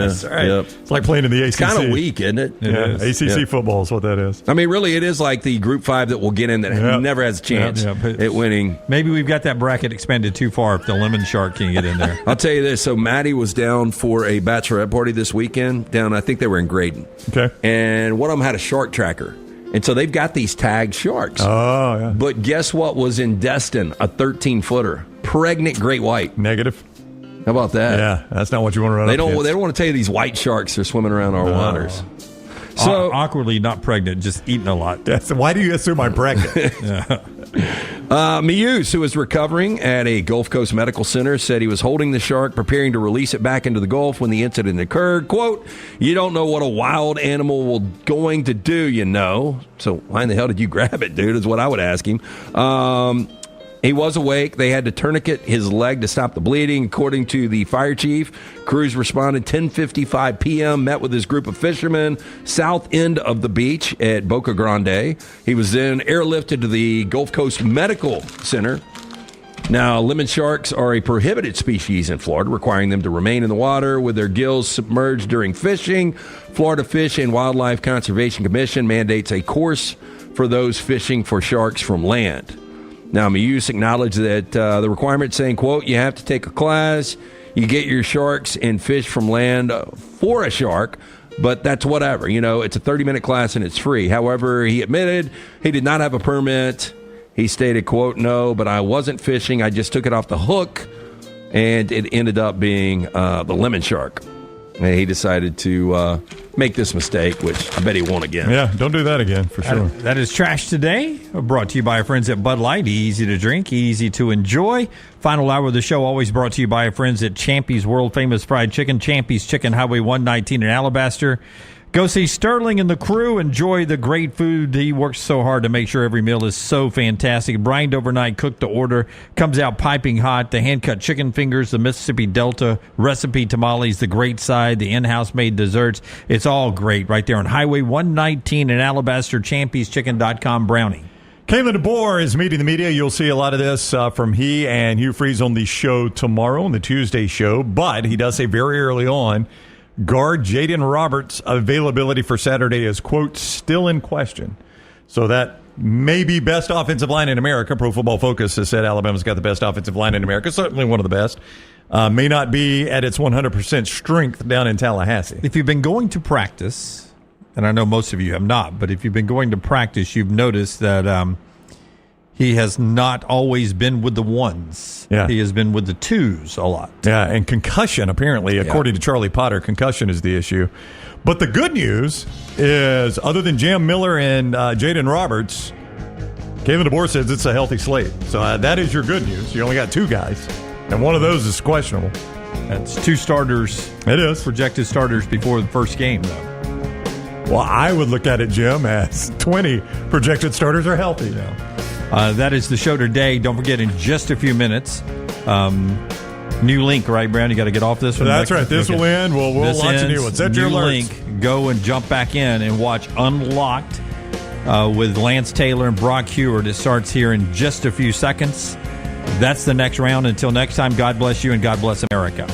That's right. Yep. It's like playing in the ACC. It's kind of weak, isn't it? ACC football is what that is. I mean, really, it is like the Group 5 that will get in that never has a chance at winning. Maybe we've got that bracket expanded too far if the Lemon Shark can get in there. I'll tell you this. So Maddie was down for a bachelorette party this weekend. I think they were in Graydon. Okay. And one of them had a shark tracker. And so they've got these tagged sharks. Oh, yeah. But guess what was in Destin? A 13-footer. Pregnant great white. Negative. How about that? Yeah, that's not what you want to run They up don't against. want to tell you these white sharks are swimming around our waters. So awkwardly not pregnant, just eating a lot. So why do you assume I'm pregnant? Muse, who is recovering at a Gulf Coast Medical Center, said he was holding the shark, preparing to release it back into the Gulf when the incident occurred. Quote, "You don't know what a wild animal will going to do, you know. So why in the hell did you grab it, dude, is what I would ask him. He was awake. They had to tourniquet his leg to stop the bleeding. According to the fire chief, crews responded 10:55 p.m., met with his group of fishermen south end of the beach at Boca Grande. He was then airlifted to the Gulf Coast Medical Center. Now, lemon sharks are a prohibited species in Florida, requiring them to remain in the water with their gills submerged during fishing. Florida Fish and Wildlife Conservation Commission mandates a course for those fishing for sharks from land. Now, Muse acknowledged that the requirement saying, quote, "You have to take a class, you get your sharks and fish from land for a shark, but that's whatever. You know, it's a 30-minute class and it's free." However, he admitted he did not have a permit. He stated, quote, "No, but I wasn't fishing. I just took it off the hook, and it ended up being the lemon shark." And he decided to make this mistake, which I bet he won't again. Yeah, don't do that again, for sure. That is Trash Today, brought to you by our friends at Bud Light. Easy to drink, easy to enjoy. Final hour of the show always brought to you by our friends at Champy's World Famous Fried Chicken. Champy's Chicken, Highway 119 in Alabaster. Go see Sterling and the crew. Enjoy the great food. He works so hard to make sure every meal is so fantastic. Brined overnight, cooked to order. Comes out piping hot. The hand-cut chicken fingers, the Mississippi Delta recipe tamales, the great side, the in-house made desserts. It's all great right there on Highway 119 in Alabaster. Champy'sChicken.com brownie. Kalen DeBoer is meeting the media. You'll see a lot of this from he and Hugh Freeze on the show tomorrow, on the Tuesday show. But he does say very early on, guard Jaden Roberts' availability for Saturday is, quote, still in question. So that may be best offensive line in America. Pro Football Focus has said Alabama's got the best offensive line in America, certainly one of the best. May not be at its 100% strength down in Tallahassee. If you've been going to practice, and I know most of you have not, but if you've been going to practice, you've noticed that he has not always been with the ones. Yeah. He has been with the twos a lot. Yeah, and concussion, apparently, according to Charlie Potter, concussion is the issue. But the good news is, other than Jam Miller and Jaden Roberts, Kalen DeBoer says it's a healthy slate. So that is your good news. You only got two guys, and one of those is questionable. That's two starters. It is. Projected starters before the first game, though. Well, I would look at it, Jim, as 20 projected starters are healthy now. That is the show today. Don't forget, in just a few minutes, new link, right, Brown? You got to get off this one. That's right. This will end. We'll launch a new one. Set your alerts. Link. Go and jump back in and watch Unlocked with Lance Taylor and Brock Hewitt. It starts here in just a few seconds. That's the next round. Until next time, God bless you and God bless America.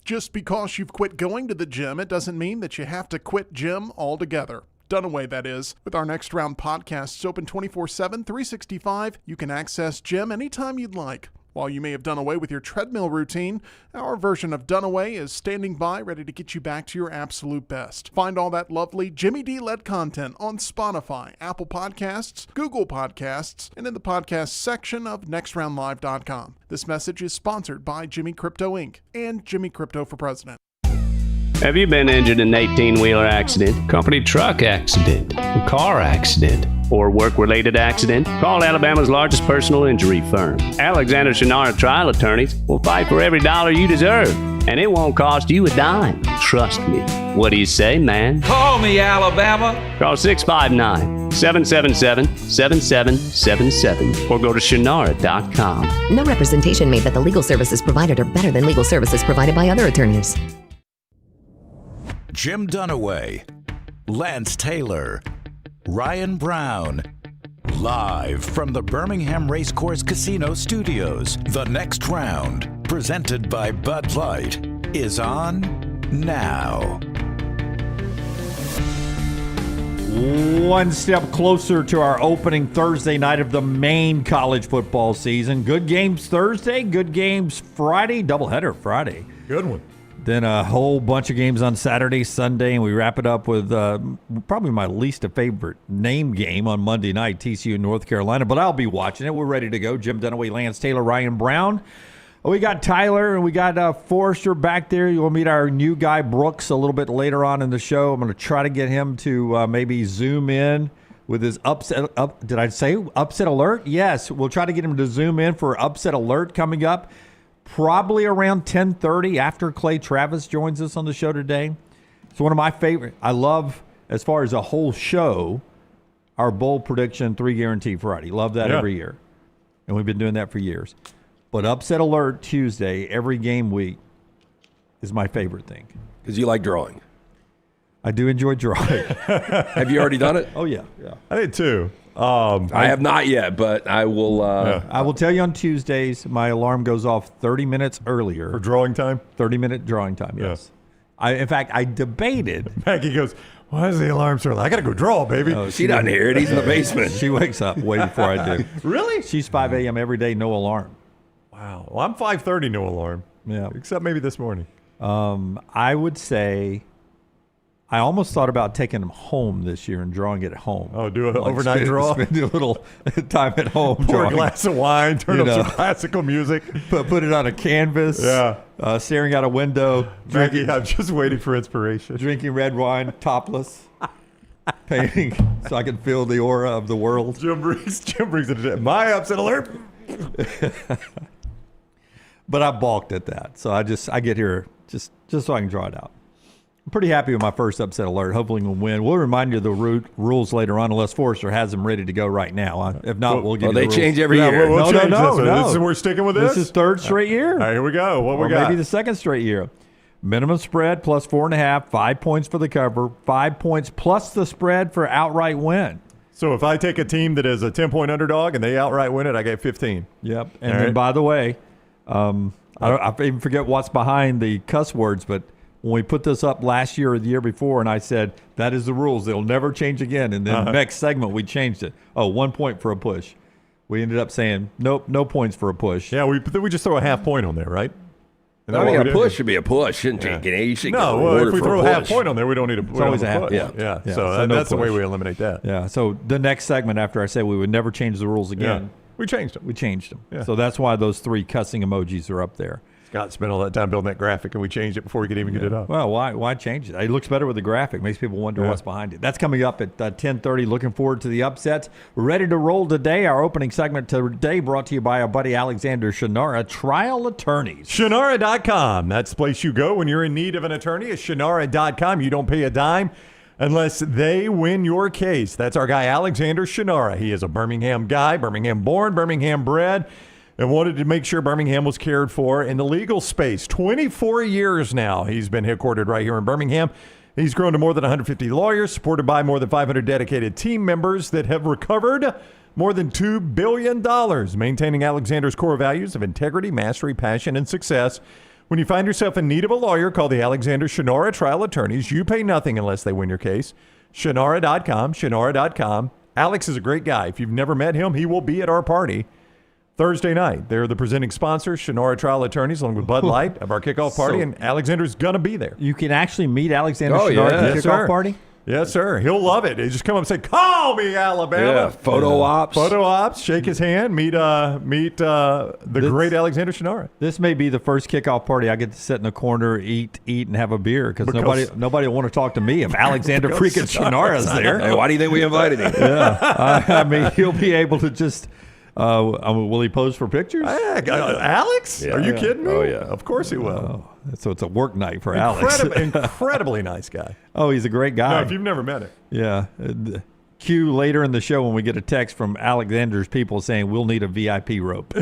Just because you've quit going to the gym, it doesn't mean that you have to quit gym altogether. Dunaway, that is. With our Next Round podcasts open 24/7, 365, you can access gym anytime you'd like. While you may have done away with your treadmill routine, our version of Dunaway is standing by, ready to get you back to your absolute best. Find all that lovely Jimmy D-led content on Spotify, Apple Podcasts, Google Podcasts, and in the podcast section of NextRoundLive.com. This message is sponsored by Jimmy Crypto Inc. and Jimmy Crypto for President. Have you been injured in an 18-wheeler accident, company truck accident, car accident, or work-related accident? Call Alabama's largest personal injury firm. Alexander Shannara Trial Attorneys will fight for every dollar you deserve, and it won't cost you a dime. Trust me. What do you say, man? Call me, Alabama. Call 659-777-7777 or go to Shannara.com. No representation made that the legal services provided are better than legal services provided by other attorneys. Jim Dunaway. Lance Taylor, Ryan Brown. Live from the Birmingham Racecourse Casino Studios, the next round, presented by Bud Light, is on now. One step closer to our opening Thursday night of the main college football season. Good games Thursday, good games Friday, doubleheader Friday. Good one. Then a whole bunch of games on Saturday, Sunday, and we wrap it up with probably my least favorite name game on Monday night, TCU, North Carolina. But I'll be watching it. We're ready to go. Jim Dunaway, Lance Taylor, Ryan Brown. We got Tyler and we got Forrester back there. You'll meet our new guy, Brooks, a little bit later on in the show. I'm going to try to get him to maybe zoom in with his upset. Did I say upset alert? Yes. We'll try to get him to zoom in for upset alert coming up probably around 10:30 after Clay Travis joins us on the show today. It's one of my favorite. I love, as far as a whole show, our bold prediction 3 guarantee Friday. Love that every year. And we've been doing that for years. But upset alert Tuesday, every game week, is my favorite thing. Because you like drawing. I do enjoy drawing. Have you already done it? Oh, yeah. I did too. I have not yet, but I will. I will tell you on Tuesdays, my alarm goes off 30 minutes earlier. For drawing time? 30-minute drawing time, yes. In fact, I debated. Maggie goes, why is the alarm so early? I got to go draw, baby. Oh, she doesn't hear it. He's in the basement. She wakes up way before I do. Really? She's 5 a.m. every day, no alarm. Wow. Well, I'm 5:30, no alarm. Yeah. Except maybe this morning. I would say I almost thought about taking them home this year and drawing it at home. Oh, do an overnight draw? Spend a little time at home. Pour drawing. a glass of wine, turn up some classical music. Put it on a canvas. Yeah. Staring out a window. Maggie, I'm just waiting for inspiration. Drinking red wine, topless. Painting so I can feel the aura of the world. Jim brings it. My upset alert. But I balked at that. So I get here just so I can draw it out. I'm pretty happy with my first upset alert. Hopefully we'll win. We'll remind you of the rules later on, unless Forrester has them ready to go right now. If not, we'll give you the rules. They change every year. We'll change No. This is, we're sticking with this? This is third straight year. All right, here we go. What we got? Maybe the second straight year. Minimum spread plus 4.5, 5 points for the cover, 5 points plus the spread for outright win. So if I take a team that is a 10-point underdog and they outright win it, I get 15. Yep. And then, by the way, I even forget what's behind the cuss words, but when we put this up last year or the year before, and I said, that is the rules. They'll never change again. And then next segment, we changed it. 1 point for a push. We ended up saying, nope, no points for a push. Yeah, we just throw a half point on there, right? I mean, a push should be a push, shouldn't you? You should if we throw a half point on there, we don't need a push. It's always a half. Yeah. So So no that's the way push. we eliminate that. Yeah. So the next segment, after I said we would never change the rules again, We changed them. we changed them. Yeah. So that's why those 3 cussing emojis are up there. Scott spent all that time building that graphic, and we changed it before we could even get it up. Well, why change it? It looks better with the graphic. Makes people wonder what's behind it. That's coming up at 10:30. Looking forward to the upsets. We're ready to roll today. Our opening segment today brought to you by our buddy Alexander Shinara, Trial Attorneys. Shinara.com. That's the place you go when you're in need of an attorney. It's Shinara.com. You don't pay a dime unless they win your case. That's our guy, Alexander Shinara. He is a Birmingham guy, Birmingham born, Birmingham bred, and wanted to make sure Birmingham was cared for in the legal space. 24 years now he's been headquartered right here in Birmingham. He's grown to more than 150 lawyers, supported by more than 500 dedicated team members that have recovered more than $2 billion, maintaining Alexander's core values of integrity, mastery, passion, and success. When you find yourself in need of a lawyer, call the Alexander Shinara Trial Attorneys. You pay nothing unless they win your case. Shinara.com, Shinara.com. Alex is a great guy. If you've never met him, he will be at our party Thursday night. They're the presenting sponsors, Shinara Trial Attorneys, along with Bud Light of our kickoff party, and Alexander's going to be there. You can actually meet Alexander Shinara at the kickoff party? Yes, sir. He'll love it. He just come up and say, call me, Alabama. Yeah, photo ops, shake his hand, meet the great Alexander Shinara. This may be the first kickoff party I get to sit in the corner, eat, and have a beer because nobody will want to talk to me if Alexander freaking Shinara is there. Hey, why do you think we invited him? I mean, he'll be able to just. Will he pose for pictures? Alex? Yeah. Are you kidding me? Oh, yeah. Of course he will. So it's a work night for Alex. Incredibly nice guy. Oh, he's a great guy. No, if you've never met him. Yeah. Cue later in the show when we get a text from Alexander's people saying we'll need a VIP rope.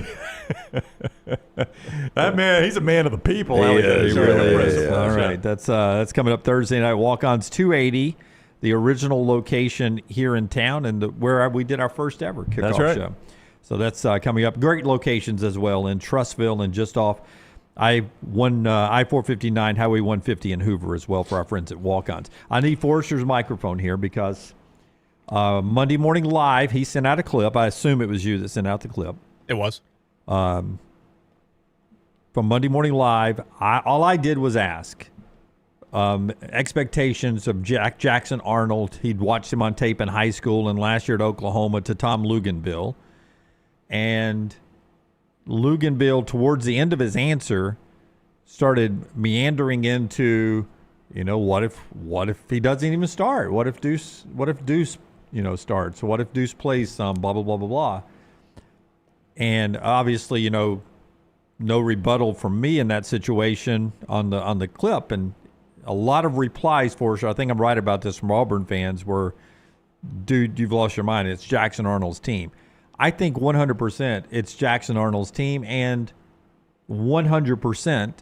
That man, he's a man of the people. He really is. All right. That's coming up Thursday night. Walk-ons 280. the original location here in town and where we did our first ever kickoff show. So that's coming up. Great locations as well in Trussville and just off I-459, Highway 150 in Hoover as well for our friends at Walk-Ons. I need Forrester's microphone here because Monday Morning Live, he sent out a clip. I assume it was you that sent out the clip. It was. From Monday Morning Live, all I did was ask expectations of Jackson Arnold. He'd watched him on tape in high school and last year at Oklahoma to Tom Luganville. And Luganville, towards the end of his answer, started meandering into, what if he doesn't even start? What if Deuce starts? What if Deuce plays some? Blah blah blah blah blah. And obviously, no rebuttal from me in that situation on the clip, and a lot of replies for us. I think I'm right about this from Auburn fans were, dude, you've lost your mind. It's Jackson Arnold's team. I think 100% it's Jackson Arnold's team, and 100%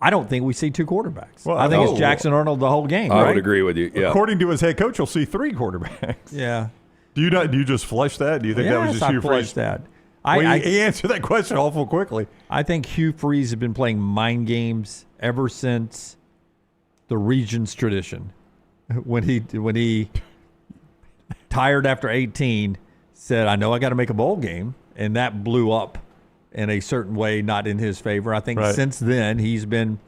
I don't think we see two quarterbacks. Well, I think it's Jackson Arnold the whole game. I right? would agree with you. Yeah. According to his head coach, you'll see three quarterbacks. Yeah. Do you just flush that? Do you think that was just Hugh Freeze? That. He answered that question awful quickly. I think Hugh Freeze has been playing mind games ever since the Regions tradition. When he tired after 18, said, I know I got to make a bowl game, and that blew up in a certain way, not in his favor. I think since then he's been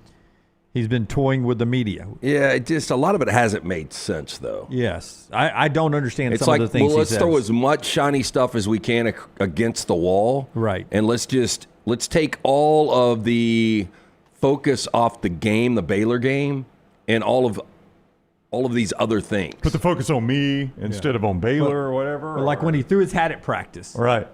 toying with the media. Yeah, a lot of it hasn't made sense, though. Yes. I don't understand it's some of the things he says. Let's throw as much shiny stuff as we can against the wall. Right. And let's take all of the focus off the game, the Baylor game, and all of these other things. Put the focus on me instead of on Baylor or whatever. Like when he threw his hat at practice. Right.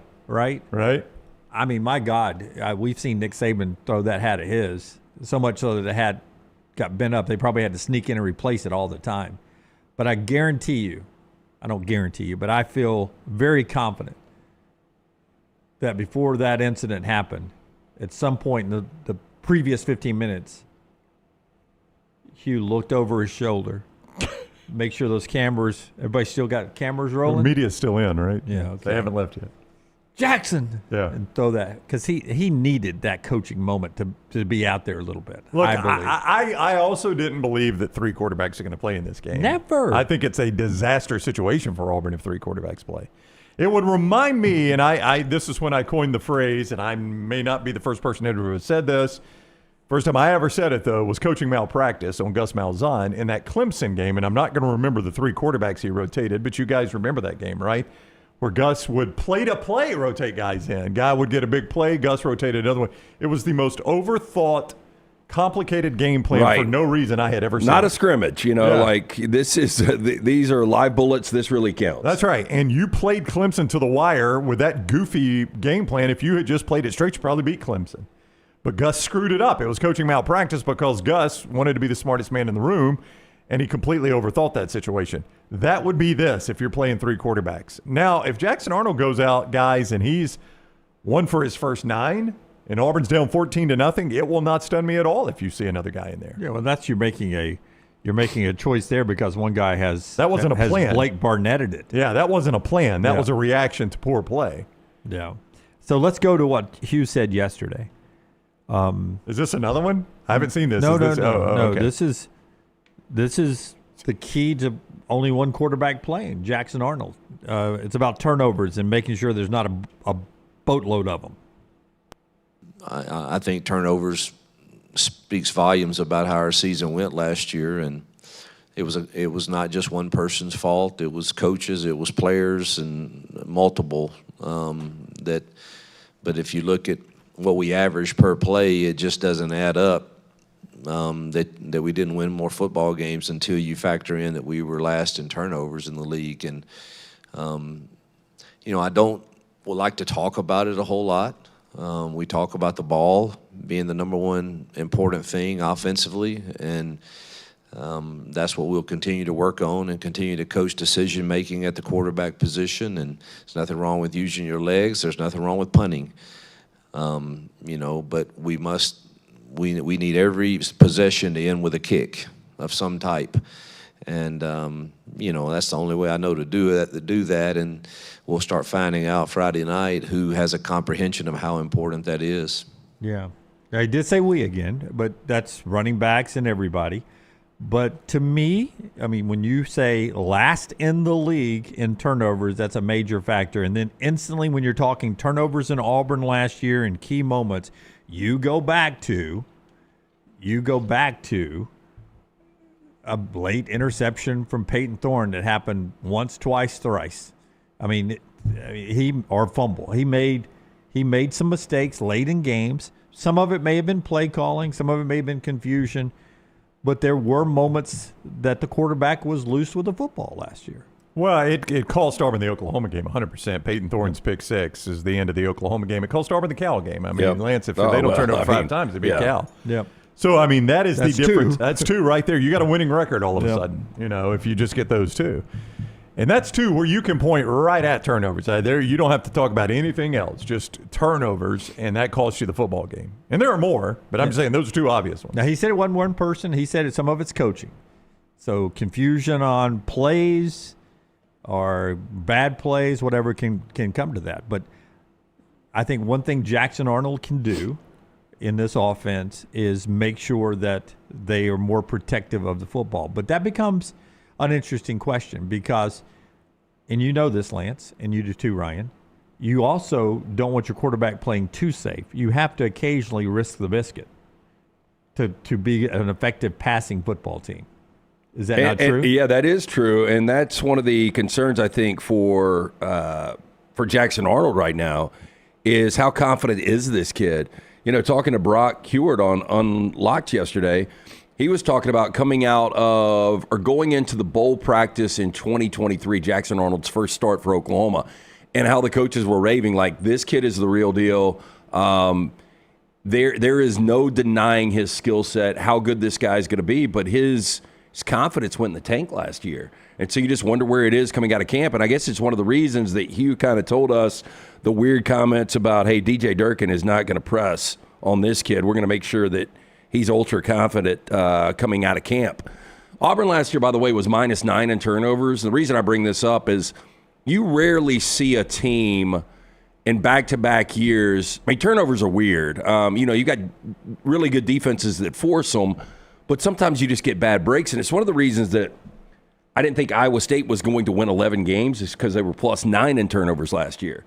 I mean, my God, we've seen Nick Saban throw that hat at his, so much so that the hat got bent up. They probably had to sneak in and replace it all the time. But I guarantee you, I don't guarantee you, but I feel very confident that before that incident happened, at some point in the previous 15 minutes, Hugh looked over his shoulder, make sure those cameras, everybody still got cameras rolling? The media's still in, right? Yeah. Okay. They haven't left yet. Jackson! Yeah. And throw that. Because he needed that coaching moment to be out there a little bit. Look, I believe. I also didn't believe that three quarterbacks are going to play in this game. Never. I think it's a disaster situation for Auburn if three quarterbacks play. It would remind me, and this is when I coined the phrase, and I may not be the first person ever have said this. First time I ever said it, though, was coaching malpractice on Gus Malzahn in that Clemson game, and I'm not going to remember the three quarterbacks he rotated, but you guys remember that game, right? Where Gus would play to play rotate guys in. Guy would get a big play, Gus rotated another one. It was the most overthought, complicated game plan for no reason I had ever seen. Not a scrimmage, like this is these are live bullets. This really counts. That's right. And you played Clemson to the wire with that goofy game plan. If you had just played it straight, you probably beat Clemson. But Gus screwed it up. It was coaching malpractice because Gus wanted to be the smartest man in the room, and he completely overthought that situation. That would be this if you're playing three quarterbacks. Now, if Jackson Arnold goes out, guys, and he's won for his first 9, and Auburn's down 14-0, it will not stun me at all if you see another guy in there. Yeah, well, that's you're making a choice there because one guy has plan. Blake Barnetted it. Yeah, that wasn't a plan. That was a reaction to poor play. Yeah. So let's go to what Hugh said yesterday. Is this another one? I haven't seen this. No. Okay. This is the key to only one quarterback playing, Jackson Arnold. It's about turnovers and making sure there's not a boatload of them. I think turnovers speaks volumes about how our season went last year, and it was not just one person's fault. It was coaches, it was players, and multiple. But if you look at what we average per play, it just doesn't add up. That we didn't win more football games until you factor in that we were last in turnovers in the league. And, I don't like to talk about it a whole lot. We talk about the ball being the number one important thing offensively, and that's what we'll continue to work on and continue to coach decision-making at the quarterback position. And there's nothing wrong with using your legs. There's nothing wrong with punting. But we need every possession to end with a kick of some type. And, that's the only way I know to do that. And we'll start finding out Friday night who has a comprehension of how important that is. Yeah. I did say we again, but that's running backs and everybody. But to me, I mean, when you say last in the league in turnovers, that's a major factor. And then instantly when you're talking turnovers in Auburn last year in key moments, you go back to a late interception from Peyton Thorne that happened once, twice, thrice. I mean, fumble. He made some mistakes late in games. Some of it may have been play calling. Some of it may have been confusion. But there were moments that the quarterback was loose with the football last year. Well, it cost Auburn the Oklahoma game 100%. Peyton Thorne's pick six is the end of the Oklahoma game. It cost Auburn the Cal game. I mean, Lance, if they don't turn it over 5 times, it'd be Cal. Yep. So, I mean, that is the difference. 2. That's 2 right there. You got a winning record all of a sudden, if you just get those 2. And that's 2 where you can point right at turnovers. There, you don't have to talk about anything else, just turnovers, and that costs you the football game. And there are more, but I'm just saying those are 2 obvious ones. Now, he said it wasn't one person. He said some of it's coaching. So confusion on plays or bad plays, whatever can come to that. But I think one thing Jackson Arnold can do in this offense is make sure that they are more protective of the football. But that becomes an interesting question because, and you know this, Lance, and you do too, Ryan, you also don't want your quarterback playing too safe. You have to occasionally risk the biscuit to be an effective passing football team. Is that not true? Yeah, that is true, and that's one of the concerns I think for Jackson Arnold right now is how confident is this kid? Talking to Brock Hewitt on Unlocked yesterday, he was talking about coming out of or going into the bowl practice in 2023, Jackson Arnold's first start for Oklahoma, and how the coaches were raving like this kid is the real deal. There is no denying his skill set, how good this guy's going to be, but his confidence went in the tank last year. And so you just wonder where it is coming out of camp. And I guess it's one of the reasons that Hugh kind of told us the weird comments about, hey, DJ Durkin is not going to press on this kid. We're going to make sure that he's ultra confident coming out of camp. Auburn last year, by the way, was -9 in turnovers. The reason I bring this up is you rarely see a team in back-to-back years. I mean, turnovers are weird. You got really good defenses that force them, but sometimes you just get bad breaks. And it's one of the reasons that I didn't think Iowa State was going to win 11 games is because they were +9 in turnovers last year.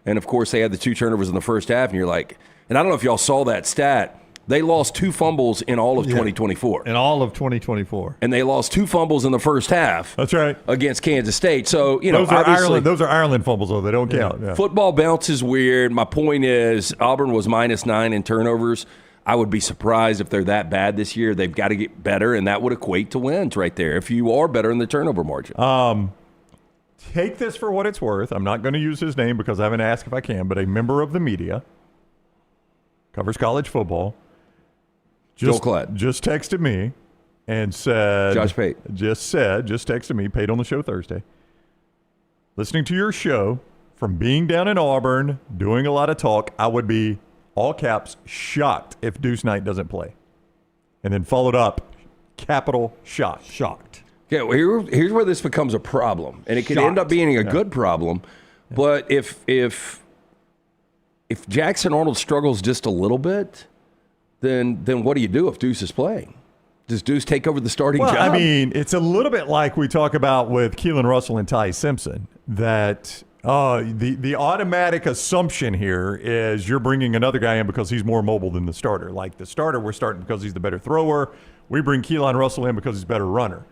And, of course, they had the 2 turnovers in the first half, and you're like – and I don't know if y'all saw that stat. They lost 2 fumbles in all of 2024. In all of 2024. And they lost 2 fumbles in the first half. That's right. Against Kansas State. So, those are Ireland. Those are Ireland fumbles, though. They don't count. Yeah. Football bounces weird. My point is Auburn was -9 in turnovers. I would be surprised if they're that bad this year. They've got to get better, and that would equate to wins right there if you are better in the turnover margin. Take this for what it's worth. I'm not going to use his name because I haven't asked if I can, but a member of the media, covers college football, just texted me and said, Josh Pate. Just texted me, Pate on the show Thursday. Listening to your show, from being down in Auburn, doing a lot of talk, I would be, all caps, shocked if Deuce Knight doesn't play. And then followed up, capital shocked. Yeah, well, here's where this becomes a problem. And it could end up being a good problem. Yeah. But if Jackson Arnold struggles just a little bit, then what do you do if Deuce is playing? Does Deuce take over the starting job? I mean, it's a little bit like we talk about with Keelan Russell and Ty Simpson, that the automatic assumption here is you're bringing another guy in because he's more mobile than the starter. Like the starter, we're starting because he's the better thrower. We bring Keelan Russell in because he's a better runner.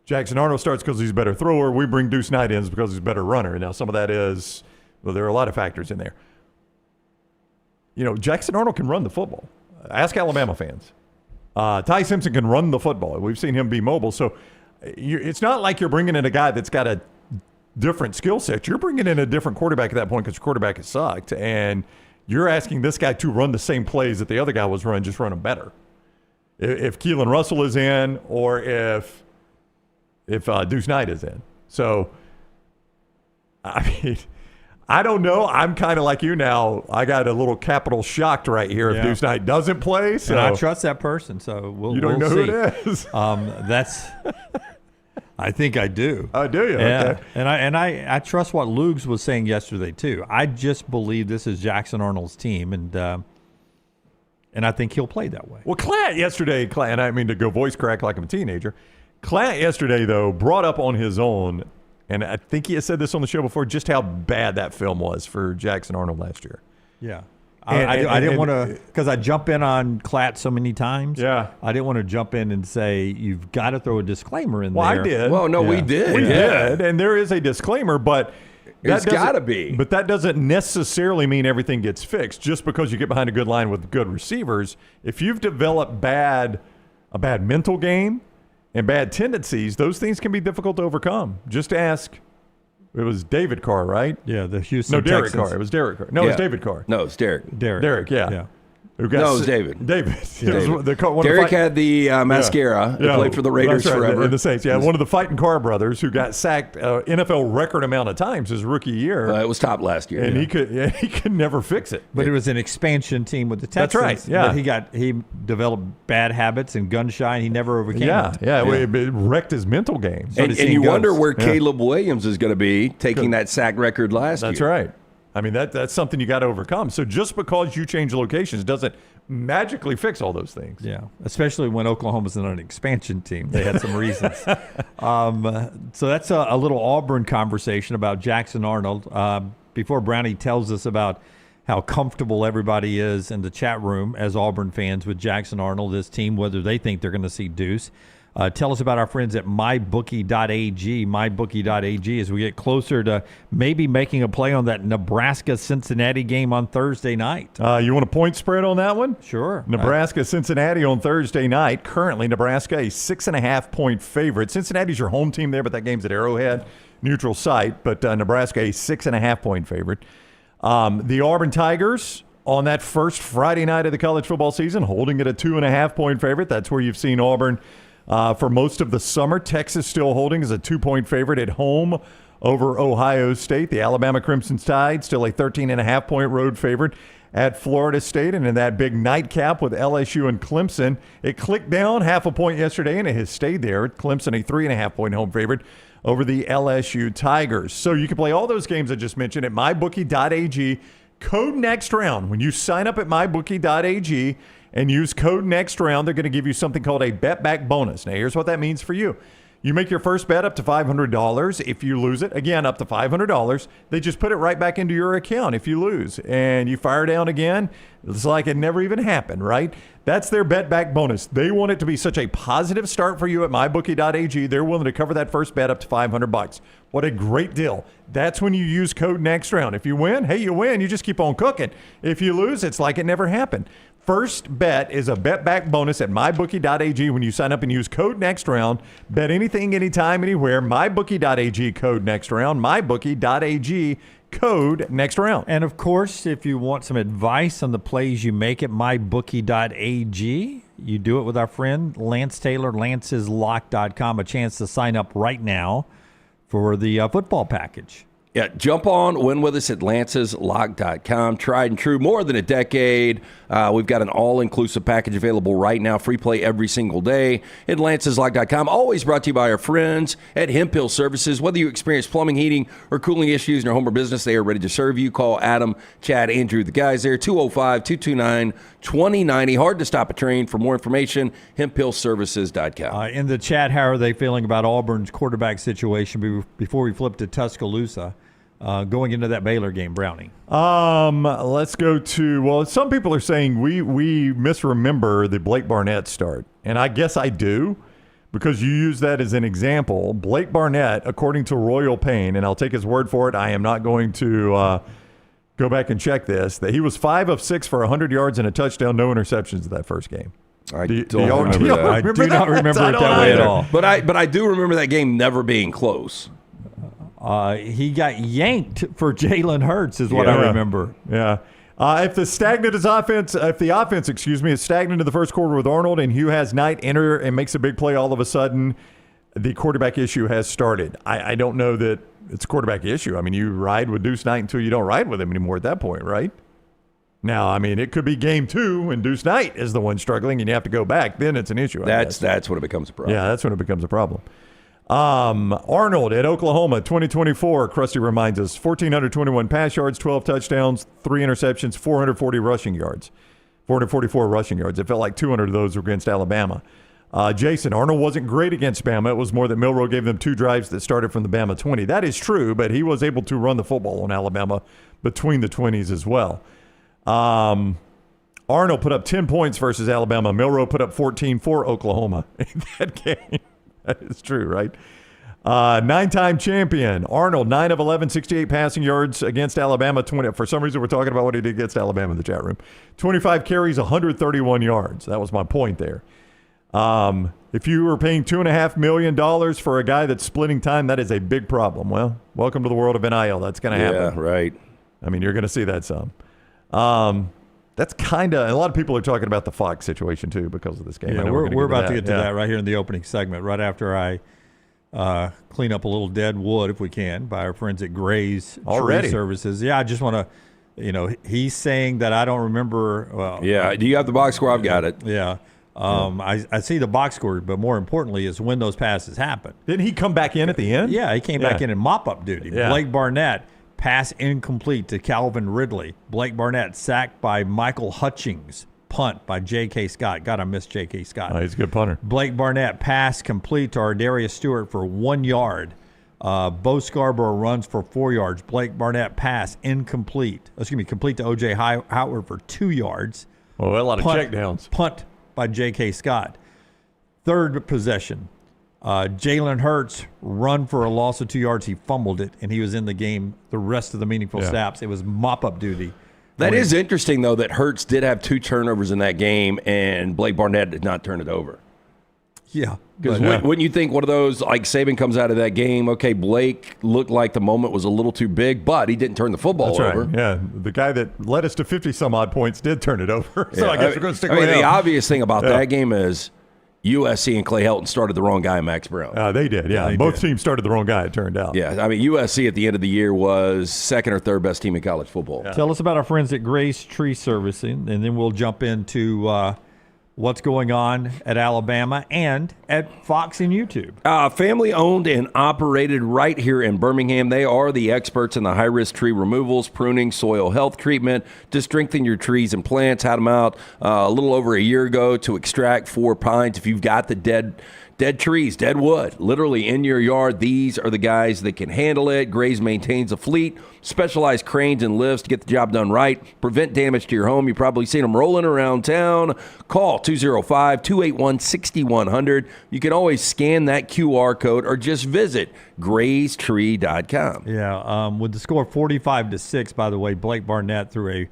Jackson Arnold starts because he's a better thrower. We bring Deuce Knight in because he's a better runner. Now, some of that is, there are a lot of factors in there. Jackson Arnold can run the football. Ask Alabama fans. Ty Simpson can run the football. We've seen him be mobile. So it's not like you're bringing in a guy that's got a different skill set. You're bringing in a different quarterback at that point because your quarterback has sucked. And you're asking this guy to run the same plays that the other guy was running, just run them better. If Keelan Russell is in or if Deuce Knight is in. So, I mean, I don't know. I'm kind of like you now. I got a little capital shocked right here if Deuce Knight doesn't play. So and I trust that person, so we'll You don't know see. who it is. I think I do. Oh, do you? Yeah. Okay. And I trust what Lugs was saying yesterday too. I just believe this is Jackson Arnold's team, and I think he'll play that way. Well, Clint yesterday, and I mean to go voice crack like I'm a teenager. Clint yesterday, though, brought up on his own, and I think he has said this on the show before, just how bad that film was for Jackson Arnold last year. Yeah. And I didn't want to, because I jump in on Klatt so many times. Yeah. I didn't want to jump in and say, you've got to throw a disclaimer in there. Well, I did. Well, no, we did. We did, and there is a disclaimer, but It's got to be. But that doesn't necessarily mean everything gets fixed. Just because you get behind a good line with good receivers, if you've developed a bad mental game and bad tendencies, those things can be difficult to overcome. Just ask. It was David Carr, right? Yeah, the Houston No, Derek Texans. Carr. It was Derek Carr. No, it was David Carr. No, it's Derek. Derek, yeah. Who got No, it was David. David. Derek had the mascara. He played for the Raiders that's right, forever. And the Saints. Yeah, one of the fighting Carr brothers who got sacked NFL record amount of times his rookie year. It was top last year. And he could never fix it. But it was an expansion team with the Texans. That's right, yeah. But he developed bad habits and gun shy, and he never overcame it. It wrecked his mental game. And you wonder where Caleb Williams is going to be taking that sack record last year. That's right. I mean, that's something you got to overcome. So just because you change locations doesn't magically fix all those things. Yeah, especially when Oklahoma's in an expansion team. They had some reasons. So that's a little Auburn conversation about Jackson Arnold. Before Brownie tells us about how comfortable everybody is in the chat room as Auburn fans with Jackson Arnold, this team, whether they think they're going to see Deuce. Tell us about our friends at mybookie.ag. Mybookie.ag as we get closer to maybe making a play on that Nebraska-Cincinnati game on Thursday night. You want a point spread on that one? Sure. Nebraska-Cincinnati on Thursday night. Currently, Nebraska a 6.5-point favorite. Cincinnati's your home team there, but that game's at Arrowhead, neutral site. But Nebraska a 6.5-point favorite. The Auburn Tigers on that first Friday night of the college football season, holding it a 2.5-point favorite. That's where you've seen Auburn for most of the summer. Texas still holding as a 2-point favorite at home over Ohio State. The Alabama Crimson Tide still a 13.5-point road favorite at Florida State. And in that big nightcap with LSU and Clemson, it clicked down 0.5 point yesterday, and it has stayed there. Clemson a 3.5-point home favorite over the LSU Tigers. So you can play all those games I just mentioned at mybookie.ag. Code next round. When you sign up at mybookie.ag and use code next round, they're going to give you something called a bet back bonus. Now, here's what that means for you. You make your first bet up to $500. If you lose it, again, up to $500, they just put it right back into your account if you lose. And you fire down again, it's like it never even happened, right? That's their bet back bonus. They want it to be such a positive start for you at mybookie.ag. They're willing to cover that first bet up to $500. What a great deal. That's when you use code next round. If you win, hey, you win. You just keep on cooking. If you lose, it's like it never happened. First bet is a bet back bonus at mybookie.ag when you sign up and use code next round. Bet anything, anytime, anywhere. Mybookie.ag code next round. Mybookie.ag code next round. And of course, if you want some advice on the plays you make at mybookie.ag, you do it with our friend Lance Taylor, lanceslock.com. A chance to sign up right now for the football package. Yeah, jump on, win with us at lanceslock.com. Tried and true, more than a decade. We've got an all-inclusive package available right now. Free play every single day at lanceslock.com. Always brought to you by our friends at Hemp Hill Services. Whether you experience plumbing, heating, or cooling issues in your home or business, they are ready to serve you. Call Adam, Chad, Andrew, the guys there, 205-229-2090. Hard to stop a train. For more information, hemphillservices.com. In the chat, how are they feeling about Auburn's quarterback situation before we flip to Tuscaloosa? Going into that Baylor game, Brownie. Let's go to, well, some people are saying we misremember the Blake Barnett start. And I guess I do, because you use that as an example. Blake Barnett, according to Royal Payne, and I'll take his word for it, I am not going to go back and check this, that he was 5 of 6 for 100 yards and a touchdown, no interceptions in that first game. I do not remember it that way at all. But I do remember that game never being close. He got yanked for Jalen Hurts is what I remember. Yeah. If the offense is stagnant in the first quarter with Arnold and Hugh has Knight enter and makes a big play all of a sudden, the quarterback issue has started. I don't know that it's a quarterback issue. I mean, you ride with Deuce Knight until you don't ride with him anymore at that point, right? Now, I mean, it could be game 2 and Deuce Knight is the one struggling and you have to go back. Then it's an issue. That's when it becomes a problem. Yeah, that's when it becomes a problem. Arnold at Oklahoma, 2024. Krusty reminds us, 1,421 pass yards, 12 touchdowns, 3 interceptions, 440 rushing yards, 444 rushing yards. It felt like 200 of those were against Alabama. Jason, Arnold wasn't great against Bama. It was more that Milroe gave them 2 drives that started from the Bama 20. That is true, but he was able to run the football on Alabama between the 20s as well. Arnold put up 10 points versus Alabama. Milroe put up 14 for Oklahoma in that game. That is true, right? 9-time champion. Arnold, 9 of 11, 68 passing yards against Alabama. 20. For some reason, we're talking about what he did against Alabama in the chat room. 25 carries, 131 yards. That was my point there. If you were paying $2.5 million for a guy that's splitting time, that is a big problem. Well, welcome to the world of NIL. That's going to happen. Yeah, right. I mean, you're going to see that some. That's kind of – a lot of people are talking about the Fox situation, too, because of this game. Yeah, we're about to get to that right here in the opening segment, right after I clean up a little dead wood, if we can, by our friends at Gray's Tree Services. Yeah, I just want to he's saying that I don't remember – yeah, do you have the box score? I've got it. Yeah. I see the box score, but more importantly is when those passes happen. Didn't he come back in at the end? Yeah, he came back in mop-up duty. Yeah. Blake Barnett – pass incomplete to Calvin Ridley. Blake Barnett sacked by Michael Hutchings. Punt by J.K. Scott. God, I miss J.K. Scott. Oh, he's a good punter. Blake Barnett pass complete to Ardarius Stewart for 1 yard. Bo Scarborough runs for 4 yards. Blake Barnett pass incomplete. Complete to O.J. Howard for 2 yards. Oh, a lot of checkdowns. Punt by J.K. Scott. Third possession. Jalen Hurts run for a loss of 2 yards. He fumbled it, and he was in the game the rest of the meaningful snaps. It was mop-up duty. That is interesting, though, that Hurts did have 2 turnovers in that game, and Blake Barnett did not turn it over. Yeah. Because wouldn't you think one of those, like Saban comes out of that game, okay, Blake looked like the moment was a little too big, but he didn't turn the football over. Right. Yeah, the guy that led us to 50-some-odd points did turn it over. So yeah. I guess we're going to stick with him. The obvious thing about that game is USC and Clay Helton started the wrong guy, Max Brown. They did, yeah. Both teams started the wrong guy, it turned out. Yeah, I mean, USC at the end of the year was second or third best team in college football. Yeah. Tell us about our friends at Gray's Tree Servicing, and then we'll jump into what's going on at Alabama and at Fox and YouTube. Family owned and operated right here in Birmingham. They are the experts in the high-risk tree removals, pruning, soil health treatment to strengthen your trees and plants. Had them out a little over a year ago to extract 4 pines. If you've got the dead trees, dead wood, literally in your yard, these are the guys that can handle it. Gray's maintains a fleet, specialized cranes and lifts to get the job done right, prevent damage to your home. You've probably seen them rolling around town. Call 205-281-6100. You can always scan that QR code or just visit graystree.com. Yeah, with the score 45-6, by the way, Blake Barnett threw a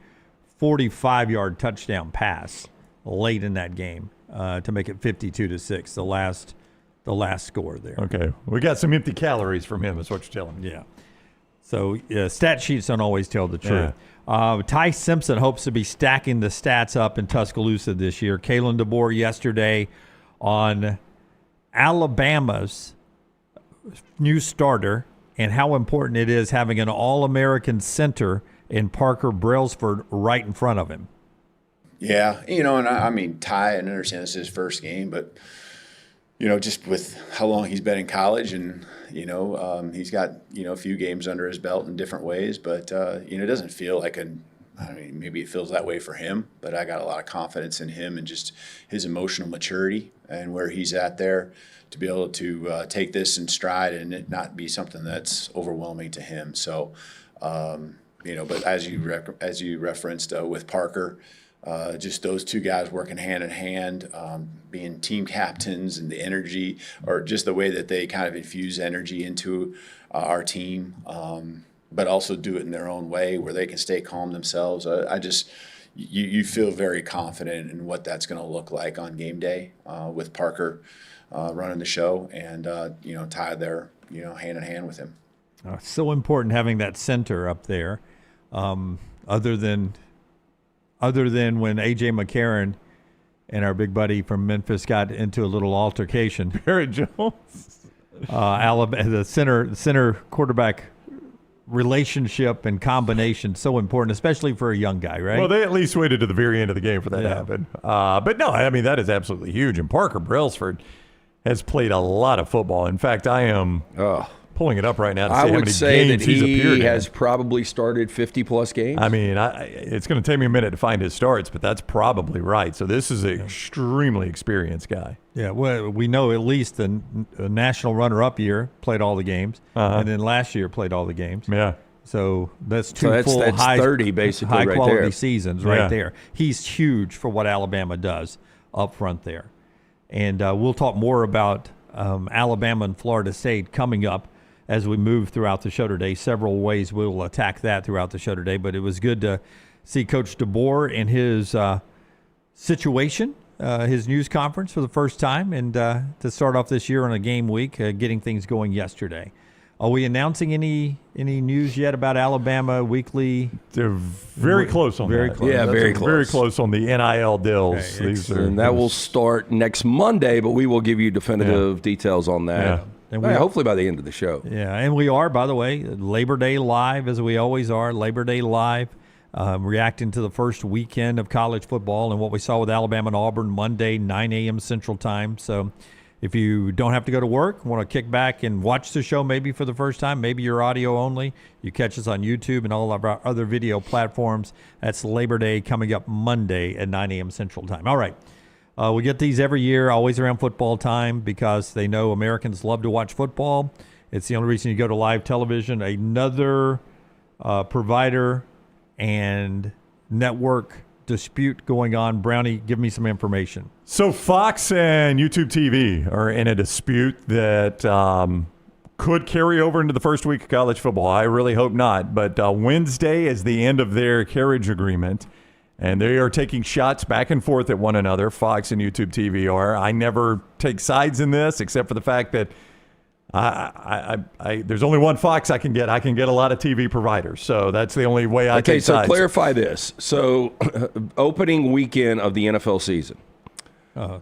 45-yard touchdown pass late in that game to make it 52-6, the last score there. Okay, we got some empty calories from him, is what you're telling me. Yeah. So stat sheets don't always tell the truth. Ty Simpson hopes to be stacking the stats up in Tuscaloosa this year. Kalen DeBoer yesterday on Alabama's new starter and how important it is having an All-American center in Parker Brailsford right in front of him. Yeah, and I mean, Ty, I understand this is his first game, but, just with how long he's been in college and, he's got, a few games under his belt in different ways, but, it doesn't feel like maybe it feels that way for him, but I got a lot of confidence in him and just his emotional maturity and where he's at there to be able to take this in stride and it not be something that's overwhelming to him. So, but as you referenced with Parker, just those two guys working hand in hand, being team captains and the energy, or just the way that they kind of infuse energy into our team, but also do it in their own way where they can stay calm themselves. You feel very confident in what that's going to look like on game day with Parker running the show and, Ty there, hand in hand with him. So important having that center up there, other than when A.J. McCarron and our big buddy from Memphis got into a little altercation. Barrett Jones. Alabama, the center quarterback relationship and combination, so important, especially for a young guy, right? Well, they at least waited to the very end of the game for that to happen. But no, I mean, that is absolutely huge. And Parker Brailsford has played a lot of football. In fact, I am pulling it up right now to see I how would many say games that he's appeared he has in. probably started 50-plus games. I mean, it's going to take me a minute to find his starts, but that's probably right. So this is an extremely experienced guy. Yeah, well, we know at least the national runner-up year played all the games, and then last year played all the games. Yeah. So that's two that's full 30 basically right high-quality there. seasons right there. He's huge for what Alabama does up front there. And we'll talk more about Alabama and Florida State coming up as we move throughout the show today. Several ways we'll attack that throughout the show today. But it was good to see Coach DeBoer in his situation, his news conference for the first time, and to start off this year on a game week, getting things going yesterday. Are we announcing any news yet about Alabama weekly? They're very close on very that. close. Yeah, very close. Very close on the NIL deals. Okay, And that will start next Monday, but we will give you definitive details on that. Yeah. And Hopefully by the end of the show. Yeah, and we are, by the way, Labor Day Live, as we always are, Labor Day Live, reacting to the first weekend of college football and what we saw with Alabama and Auburn Monday, 9 a.m. Central Time. So if you don't have to go to work, want to kick back and watch the show maybe for the first time, maybe you're audio only, you catch us on YouTube and all of our other video platforms. That's Labor Day coming up Monday at 9 a.m. Central Time. All right. We get these every year, always around football time, because they know Americans love to watch football. It's the only reason you go to live television. Another provider and network dispute going on. Brownie, give me some information. So Fox and YouTubeTV are in a dispute that could carry over into the first week of college football. I really hope not. But Wednesday is the end of their carriage agreement. And they are taking shots back and forth at one another, Fox and YouTubeTV are. I never take sides in this, except for the fact that there's only one Fox I can get. I can get a lot of TV providers. So that's the only way I take sides. Okay, so clarify this. So opening weekend of the NFL season,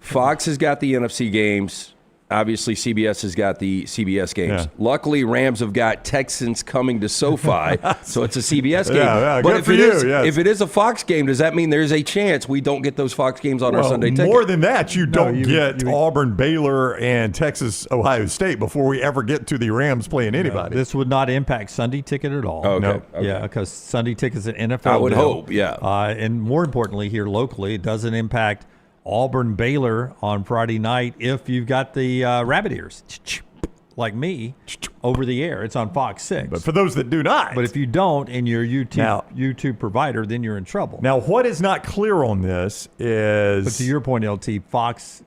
Fox has got the NFC games. Obviously, CBS has got the CBS games. Yeah. Luckily, Rams have got Texans coming to SoFi, so it's a CBS game. Yeah, but good if for it you, is, yes. if it is a Fox game, does that mean there's a chance we don't get those Fox games on our Sunday ticket? More than that, you don't get Auburn, Baylor, and Texas, Ohio State before we ever get to the Rams playing anybody. This would not impact Sunday ticket at all. Okay. No. Okay. Yeah, because Sunday ticket's an NFL I would deal. hope, yeah. And more importantly, here locally, it doesn't impact Auburn Baylor on Friday night if you've got the rabbit ears, like me, over the air. It's on Fox 6. But for those that do not. But if you don't and you're YouTube provider, then you're in trouble. Now, what is not clear on this is... But to your point, LT, Fox,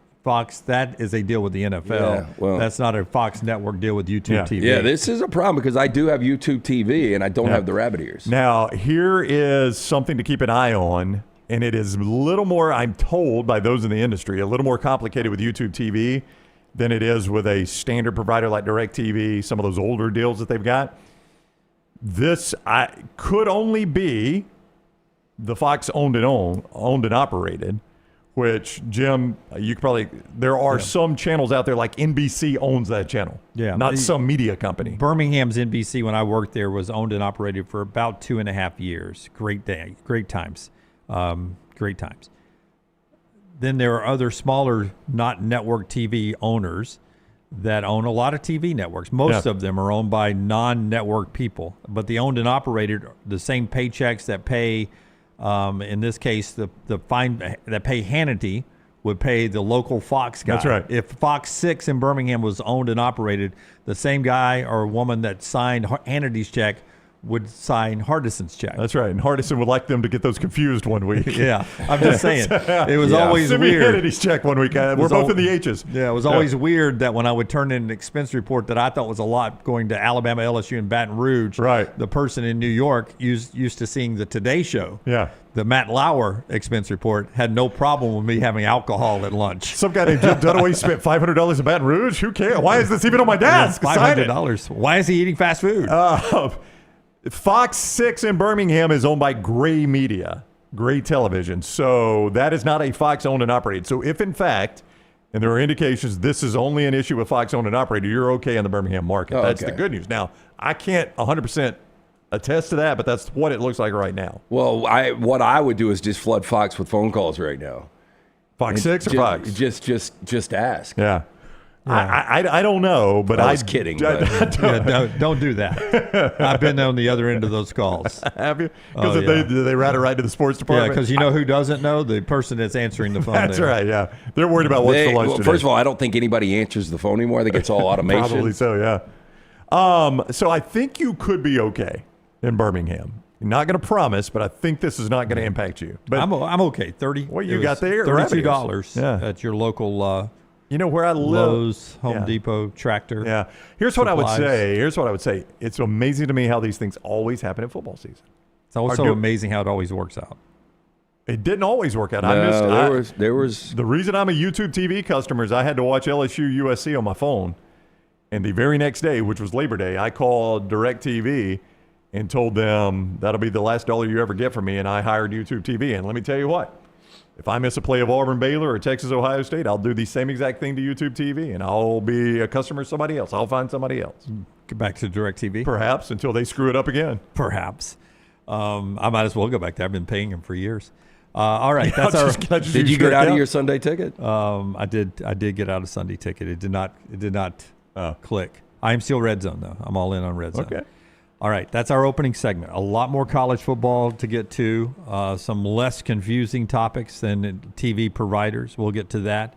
that is a deal with the NFL. Yeah, well, that's not a Fox network deal with YouTube TV. Yeah, this is a problem because I do have YouTube TV and I don't have the rabbit ears. Now, here is something to keep an eye on. And it is a little more, I'm told by those in the industry, a little more complicated with YouTube TV than it is with a standard provider like DirecTV, some of those older deals that they've got. This could only be the Fox owned and operated, which, Jim, you could probably, there are some channels out there like NBC owns that channel. Yeah. Not some media company. Birmingham's NBC, when I worked there, was owned and operated for about 2.5 years. Great day, great times. Great times. Then there are other smaller, not network TV owners that own a lot of TV networks. Most of them are owned by non-network people, but the owned and operated, the same paychecks that pay, in this case, the fine that pay Hannity would pay the local Fox guy. That's right. If Fox 6 in Birmingham was owned and operated, the same guy or woman that signed Hannity's check would sign Hardison's check. That's right. And Hardison would like them to get those confused one week. Yeah. I'm just saying. It was always Send me weird. Hannity's check one week. We're both in the H's. Yeah, it was always weird that when I would turn in an expense report that I thought was a lot going to Alabama, LSU, and Baton Rouge, right, the person in New York used to seeing the Today Show. Yeah. The Matt Lauer expense report had no problem with me having alcohol at lunch. Some guy named Jim Dunaway spent $500 in Baton Rouge. Who cares? Why is this even on my desk? $500. Why is he eating fast food? Fox 6 in Birmingham is owned by Gray Media, Gray Television. So that is not a Fox owned and operated. So if in fact, and there are indications this is only an issue with Fox owned and operated, you're okay in the Birmingham market. That's the good news. Now, I can't 100% attest to that, but that's what it looks like right now. Well, what I would do is just flood Fox with phone calls right now. Fox 6 or Fox? Just ask. Yeah. I don't know, but I was kidding. Don't do that. I've been on the other end of those calls. Have you? Because they route it right to the sports department. Yeah, because you know who doesn't know? The person that's answering the phone. That's right. Yeah, they're worried about what's for lunch today. First of all, I don't think anybody answers the phone anymore. I think it's all automation. Probably so. Yeah. So I think you could be okay in Birmingham. You're not going to promise, but I think this is not going to impact you. But I'm okay. Well, you got there. $32 at your local. You know where I live? Lowe's, Home Depot, Tractor. Yeah. Here's what I would say. It's amazing to me how these things always happen in football season. It's also amazing how it always works out. It didn't always work out. There was the reason I'm a YouTube TV customer is I had to watch LSU USC on my phone, and the very next day, which was Labor Day, I called DirecTV and told them that'll be the last dollar you ever get from me, and I hired YouTube TV. And let me tell you what. If I miss a play of Auburn, Baylor, or Texas, Ohio State, I'll do the same exact thing to YouTube TV, and I'll be a customer of somebody else. I'll find somebody else. Get back to DirecTV? Perhaps, until they screw it up again. Perhaps. I might as well go back there. I've been paying them for years. All right. That's Did you get out of your Sunday ticket? I did get out of Sunday ticket. It did not click. I am still Red Zone, though. I'm all in on Red Zone. Okay. All right, that's our opening segment. A lot more college football to get to, some less confusing topics than TV providers. We'll get to that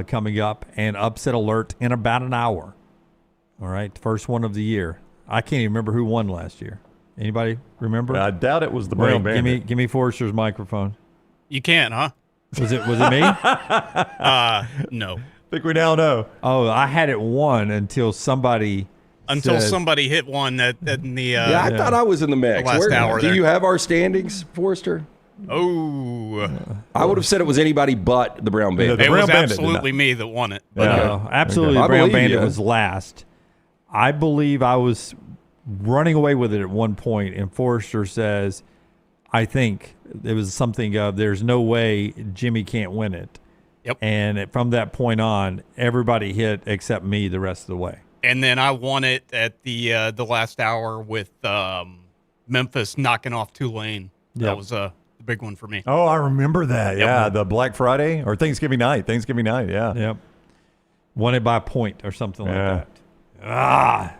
coming up. And upset alert in about an hour. All right, first one of the year. I can't even remember who won last year. Anybody remember? I doubt it was the Brown Bandit. Give me Forrester's microphone. You can't, huh? Was it me? No. I think we now know. Oh, I had it won until somebody... somebody hit one in the I thought I was in the mix. Last hour do you have our standings, Forrester? Oh, I would have said it was anybody but the Brown Bandit. It was absolutely me that won it. Absolutely, the Brown Bandit was last. I believe I was running away with it at one point, and Forrester says, I think it was something of, there's no way Jimmy can't win it. Yep. And from that point on, everybody hit except me the rest of the way. And then I won it at the last hour with Memphis knocking off Tulane. That was a big one for me. Oh, I remember that. Yep. Yeah, the Black Friday or Thanksgiving night. Yeah. Yep. Won it by a point or something like that.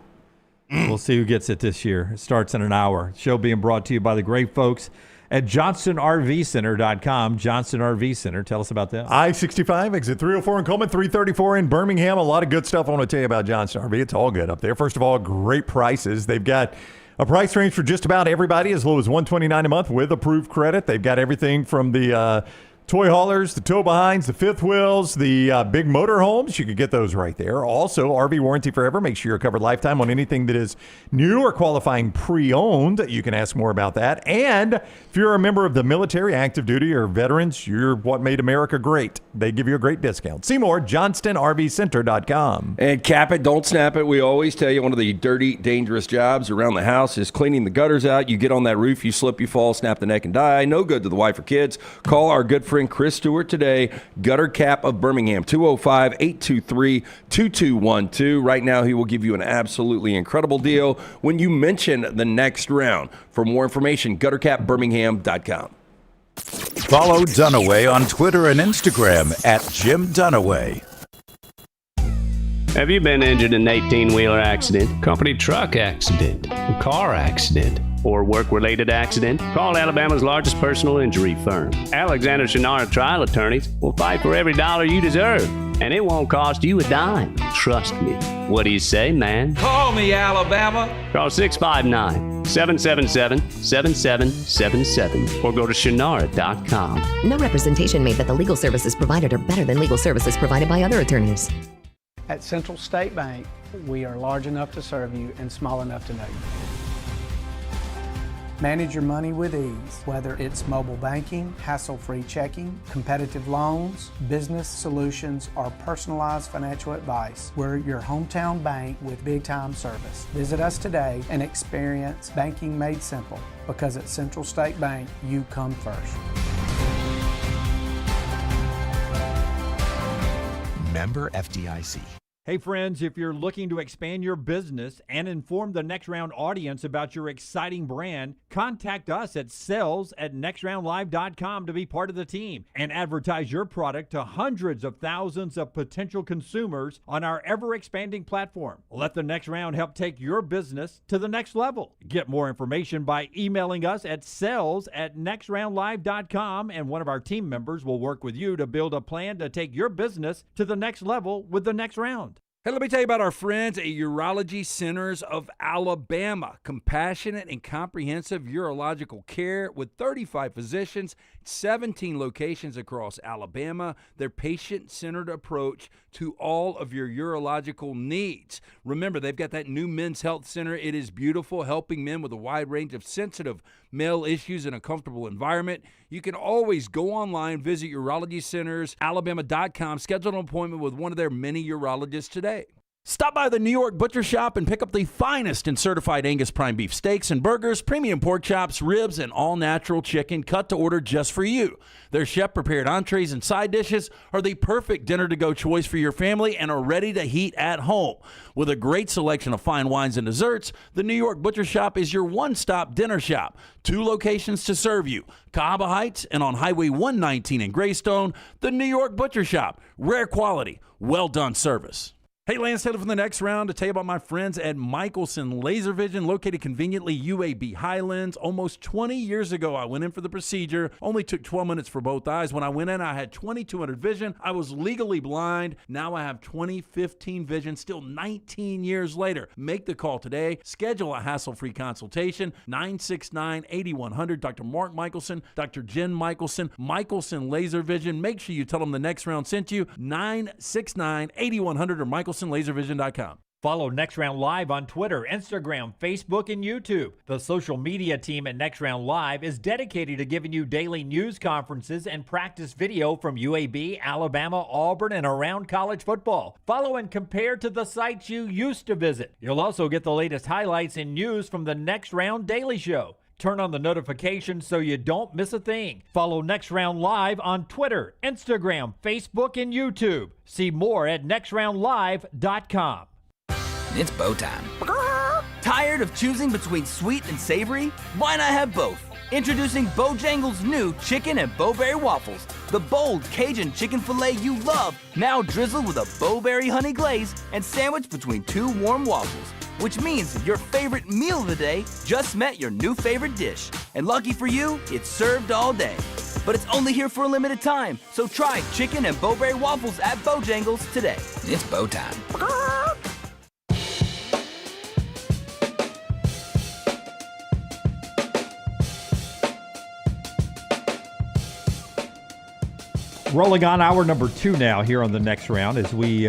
We'll see who gets it this year. It starts in an hour. Show being brought to you by the great folks at JohnsonRVCenter.com. Johnson RV Center. Tell us about that. I-65, exit 304 in Coleman, 334 in Birmingham. A lot of good stuff I want to tell you about Johnson RV. It's all good up there. First of all, great prices. They've got a price range for just about everybody as low as $129 a month with approved credit. They've got everything from the toy haulers, the tow behinds, the fifth wheels, the big motor homes. You can get those right there. Also, RV warranty forever. Make sure you're covered lifetime on anything that is new or qualifying pre-owned. You can ask more about that. And if you're a member of the military, active duty, or veterans, you're what made America great. They give you a great discount. See more, JohnstonRVCenter.com. And cap it, don't snap it. We always tell you one of the dirty, dangerous jobs around the house is cleaning the gutters out. You get on that roof, you slip, you fall, snap the neck, and die. No good to the wife or kids. Call our good friend Chris Stewart today, Gutter Cap of Birmingham, 205-823-2212. Right now, he will give you an absolutely incredible deal when you mention the next round. For more information, guttercapbirmingham.com. Follow Dunaway on Twitter and Instagram at Jim Dunaway. Have you been injured in an 18-wheeler accident, company truck accident, a car accident, or work-related accident? Call Alabama's largest personal injury firm. Alexander Shinara Trial Attorneys will fight for every dollar you deserve, and it won't cost you a dime. Trust me. What do you say, man? Call me, Alabama. Call 659-777-7777 or go to Shinara.com. No representation made that the legal services provided are better than legal services provided by other attorneys. At Central State Bank, we are large enough to serve you and small enough to know you. Manage your money with ease, whether it's mobile banking, hassle-free checking, competitive loans, business solutions, or personalized financial advice. We're your hometown bank with big-time service. Visit us today and experience banking made simple, because at Central State Bank, you come first. Member FDIC. Hey, friends, if you're looking to expand your business and inform the Next Round audience about your exciting brand, contact us at sales@nextroundlive.com to be part of the team and advertise your product to hundreds of thousands of potential consumers on our ever-expanding platform. Let the Next Round help take your business to the next level. Get more information by emailing us at sales@nextroundlive.com, and one of our team members will work with you to build a plan to take your business to the next level with the Next Round. Hey, let me tell you about our friends at Urology Centers of Alabama. Compassionate and comprehensive urological care with 35 physicians, 17 locations across Alabama. Their patient-centered approach to all of your urological needs. Remember, they've got that new men's health center. It is beautiful, helping men with a wide range of sensitive male issues in a comfortable environment. You can always go online, visit urologycentersalabama.com, schedule an appointment with one of their many urologists today. Stop by the New York Butcher Shop and pick up the finest in certified Angus prime beef steaks and burgers, premium pork chops, ribs, and all-natural chicken cut to order just for you. Their chef-prepared entrees and side dishes are the perfect dinner-to-go choice for your family and are ready to heat at home. With a great selection of fine wines and desserts, the New York Butcher Shop is your one-stop dinner shop. 2 locations to serve you, Cahaba Heights and on Highway 119 in Greystone. The New York Butcher Shop, rare quality, well-done service. Hey, Lance Taylor from the Next Round to tell you about my friends at Michelson Laser Vision, located conveniently UAB Highlands. Almost 20 years ago, I went in for the procedure. Only took 12 minutes for both eyes. When I went in, I had 20/200 vision. I was legally blind. Now I have 20/15 vision, still 19 years later. Make the call today. Schedule a hassle-free consultation. 969-8100. Dr. Mark Michelson, Dr. Jen Michelson, Michelson Laser Vision. Make sure you tell them the Next Round sent you. 969-8100 or MichelsonLaserVision.com. Follow Next Round Live on Twitter, Instagram, Facebook, and YouTube. The social media team at Next Round Live is dedicated to giving you daily news conferences and practice video from UAB, Alabama, Auburn, and around college football. Follow and compare to the sites you used to visit. You'll also get the latest highlights and news from the Next Round Daily Show. Turn on the notifications so you don't miss a thing. Follow Next Round Live on Twitter, Instagram, Facebook, and YouTube. See more at nextroundlive.com. It's bow time. Tired of choosing between sweet and savory? Why not have both? Introducing Bojangles' new chicken and bowberry waffles. The bold Cajun chicken filet you love, now drizzled with a bowberry honey glaze and sandwiched between 2 warm waffles. Which means your favorite meal of the day just met your new favorite dish. And lucky for you, it's served all day. But it's only here for a limited time, so try chicken and bowberry waffles at Bojangles today. It's bow time. Rolling on hour number 2 now here on the Next Round as we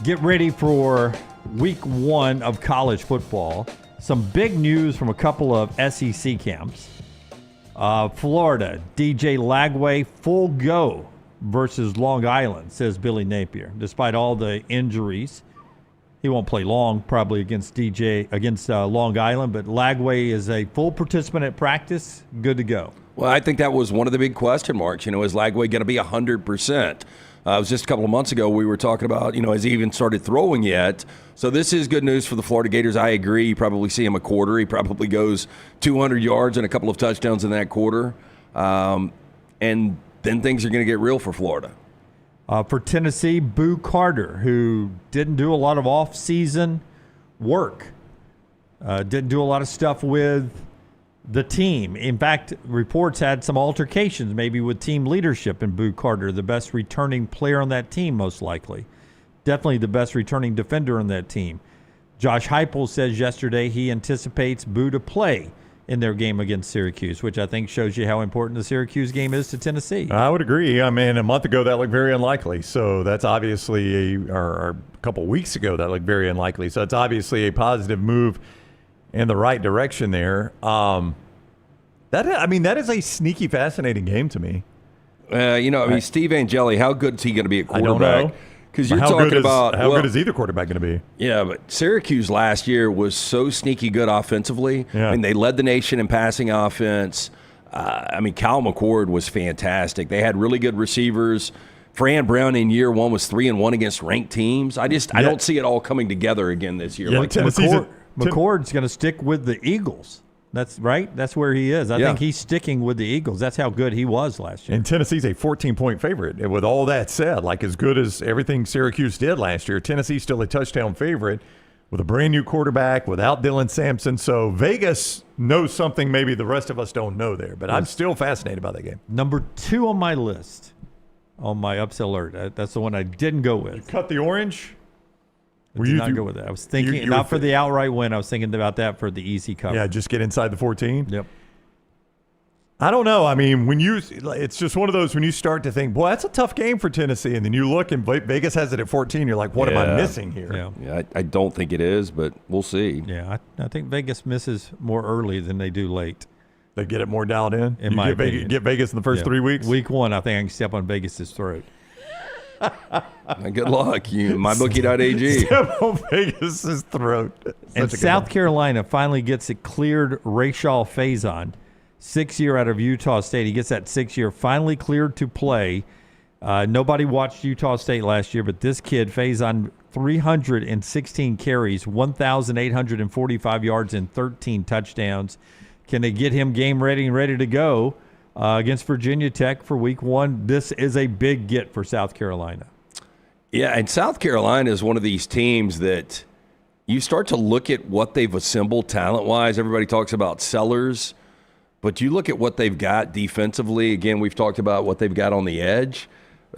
get ready for week 1 of college football. Some big news from a couple of SEC camps. Florida, DJ Lagway, full go versus Long Island, says Billy Napier. Despite all the injuries, he won't play long probably against Long Island, but Lagway is a full participant at practice, good to go. Well, I think that was one of the big question marks. Is Lagway going to be 100%? It was just a couple of months ago we were talking about, has he even started throwing yet? So this is good news for the Florida Gators. I agree. You probably see him a quarter. He probably goes 200 yards and a couple of touchdowns in that quarter. And then things are going to get real for Florida. For Tennessee, Boo Carter, who didn't do a lot of off-season work, didn't do a lot of stuff with the team. In fact, reports had some altercations maybe with team leadership in Boo Carter, the best returning player on that team most likely. Definitely the best returning defender on that team. Josh Heupel says yesterday he anticipates Boo to play in their game against Syracuse, which I think shows you how important the Syracuse game is to Tennessee. I would agree. I mean, a month ago that looked very unlikely. So that's obviously or a couple weeks ago that looked very unlikely. So it's obviously a positive move in the right direction there. That is a sneaky, fascinating game to me. Steve Angeli, how good is he going to be at quarterback? I don't know. Because you're talking about how good is either quarterback going to be? Yeah, but Syracuse last year was so sneaky good offensively. Yeah. I mean, they led the nation in passing offense. Cal McCord was fantastic. They had really good receivers. Fran Brown in year one was 3-1 against ranked teams. I don't see it all coming together again this year. Yeah, Like McCord's going to stick with the Eagles. That's right. That's where he is. I think he's sticking with the Eagles. That's how good he was last year. And Tennessee's a 14-point favorite. And with all that said, like as good as everything Syracuse did last year, Tennessee's still a touchdown favorite with a brand new quarterback, without Dylan Sampson. So Vegas knows something maybe the rest of us don't know there. But I'm still fascinated by that game. Number 2 on my list, on my upset alert. That's the one I didn't go with. You cut the orange? I did not go with that. I was thinking, not for the outright win. I was thinking about that for the easy cover. Yeah, just get inside the 14? Yep. I don't know. I mean, it's just one of those when you start to think, boy, that's a tough game for Tennessee. And then you look and Vegas has it at 14. You're like, what am I missing here? Yeah, I don't think it is, but we'll see. Yeah, I think Vegas misses more early than they do late. They get it more dialed in? In my opinion. Get Vegas in the first 3 weeks? Week 1, I think I can step on Vegas' throat. Good luck, you mybookie.ag. Step on Vegas' throat. And South Carolina finally gets it cleared. Rayshal Faison, 6-year out of Utah State. He gets that 6-year finally cleared to play. Nobody watched Utah State last year, but this kid, Faison, 316 carries, 1,845 yards, and 13 touchdowns. Can they get him game ready and ready to go against Virginia Tech for week 1? This is a big get for South Carolina. Yeah, and South Carolina is one of these teams that you start to look at what they've assembled talent-wise. Everybody talks about sellers, but you look at what they've got defensively. Again, we've talked about what they've got on the edge.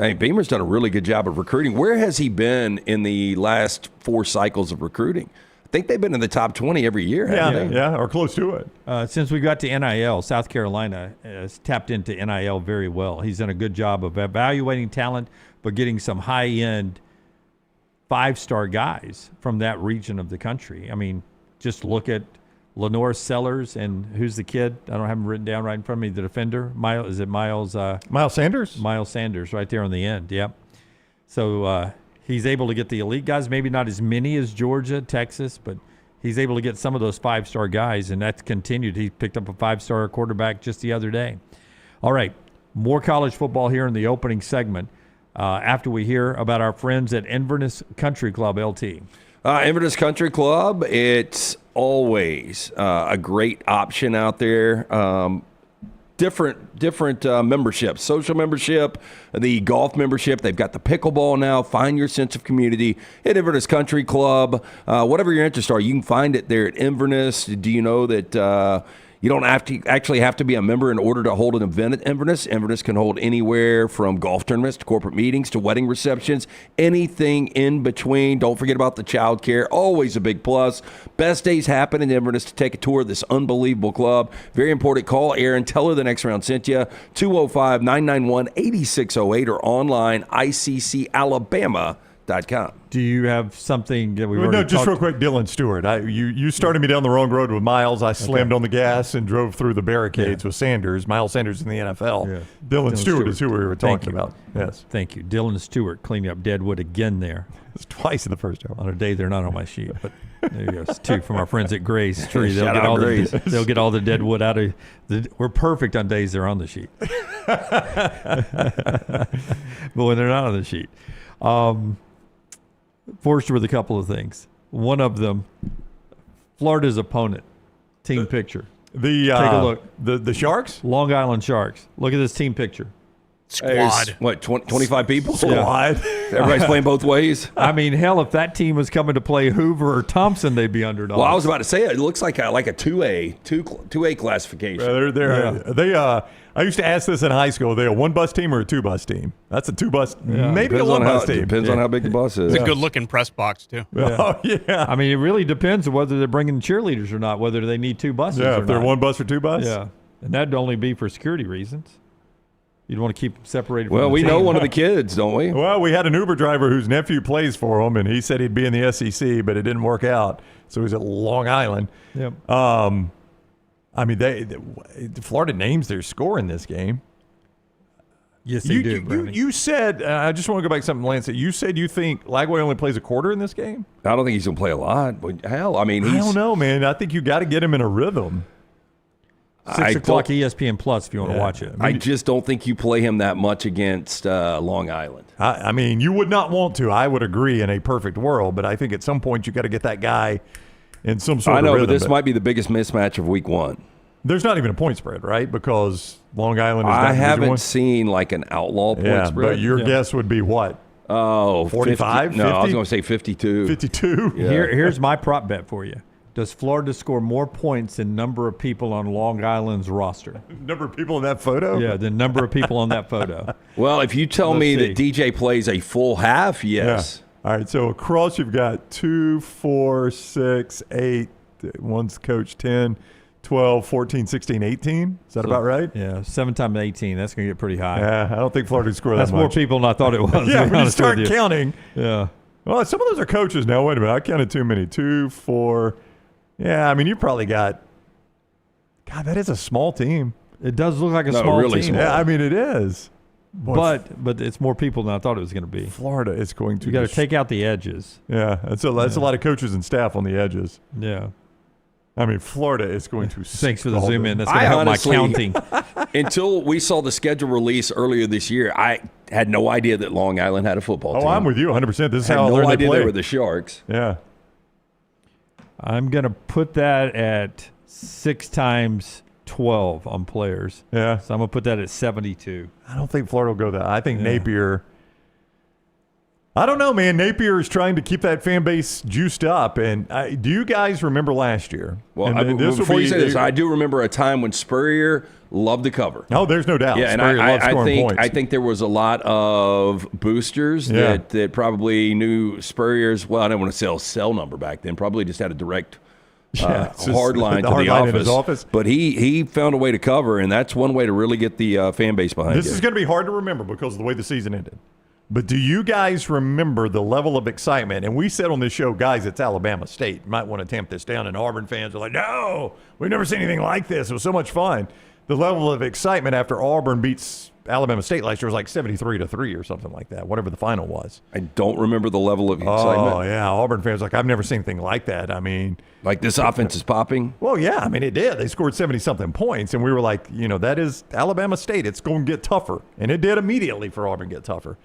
I mean, Beamer's done a really good job of recruiting. Where has he been in the last 4 cycles of recruiting? I think they've been in the top 20 every year, haven't they? Yeah, or close to it. Since we got to NIL, South Carolina has tapped into NIL very well. He's done a good job of evaluating talent, but getting some high-end 5-star guys from that region of the country. I mean, just look at Lenore Sellers and who's the kid? I don't have him written down right in front of me. The defender, Miles Sanders? Miles Sanders, right there on the end. Yep. So he's able to get the elite guys. Maybe not as many as Georgia, Texas, but he's able to get some of those 5-star guys, and that's continued. He picked up a 5-star quarterback just the other day. All right, more college football here in the opening segment. After we hear about our friends at Inverness Country Club, LT. Inverness Country Club, it's always a great option out there. Different memberships, social membership, the golf membership. They've got the pickleball now. Find your sense of community at Inverness Country Club. Whatever your interests are, you can find it there at Inverness. Do you know that you don't have to be a member in order to hold an event at Inverness? Inverness can hold anywhere from golf tournaments to corporate meetings to wedding receptions, anything in between. Don't forget about the child care, always a big plus. Best days happen in Inverness. To take a tour of this unbelievable club, very important. Call Erin, tell her the next round sent you, 205-991-8608 or online, iccalabama.com. Do you have something that we No, just real quick, Dylan Stewart. You started me down the wrong road with Miles. I slammed on the gas and drove through the barricades with Sanders. Miles Sanders in the NFL. Yeah. Dylan Stewart is who we were talking about. Yes. Thank you. Dylan Stewart cleaning up Deadwood again there. It's twice in the first hour. On a day they're not on my sheet, but there you go. It's 2 from our friends at Gray's Tree. They'll get all the Deadwood out of we're perfect on days they're on the sheet. But when they're not on the sheet. Forced with a couple of things. One of them, Florida's opponent, team picture. Take a look. The Sharks? Long Island Sharks. Look at this team picture. Squad. What, 25 people? Squad. Everybody's playing both ways? I mean, hell, if that team was coming to play Hoover or Thompson, they'd be underdogs. Well, I was about to say, it looks like a 2A classification. I used to ask this in high school. Are they a 1-bus team or a 2-bus team? That's a 2-bus, maybe a 1-bus team. Depends on how big the bus is. It's a good-looking press box, too. Oh, yeah. I mean, it really depends on whether they're bringing cheerleaders or not, whether they need 2 buses or not. Yeah, if they're 1 bus or 2 bus. Yeah, and that'd only be for security reasons. You'd want to keep them separated from Well, the we team. know one of the kids, don't we? Well, we had an Uber driver whose nephew plays for him, and he said he'd be in the SEC, but it didn't work out. So he's at Long Island. Yep. I mean, Florida names their score in this game. Yes, they do. You said, I just want to go back to something Lance said. You said you think Lagway only plays a quarter in this game? I don't think he's going to play a lot. But hell, I mean, I don't know, man. I think you got to get him in a rhythm. 6 o'clock ESPN Plus if you want to watch it. I just don't think you play him that much against Long Island. I mean, you would not want to. I would agree in a perfect world, but I think at some point you got to get that guy in some sort of rhythm. But this might be the biggest mismatch of week 1. There's not even a point spread, right? Because Long Island is I haven't seen like an outlaw point spread. But your guess would be what? Oh, 45? 50? No, I was going to say 52. 52? Yeah. Here's my prop bet for you. Does Florida score more points than number of people on Long Island's roster? Number of people in that photo? Yeah, the number of people on that photo. Well, if you tell me that DJ plays a full half, yes. Yeah. All right, so across you've got 2, 4, 6, 8, one's coach 10, 12, 14, 16, 18. Is that about right? Yeah, 7 times 18. That's going to get pretty high. Yeah, I don't think Florida would score that much. That's more people than I thought it was. Yeah, when you start counting. Yeah. Well, some of those are coaches now. Wait a minute. I counted too many. 2, 4. Yeah, I mean, you probably got – God, that is a small team. It does look like a small really team. Small. Yeah, I mean, it is. Boy, but it's more people than I thought it was going to be. Florida is going to – You got to take out the edges. Yeah, that's a lot of coaches and staff on the edges. Yeah. I mean, Florida is going to – Thanks for the zoom in. That's going to help my counting. Until we saw the schedule release earlier this year, I had no idea that Long Island had a football team. Oh, I'm with you 100%. This is how I had learned no idea play. they were the Sharks. Yeah. I'm going to put that at 6 times 12 on players. Yeah. So I'm going to put that at 72. I don't think Florida will go that. I think Napier – I don't know, man. Napier is trying to keep that fan base juiced up. And do you guys remember last year? Well, before you say this, I do remember a time when Spurrier loved to cover. Oh, there's no doubt. Yeah, and Spurrier loved scoring points. I think there was a lot of boosters that probably knew Spurrier's, well, I don't want to say cell number back then, probably just had a direct hard line to the office. But he found a way to cover, and that's one way to really get the fan base behind This is going to be hard to remember because of the way the season ended. But do you guys remember the level of excitement? And we said on this show, guys, it's Alabama State. You might want to tamp this down. And Auburn fans are like, no, we've never seen anything like this. It was so much fun. The level of excitement after Auburn beats Alabama State last year was like 73-3 or something like that, whatever the final was. I don't remember the level of excitement. Oh, yeah. Auburn fans like, I've never seen anything like that. I mean. Like this offense is popping? Well, yeah. I mean, it did. They scored 70-something points. And we were like, that is Alabama State. It's going to get tougher. And it did immediately for Auburn to get tougher.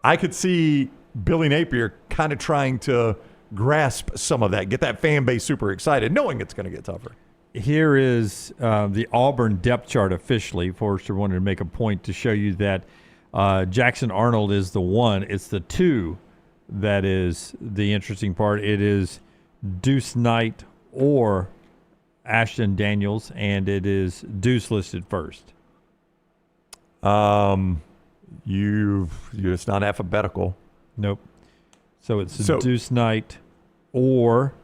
I could see Billy Napier kind of trying to grasp some of that, get that fan base super excited, knowing it's going to get tougher. Here is the Auburn depth chart officially. Forrester wanted to make a point to show you that Jackson Arnold is the 1. It's the 2 that is the interesting part. It is Deuce Knight or Ashton Daniels, and it is Deuce listed first. It's not alphabetical. Nope. So it's Deuce Knight or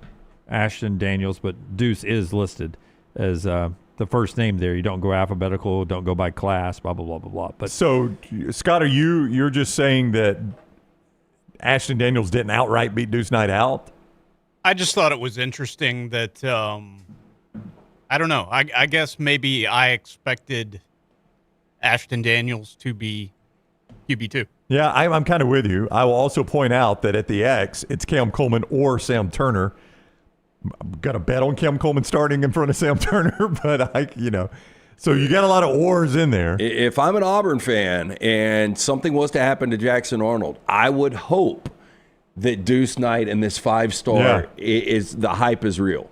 Ashton Daniels, but Deuce is listed as the first name there. You don't go alphabetical, don't go by class, blah, blah, blah, blah, blah. But so, Scott, you're just saying that Ashton Daniels didn't outright beat Deuce Knight out? I just thought it was interesting that, I don't know, I guess maybe I expected Ashton Daniels to be QB2. Yeah, I'm kind of with you. I will also point out that at the X, it's Cam Coleman or Sam Turner. I'm going to bet on Cam Coleman starting in front of Sam Turner, but so you got a lot of ors in there. If I'm an Auburn fan and something was to happen to Jackson Arnold, I would hope that Deuce Knight and this 5-star is the hype is real.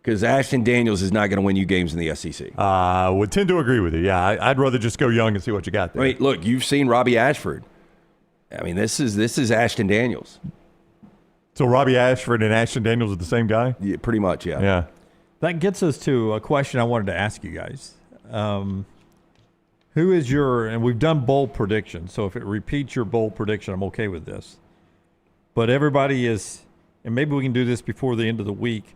Because Ashton Daniels is not going to win you games in the SEC. Would tend to agree with you. Yeah, I'd rather just go young and see what you got there. I mean, look, you've seen Robbie Ashford. I mean, this is Ashton Daniels. So Robbie Ashford and Ashton Daniels are the same guy? Yeah, pretty much, yeah. Yeah. That gets us to a question I wanted to ask you guys. Who is and we've done bowl predictions, so if it repeats your bowl prediction, I'm okay with this. But everybody is, and maybe we can do this before the end of the week,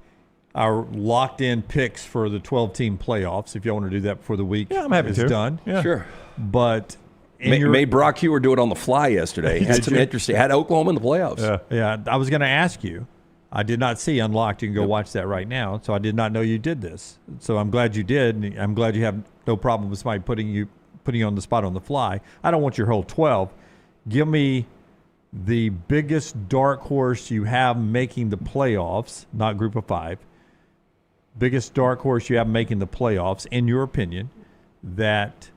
our locked-in picks for the 12-team playoffs, if you want to do that before the week I'm happy is to. done. Yeah. Sure. But made Brock Hewer do it on the fly yesterday. Had some interesting. Had Oklahoma in the playoffs. Yeah. I was going to ask you. I did not see Unlocked. You can go watch that right now. So I did not know you did this. So I'm glad you did. And I'm glad you have no problem with somebody putting you on the spot on the fly. I don't want your whole 12. Give me the biggest dark horse you have making the playoffs, not group of 5. biggest dark horse you have making the playoffs, in your opinion, that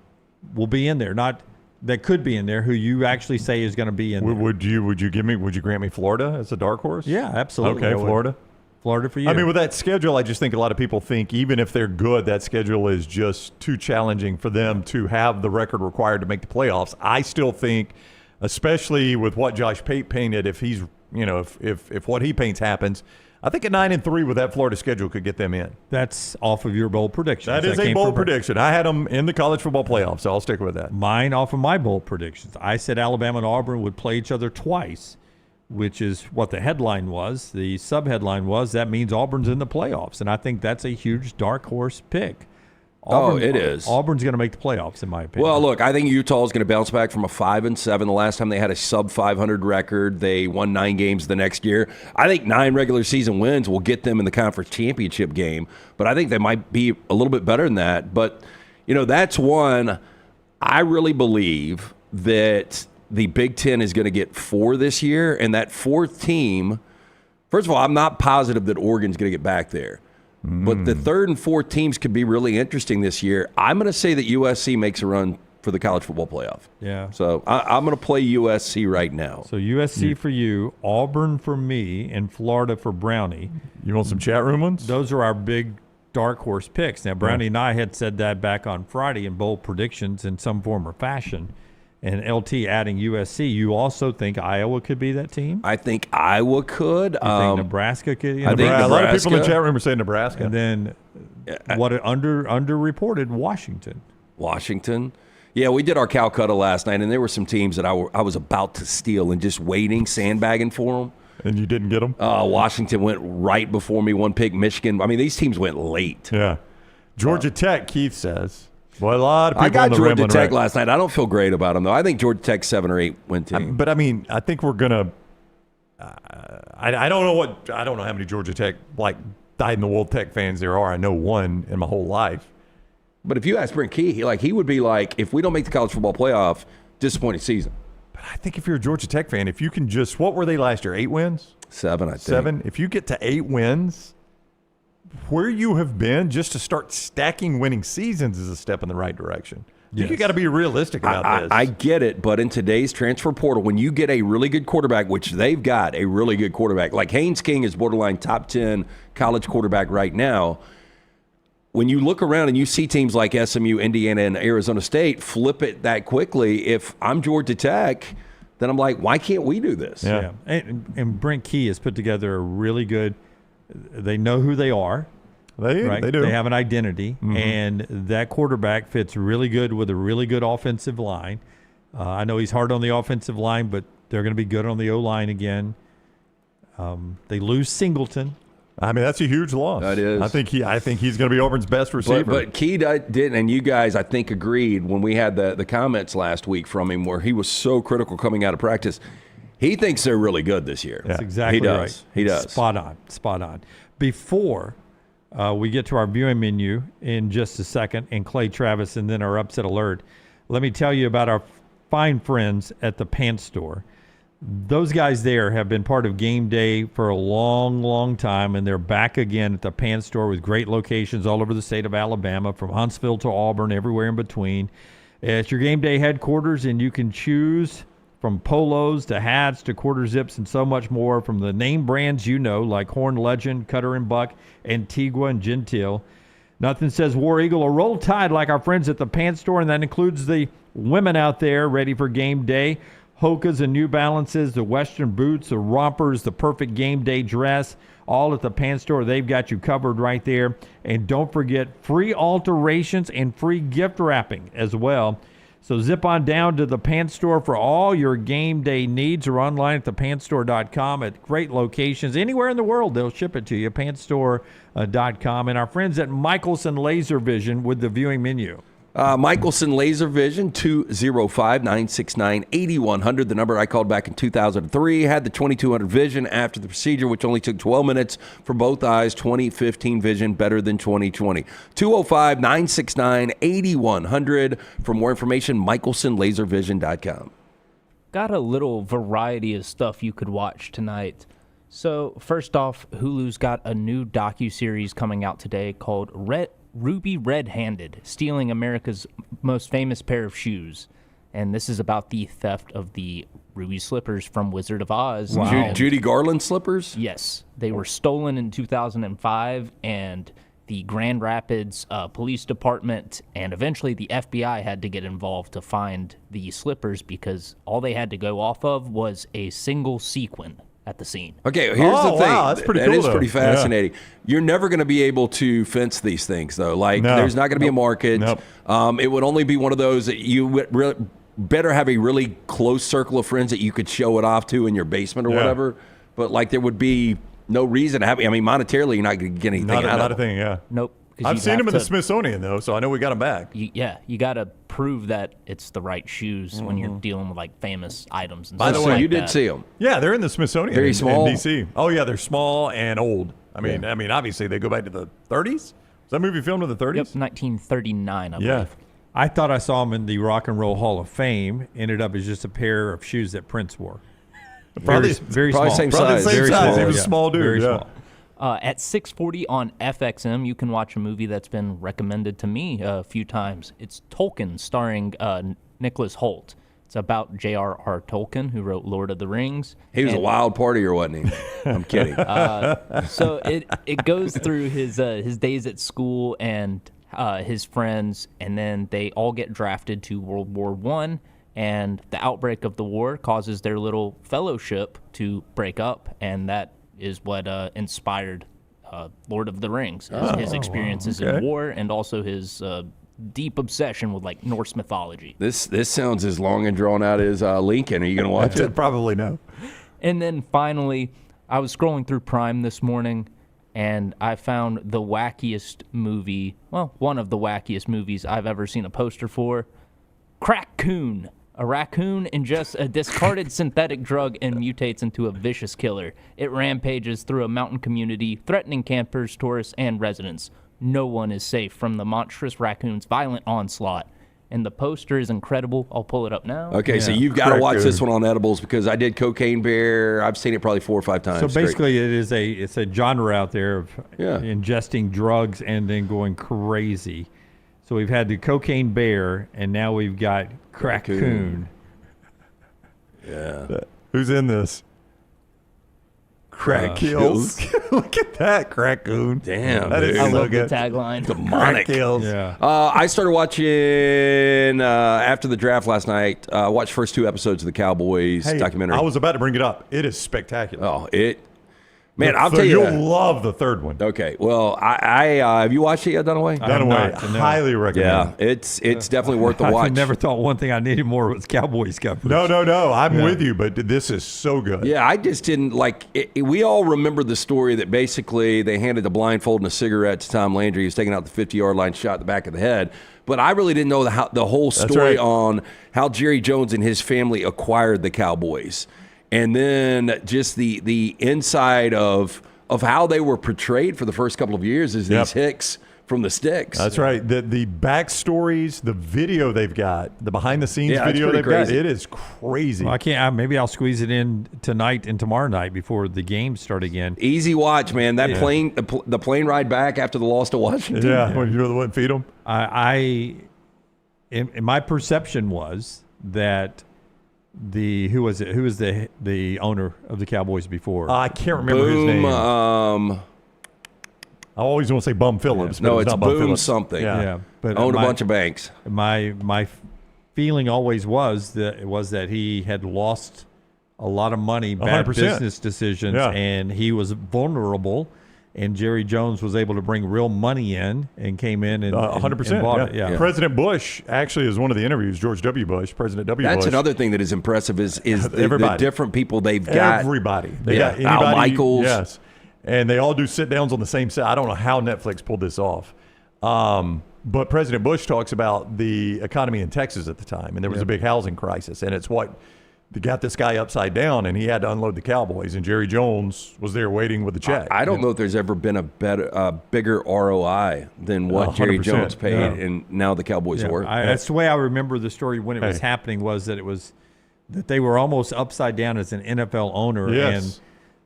will be in there? Not that could be in there, who you actually say is going to be in there. Would you grant me Florida as a dark horse? Yeah, absolutely. Okay, Florida. Florida for you. I mean, with that schedule, I just think a lot of people think even if they're good, that schedule is just too challenging for them to have the record required to make the playoffs. I still think, especially with what Josh Pate painted, if he's, if what he paints happens, I think a 9-3 with that Florida schedule could get them in. That's off of your bold prediction. That is a bold prediction. I had them in the college football playoffs, so I'll stick with that. Mine off of my bold predictions. I said Alabama and Auburn would play each other twice, which is what the headline was. The sub-headline was that means Auburn's in the playoffs, and I think that's a huge dark horse pick. Auburn, it is. Auburn's going to make the playoffs, in my opinion. Well, look, I think Utah is going to bounce back from a 5-7. The last time they had a sub-500 record, they won 9 games the next year. I think 9 regular season wins will get them in the conference championship game, but I think they might be a little bit better than that. But, that's one I really believe that the Big Ten is going to get 4 this year, and that 4th team, first of all, I'm not positive that Oregon's going to get back there. But the 3rd and 4th teams could be really interesting this year. I'm going to say that USC makes a run for the college football playoff. Yeah. So I'm going to play USC right now. So USC for you, Auburn for me, and Florida for Brownie. You want some chat room ones? Those are our big dark horse picks. Now, Brownie and I had said that back on Friday in bold predictions in some form or fashion. And LT adding USC, you also think Iowa could be that team? I think Iowa could. You think Nebraska could? I think Nebraska. A lot of people in the chat room are saying Nebraska. And then what underreported, Washington. Washington. Yeah, we did our Calcutta last night, and there were some teams that I was about to steal and just waiting, sandbagging for them. And you didn't get them? Washington went right before me, 1 pick. Michigan. I mean, these teams went late. Yeah. Georgia Tech, Keith says. Well, a lot of people I got on the Georgia Tech right. last night. I don't feel great about them, though. I think Georgia Tech's 7 or 8 win team. But, I mean, I think we're going to I don't know how many Georgia Tech, dyed-in-the-wool Tech fans there are. I know one in my whole life. But if you ask Brent Key, he would be like, if we don't make the college football playoff, disappointing season. But I think if you're a Georgia Tech fan, if you can just – what were they last year, 8 wins? 7, I think. 7. If you get to 8 wins – where you have been, just to start stacking winning seasons is a step in the right direction. Yes. You got to be realistic about this. I get it, but in today's transfer portal, when you get a really good quarterback, which they've got a really good quarterback, like Haynes King is borderline top 10 college quarterback right now. When you look around and you see teams like SMU, Indiana, and Arizona State flip it that quickly, if I'm Georgia Tech, then I'm like, why can't we do this? Yeah. And Brent Key has put together a really good – they know who they are. They do. They have an identity, and that quarterback fits really good with a really good offensive line. I know he's hard on the offensive line, but they're going to be good on the O-line again. They lose Singleton. I mean, that's a huge loss. That is. I think he's going to be Auburn's best receiver. But Key didn't, and you guys, I think, agreed when we had the comments last week from him where he was so critical coming out of practice. He thinks they're really good this year. That's exactly right. He does. Spot on. Before we get to our viewing menu in just a second, and Clay Travis, and then our upset alert, let me tell you about our fine friends at the Pants Store. Those guys there have been part of game day for a long, long time, and they're back again at the Pants Store with great locations all over the state of Alabama, from Huntsville to Auburn, everywhere in between. It's your game day headquarters, and you can choose from polos to hats to quarter zips and so much more from the name brands like Horn Legend, Cutter & Buck, Antigua, and Gentile. Nothing says War Eagle or Roll Tide like our friends at the Pants Store, and that includes the women out there ready for game day. Hokas and New Balances, the Western boots, the rompers, the perfect game day dress, all at the Pants Store. They've got you covered right there. And don't forget free alterations and free gift wrapping as well. So zip on down to the Pants Store for all your game day needs, or online at thepantsstore.com at great locations. Anywhere in the world, they'll ship it to you, pantsstore.com. And our friends at Michelson Laser Vision with the viewing menu. Michelson Laser Vision, 205-969-8100, the number I called back in 2003. Had the 2200 vision after the procedure, which only took 12 minutes for both eyes. 2015 vision, better than 2020. 205-969-8100. For more information, michelsonlaservision.com. Got a little variety of stuff you could watch tonight. So, first off, Hulu's got a new docuseries coming out today called Ruby Red-Handed, Stealing America's Most Famous Pair of Shoes. And this is about the theft of the ruby slippers from Wizard of Oz. Wow. Judy Garland slippers? Yes. They were stolen in 2005, and the Grand Rapids Police Department and eventually the FBI had to get involved to find the slippers because all they had to go off of was a single sequin at the scene. Okay, here's the thing. Wow, that's pretty cool. That is though. pretty fascinating. You're never going to be able to fence these things, though. Like, there's not going to be a market. Nope. It would only be one of those that you would better have a really close circle of friends that you could show it off to in your basement or whatever. But, like, there would be no reason to have it. I mean, monetarily, you're not going to get anything out of it. Not a thing, yeah. Nope. I've seen them in the Smithsonian, though, so I know we got them back. You got to prove that it's the right shoes when you're dealing with, like, famous items. And By the stuff way, like you that. did see them. Yeah, they're in the Smithsonian Very in small? D.C. Oh, yeah, they're small and old. I mean, obviously, they go back to the 30s. Was that movie filmed in the 30s? Yep, 1939, I Yeah. believe. I thought I saw him in the Rock and Roll Hall of Fame. Ended up as just a pair of shoes that Prince wore. Probably very probably small. same Probably size. the same Very size. small, He was a yeah. small dude. Very yeah. small. At 6:40 on FXM, you can watch a movie that's been recommended to me a few times. It's Tolkien, starring Nicholas Hoult. It's about J.R.R. Tolkien, who wrote Lord of the Rings. He was a wild partier, wasn't he? I'm kidding. So it goes through his days at school and his friends, and then they all get drafted to World War I, and the outbreak of the war causes their little fellowship to break up, and that is what inspired Lord of the Rings, his experiences in war and also his deep obsession with, like, Norse mythology. This sounds as long and drawn out as Lincoln. Are you going to watch it? Probably no. And then finally, I was scrolling through Prime this morning, and I found the wackiest movie, well, one of the wackiest movies I've ever seen a poster for. Crack-coon. A raccoon ingests a discarded synthetic drug and mutates into a vicious killer. It rampages through a mountain community, threatening campers, tourists, and residents. No one is safe from the monstrous raccoon's violent onslaught. And the poster is incredible. I'll pull it up now. Okay, so you've got to watch this one on edibles because I did Cocaine Bear. I've seen it probably 4 or 5 times. So basically, it's a genre out there of ingesting drugs and then going crazy. So we've had the Cocaine Bear, and now we've got Crack-coon. Yeah. Who's in this? Crack kills. Look at that, Crack-coon. Damn, that dude. is I so love the good. tagline. Demonic. Crack kills. Yeah. I started watching after the draft last night. Watched first 2 episodes of the Cowboys Hey, documentary. I was about to bring it up. It is spectacular. Oh, man, I'll tell you. You'll love the third one. Okay, well, I have you watched it yet, Dunaway? Dunaway, highly recommend. Yeah, it's definitely worth the watch. I never thought one thing I needed more was Cowboys coverage. No. I'm with you, but this is so good. Yeah, I just didn't like it. We all remember the story that basically they handed a blindfold and a cigarette to Tom Landry. He was taking out the 50-yard line, shot in the back of the head. But I really didn't know the whole story on how Jerry Jones and his family acquired the Cowboys. And then just the inside of how they were portrayed for the first couple of years as these Hicks from the sticks. That's right. The backstories, the video they've got, the behind-the-scenes video they've got, it is crazy. Well, I can't. Maybe I'll squeeze it in tonight and tomorrow night before the games start again. Easy watch, man. That plane, the plane ride back after the loss to Washington. Yeah, when you wouldn't feed them. My perception was that who was the owner of the Cowboys before? I can't remember his name. I always want to say Bum Phillips. No, but it's not Bum Boom Phillips. something. Yeah, but owned a bunch of banks. My feeling always was that he had lost a lot of money, bad 100%. business decisions, and he was vulnerable. And Jerry Jones was able to bring real money in and came in and 100%. and bought it. Yeah. President Bush actually is one of the interviews. George W. Bush, President W. That's Bush. another thing that is impressive is the different people they've got. Everybody. They got anybody. Al Michaels. Yes. And they all do sit-downs on the same set. I don't know how Netflix pulled this off. But President Bush talks about the economy in Texas at the time, and there was a big housing crisis, and it's what got this guy upside down, and he had to unload the Cowboys, and Jerry Jones was there waiting with the check. I don't know if there's ever been a bigger ROI than what Jerry Jones paid, and now the Cowboys are worth. That's the way I remember the story when it was happening, was that they were almost upside down as an NFL owner, and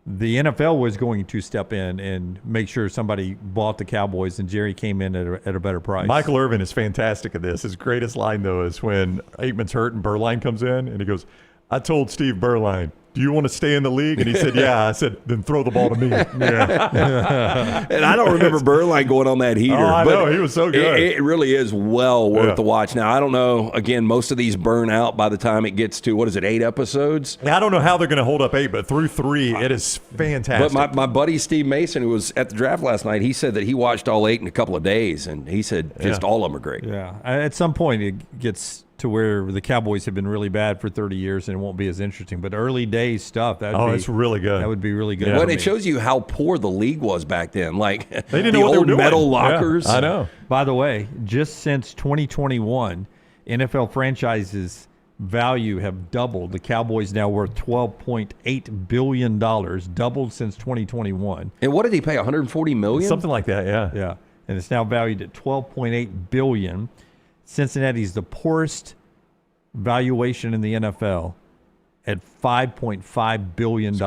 the NFL was going to step in and make sure somebody bought the Cowboys, and Jerry came in at a better price. Michael Irvin is fantastic at this. His greatest line, though, is when Aikman's hurt and Berline comes in, and he goes, I told Steve Berline, do you want to stay in the league? And he said, yeah. I said, then throw the ball to me. Yeah. And I don't remember Berline going on that heater. Oh, I know. He was so good. It really is well worth the watch. Now, I don't know. Again, most of these burn out by the time it gets to, 8 episodes? I don't know how they're going to hold up 8, but through 3, it is fantastic. But my buddy Steve Mason, who was at the draft last night, he said that he watched all 8 in a couple of days, and he said just all of them are great. Yeah. At some point, it gets to where the Cowboys have been really bad for 30 years and it won't be as interesting. But early days stuff, it's really good. That would be really good. Yeah. Well, it shows you how poor the league was back then. Like they didn't know what they were doing. Metal lockers. Yeah, I know. By the way, just since 2021, NFL franchises value have doubled. The Cowboys now worth $12.8 billion, doubled since 2021. And what did he pay? $140 million? Something like that, yeah. Yeah. And it's now valued at $12.8 billion. Cincinnati's the poorest valuation in the NFL at $5.5 billion.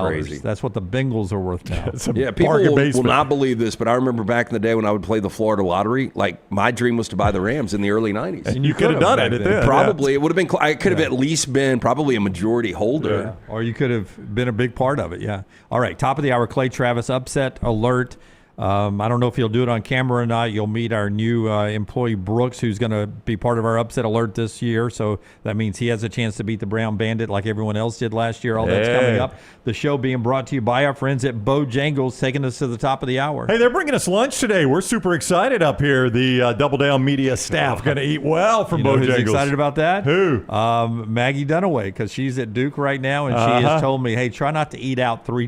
That's what the Bengals are worth now. People will not believe this, but I remember back in the day when I would play the Florida lottery, like my dream was to buy the Rams in the early 90s. And you could have done it. Probably. It would have been, I could have at least been probably a majority holder. Yeah. Or you could have been a big part of it, yeah. All right, top of the hour, Clay Travis, upset alert. I don't know if he'll do it on camera or not. You'll meet our new employee, Brooks, who's going to be part of our upset alert this year. So that means he has a chance to beat the Brown Bandit like everyone else did last year. All that's coming up. The show being brought to you by our friends at Bojangles, taking us to the top of the hour. Hey, they're bringing us lunch today. We're super excited up here. The Double Down Media staff going to eat well from Bojangles. Who's excited about that? Who? Maggie Dunaway, because she's at Duke right now, and she has told me, hey, try not to eat out 3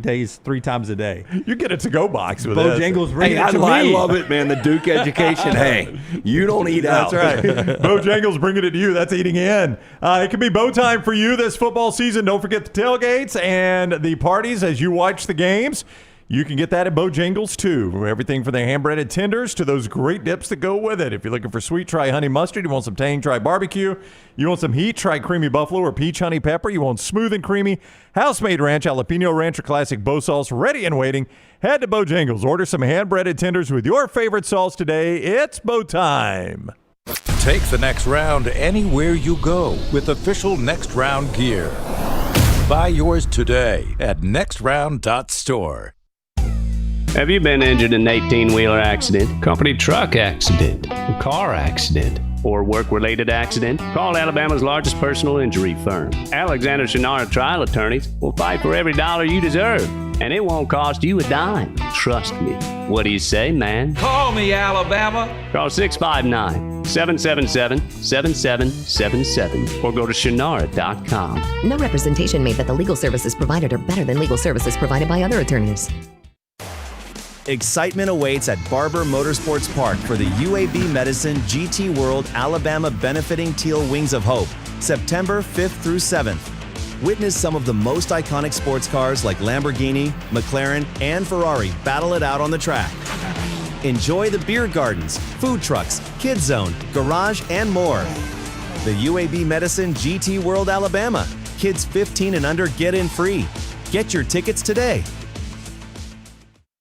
times a day. You get a to-go box with Bojangles. I love it, man. The Duke education. Hey, you don't eat out. That's right. Bojangles bringing it to you. That's eating in. It can be bow time for you this football season. Don't forget the tailgates and the parties as you watch the games. You can get that at Bojangles, too. Everything from the hand-breaded tenders to those great dips that go with it. If you're looking for sweet, try honey mustard. You want some tang, try barbecue. You want some heat, try creamy buffalo or peach honey pepper. You want smooth and creamy house-made ranch, jalapeno ranch, or classic bow sauce ready and waiting. Head to Bojangles. Order some hand-breaded tenders with your favorite sauce today. It's bow time. Take the next round anywhere you go with official Next Round gear. Buy yours today at nextround.store. Have you been injured in an 18-wheeler accident, company truck accident, a car accident, or work-related accident? Call Alabama's largest personal injury firm. Alexander Shinara Trial Attorneys will fight for every dollar you deserve, and it won't cost you a dime. Trust me. What do you say, man? Call me, Alabama. Call 659-777-7777 or go to Shinara.com. No representation made that the legal services provided are better than legal services provided by other attorneys. Excitement awaits at Barber Motorsports Park for the UAB Medicine GT World Alabama Benefiting Teal Wings of Hope, September 5th through 7th. Witness some of the most iconic sports cars like Lamborghini, McLaren, and Ferrari battle it out on the track. Enjoy the beer gardens, food trucks, kids zone, garage, and more. The UAB Medicine GT World Alabama. Kids 15 and under get in free. Get your tickets today.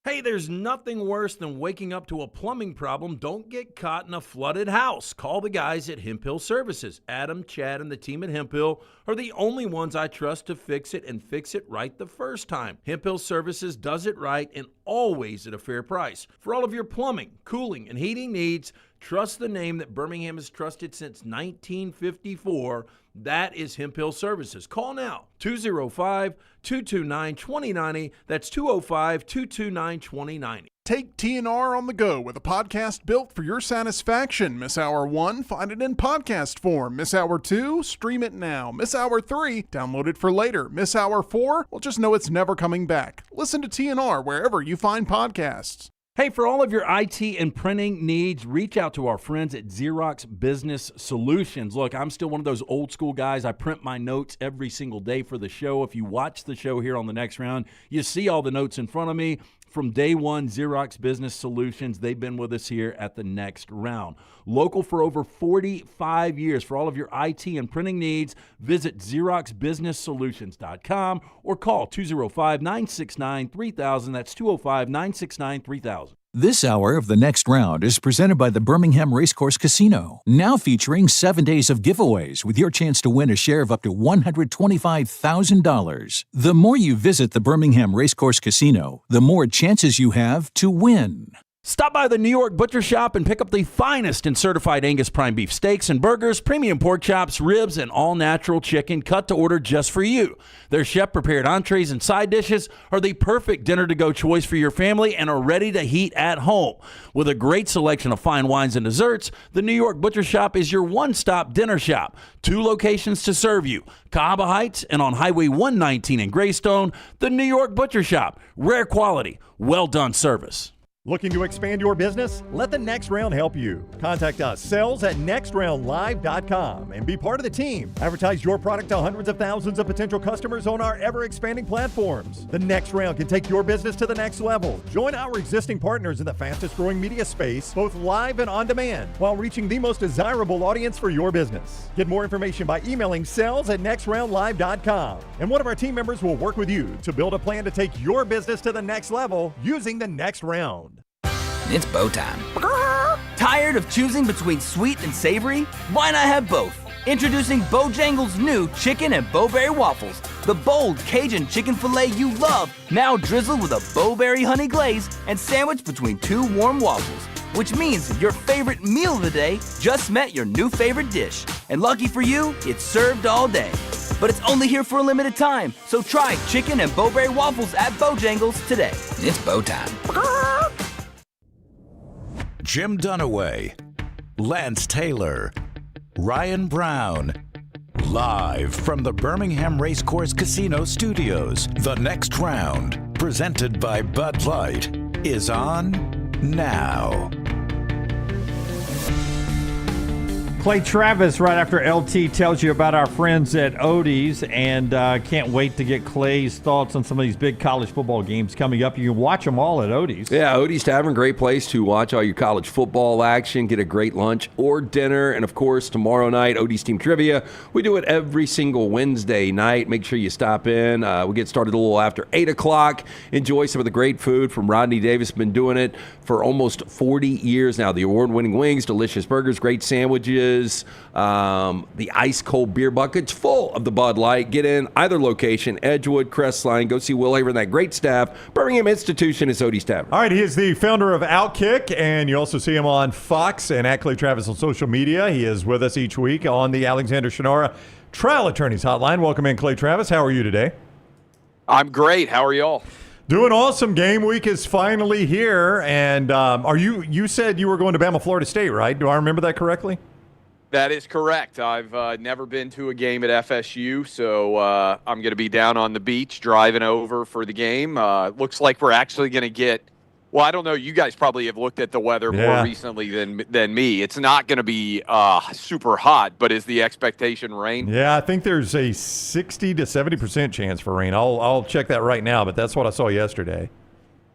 Hey, there's nothing worse than waking up to a plumbing problem. Don't get caught in a flooded house. Call the guys at Hemp Hill Services. Adam, Chad, and the team at Hemp Hill are the only ones I trust to fix it and fix it right the first time. Hemp Hill Services does it right and always at a fair price. For all of your plumbing, cooling, and heating needs, trust the name that Birmingham has trusted since 1954. That is Hemp Hill Services. Call now, 205-229-2090. That's 205-229-2090. Take TNR on the go with a podcast built for your satisfaction. Miss Hour 1? Find it in podcast form. Miss Hour 2? Stream it now. Miss Hour 3? Download it for later. Miss Hour 4? Well, just know it's never coming back. Listen to TNR wherever you find podcasts. Hey, for all of your IT and printing needs, reach out to our friends at Xerox Business Solutions. Look, I'm still one of those old school guys. I print my notes every single day for the show. If you watch the show here on the Next Round, you see all the notes in front of me. From day one, Xerox Business Solutions, they've been with us here at the Next Round. Local for over 45 years. For all of your IT and printing needs, visit XeroxBusinessSolutions.com or call 205-969-3000. That's 205-969-3000. This hour of The Next Round is presented by the Birmingham Racecourse Casino, now featuring 7 days of giveaways with your chance to win a share of up to $125,000. The more you visit the Birmingham Racecourse Casino, the more chances you have to win. Stop by the New York Butcher Shop and pick up the finest in certified Angus prime beef steaks and burgers, premium pork chops, ribs, and all-natural chicken cut to order just for you. Their chef-prepared entrees and side dishes are the perfect dinner-to-go choice for your family and are ready to heat at home. With a great selection of fine wines and desserts, the New York Butcher Shop is your one-stop dinner shop. 2 locations to serve you, Cahaba Heights and on Highway 119 in Greystone. The New York Butcher Shop, rare quality, well-done service. Looking to expand your business? Let the Next Round help you. Contact us, sales@nextroundlive.com, and be part of the team. Advertise your product to hundreds of thousands of potential customers on our ever-expanding platforms. The Next Round can take your business to the next level. Join our existing partners in the fastest-growing media space, both live and on demand, while reaching the most desirable audience for your business. Get more information by emailing sales@nextroundlive.com, and one of our team members will work with you to build a plan to take your business to the next level using the Next Round. It's bow time. Tired of choosing between sweet and savory? Why not have both? Introducing Bojangles' new chicken and bowberry waffles. The bold Cajun chicken filet you love, now drizzled with a bowberry honey glaze and sandwiched between 2 warm waffles. Which means your favorite meal of the day just met your new favorite dish. And lucky for you, it's served all day. But it's only here for a limited time, so try chicken and bowberry waffles at Bojangles today. It's bow time. Jim Dunaway, Lance Taylor, Ryan Brown. Live from the Birmingham Racecourse Casino Studios, the Next Round, presented by Bud Light, is on now. Clay Travis, right after LT tells you about our friends at Odie's, and can't wait to get Clay's thoughts on some of these big college football games coming up. You can watch them all at Odie's. Yeah, Odie's Tavern, great place to watch all your college football action, get a great lunch or dinner, and of course, tomorrow night, Odie's Team Trivia. We do it every single Wednesday night. Make sure you stop in. We get started a little after 8 o'clock. Enjoy some of the great food from Rodney Davis. Been doing it for almost 40 years now. The award-winning wings, delicious burgers, great sandwiches, the ice-cold beer buckets full of the Bud Light. Get in either location, Edgewood, Crestline. Go see Will Haver and that great staff. Birmingham Institution is Odie's Tavern. All right, he is the founder of Outkick, and you also see him on Fox and at Clay Travis on social media. He is with us each week on the Alexander Shinara Trial Attorneys Hotline. Welcome in, Clay Travis. How are you today? I'm great. How are y'all? Doing awesome. Game week is finally here, and you said you were going to Bama, Florida State, right? Do I remember that correctly? That is correct. I've never been to a game at FSU, so I'm going to be down on the beach driving over for the game. Looks like we're actually going to get – well, I don't know. You guys probably have looked at the weather more recently than me. It's not going to be super hot, but is the expectation rain? Yeah, I think there's a 60 to 70% chance for rain. I'll check that right now, but that's what I saw yesterday.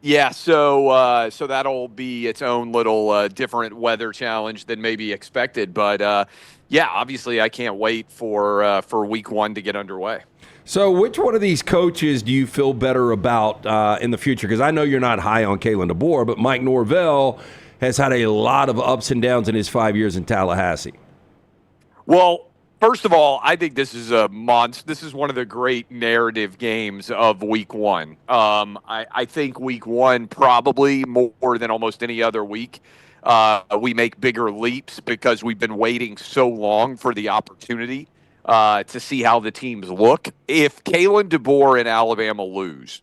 Yeah, so that'll be its own little different weather challenge than maybe expected. But, yeah, obviously I can't wait for week 1 to get underway. So which one of these coaches do you feel better about in the future? Because I know you're not high on Kalen DeBoer, but Mike Norvell has had a lot of ups and downs in his 5 years in Tallahassee. Well, first of all, I think this is a monster. This is one of the great narrative games of week 1. I think week 1 probably more than almost any other week. We make bigger leaps because we've been waiting so long for the opportunity to see how the teams look. If Kalen DeBoer and Alabama lose,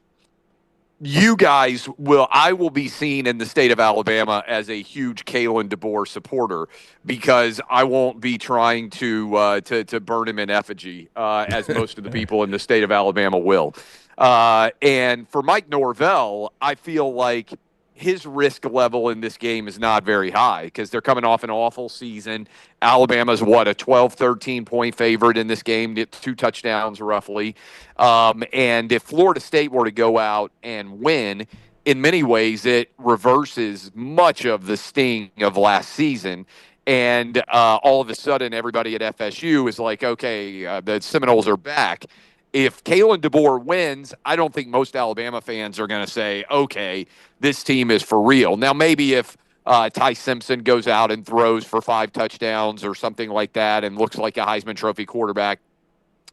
I will be seen in the state of Alabama as a huge Kalen DeBoer supporter because I won't be trying to burn him in effigy as most of the people in the state of Alabama will. And for Mike Norvell, I feel like his risk level in this game is not very high because they're coming off an awful season. Alabama's, a 12, 13-point favorite in this game, 2 touchdowns roughly. And if Florida State were to go out and win, in many ways, it reverses much of the sting of last season. And all of a sudden, everybody at FSU is like, okay, the Seminoles are back. If Kalen DeBoer wins, I don't think most Alabama fans are going to say, okay, this team is for real. Now, maybe if Ty Simpson goes out and throws for 5 touchdowns or something like that and looks like a Heisman Trophy quarterback,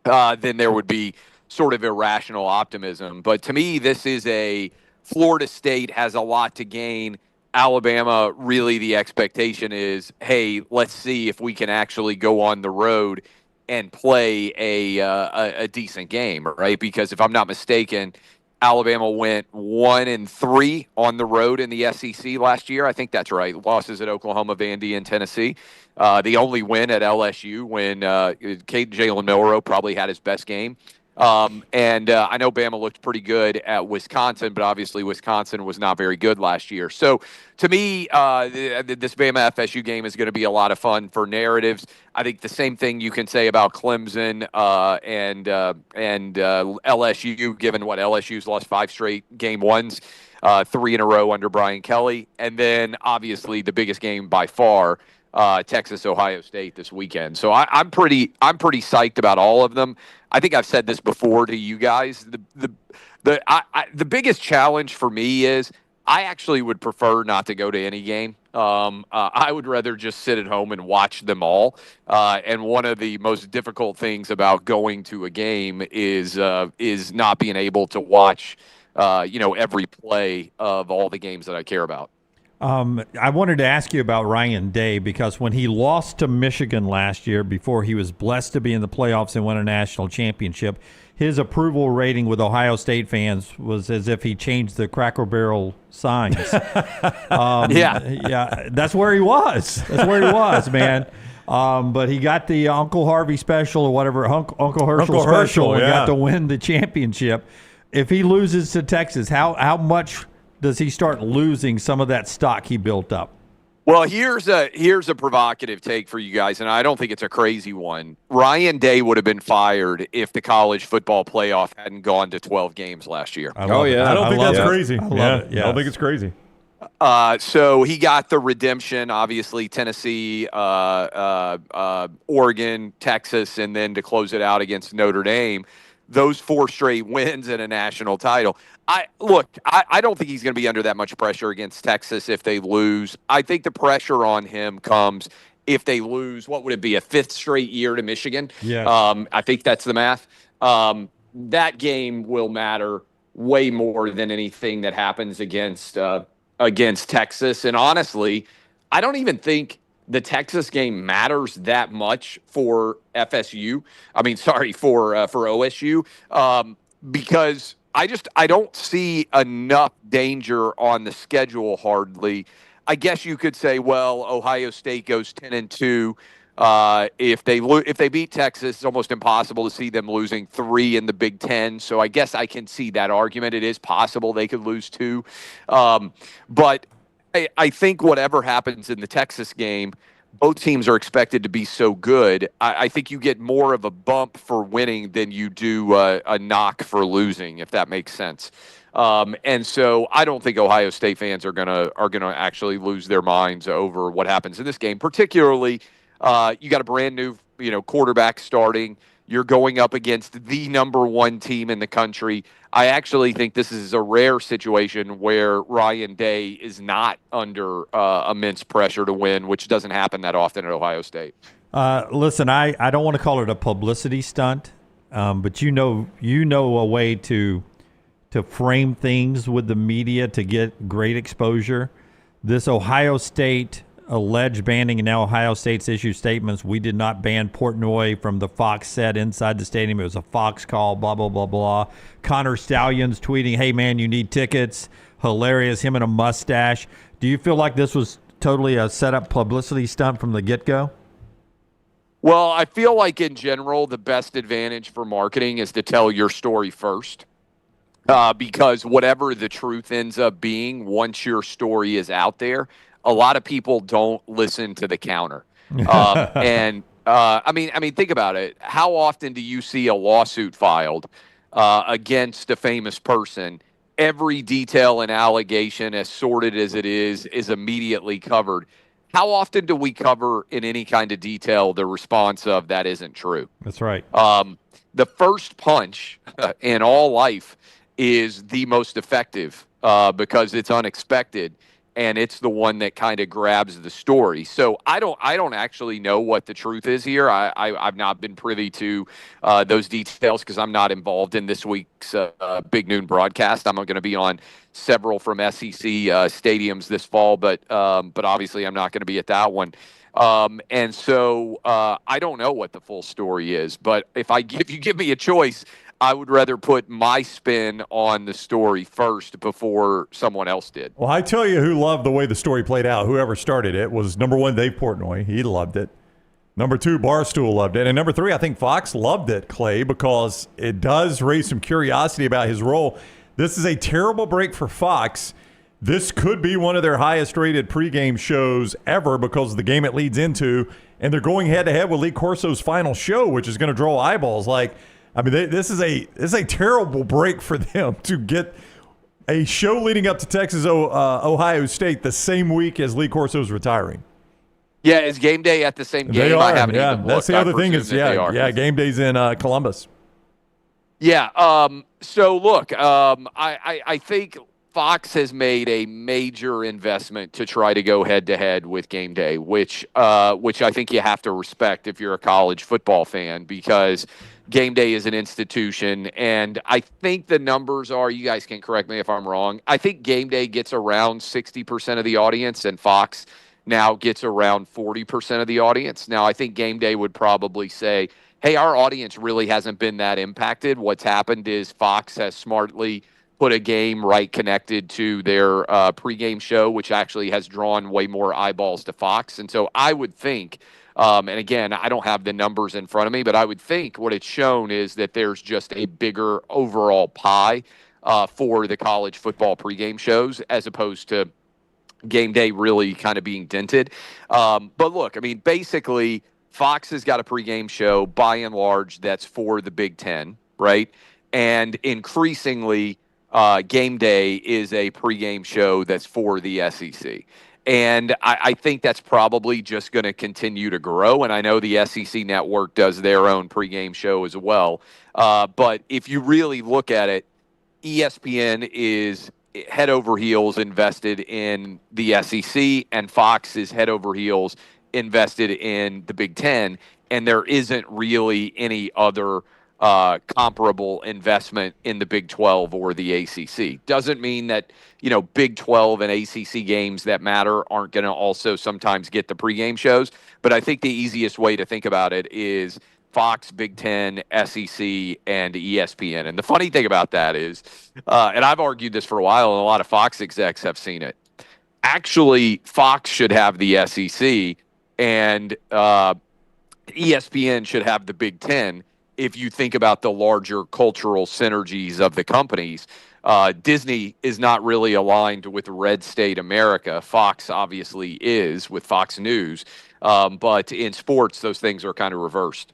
then there would be sort of irrational optimism. But to me, this is a Florida State has a lot to gain. Alabama, really the expectation is, hey, let's see if we can actually go on the road and play a decent game, right? Because if I'm not mistaken, Alabama went 1-3 on the road in the SEC last year. I think that's right. Losses at Oklahoma, Vandy, and Tennessee. The only win at LSU when Jalen Milroe probably had his best game. And I know Bama looked pretty good at Wisconsin, but obviously Wisconsin was not very good last year. So to me, this Bama FSU game is going to be a lot of fun for narratives. I think the same thing you can say about Clemson and LSU, given what LSU's lost 5 straight game ones, 3 in a row under Brian Kelly. And then obviously the biggest game by far, Texas, Ohio State this weekend. So I'm pretty psyched about all of them. I think I've said this before to you guys. The biggest challenge for me is I actually would prefer not to go to any game. I would rather just sit at home and watch them all. And one of the most difficult things about going to a game is not being able to watch, every play of all the games that I care about. I wanted to ask you about Ryan Day because when he lost to Michigan last year, before he was blessed to be in the playoffs and win a national championship, his approval rating with Ohio State fans was as if he changed the Cracker Barrel signs. Yeah, that's where he was. That's where he was, man. But he got the Uncle Harvey special or whatever, Uncle Herschel special, and got to win the championship. If he loses to Texas, how much does he start losing some of that stock he built up? Well, here's a provocative take for you guys, and I don't think it's a crazy one. Ryan Day would have been fired if the college football playoff hadn't gone to 12 games last year. I don't think that's crazy. I don't think it's crazy. So he got the redemption, obviously, Tennessee, Oregon, Texas, and then to close it out against Notre Dame. Those 4 straight wins and a national title. I don't think he's going to be under that much pressure against Texas if they lose. I think the pressure on him comes if they lose. What would it be, a 5th straight year to Michigan? Yeah. I think that's the math. That game will matter way more than anything that happens against Texas. And honestly, I don't even think the Texas game matters that much for FSU. For OSU, because I don't see enough danger on the schedule hardly. I guess you could say, well, Ohio State goes 10-2. If they beat Texas, it's almost impossible to see them losing 3 in the Big Ten. So I guess I can see that argument. It is possible they could lose 2. But I think whatever happens in the Texas game, both teams are expected to be so good. I think you get more of a bump for winning than you do a knock for losing, if that makes sense. And so I don't think Ohio State fans are gonna actually lose their minds over what happens in this game. Particularly, you got a brand new quarterback starting. You're going up against the number 1 team in the country. I actually think this is a rare situation where Ryan Day is not under immense pressure to win, which doesn't happen that often at Ohio State. Listen, I don't want to call it a publicity stunt, but you know a way to frame things with the media to get great exposure. This Ohio State alleged banning, and now Ohio State's issued statements. We did not ban Portnoy from the Fox set inside the stadium. It was a Fox call, blah, blah, blah, blah. Connor Stalions tweeting, hey, man, you need tickets. Hilarious, him in a mustache. Do you feel like this was totally a set-up publicity stunt from the get-go? Well, I feel like in general, the best advantage for marketing is to tell your story first. Because whatever the truth ends up being, once your story is out there, a lot of people don't listen to the counter. Think about it. How often do you see a lawsuit filed against a famous person every detail and allegation, as sordid as it is immediately covered. How often do we cover in any kind of detail the response of that isn't true? That's right. The first punch in all life is the most effective because it's unexpected, and it's the one that kind of grabs the story. So I don't actually know what the truth is here. I've not been privy to those details because I'm not involved in this week's Big Noon broadcast. I'm going to be on several from SEC stadiums this fall, but obviously I'm not going to be at that one. And so I don't know what the full story is. But if you give me a choice, I would rather put my spin on the story first before someone else did. Well, I tell you who loved the way the story played out. Whoever started it was, number one, Dave Portnoy. He loved it. Number two, Barstool loved it. And number three, I think Fox loved it, Clay, because it does raise some curiosity about his role. This is a terrible break for Fox. This could be one of their highest-rated pregame shows ever because of the game it leads into, and they're going head-to-head with Lee Corso's final show, which is going to draw eyeballs. This is a terrible break for them to get a show leading up to Texas Ohio State the same week as Lee Corso's retiring. Yeah, is game day at the same game? They are. I haven't yeah, even looked. that's the other thing is game day's in Columbus. Yeah. So look, I think Fox has made a major investment to try to go head-to-head with game day, which I think you have to respect if you're a college football fan, because game day is an institution. And I think the numbers are, you guys can correct me if I'm wrong, I think game day gets around 60% of the audience, and Fox now gets around 40% of the audience. Now, I think game day would probably say, hey, our audience really hasn't been that impacted. What's happened is Fox has smartly put a game right connected to their pregame show, which actually has drawn way more eyeballs to Fox. And so I would think, and again, I don't have the numbers in front of me, but I would think what it's shown is that there's just a bigger overall pie for the college football pregame shows as opposed to game day really kind of being dented. But look, I mean, basically, Fox has got a pregame show, by and large, that's for the Big Ten, right? And increasingly, game day is a pregame show that's for the SEC. And I think that's probably just going to continue to grow. And I know the SEC network does their own pregame show as well. But if you really look at it, ESPN is head over heels invested in the SEC, and Fox is head over heels invested in the Big Ten. And there isn't really any other comparable investment in the Big 12 or the ACC. Doesn't mean that, Big 12 and ACC games that matter aren't going to also sometimes get the pregame shows. But I think the easiest way to think about it is Fox, Big 10, SEC, and ESPN. And the funny thing about that is, and I've argued this for a while, and a lot of Fox execs have seen it. Actually, Fox should have the SEC, and ESPN should have the Big 10. If you think about the larger cultural synergies of the companies, Disney is not really aligned with Red State America. Fox obviously is with Fox News. But in sports, those things are kind of reversed.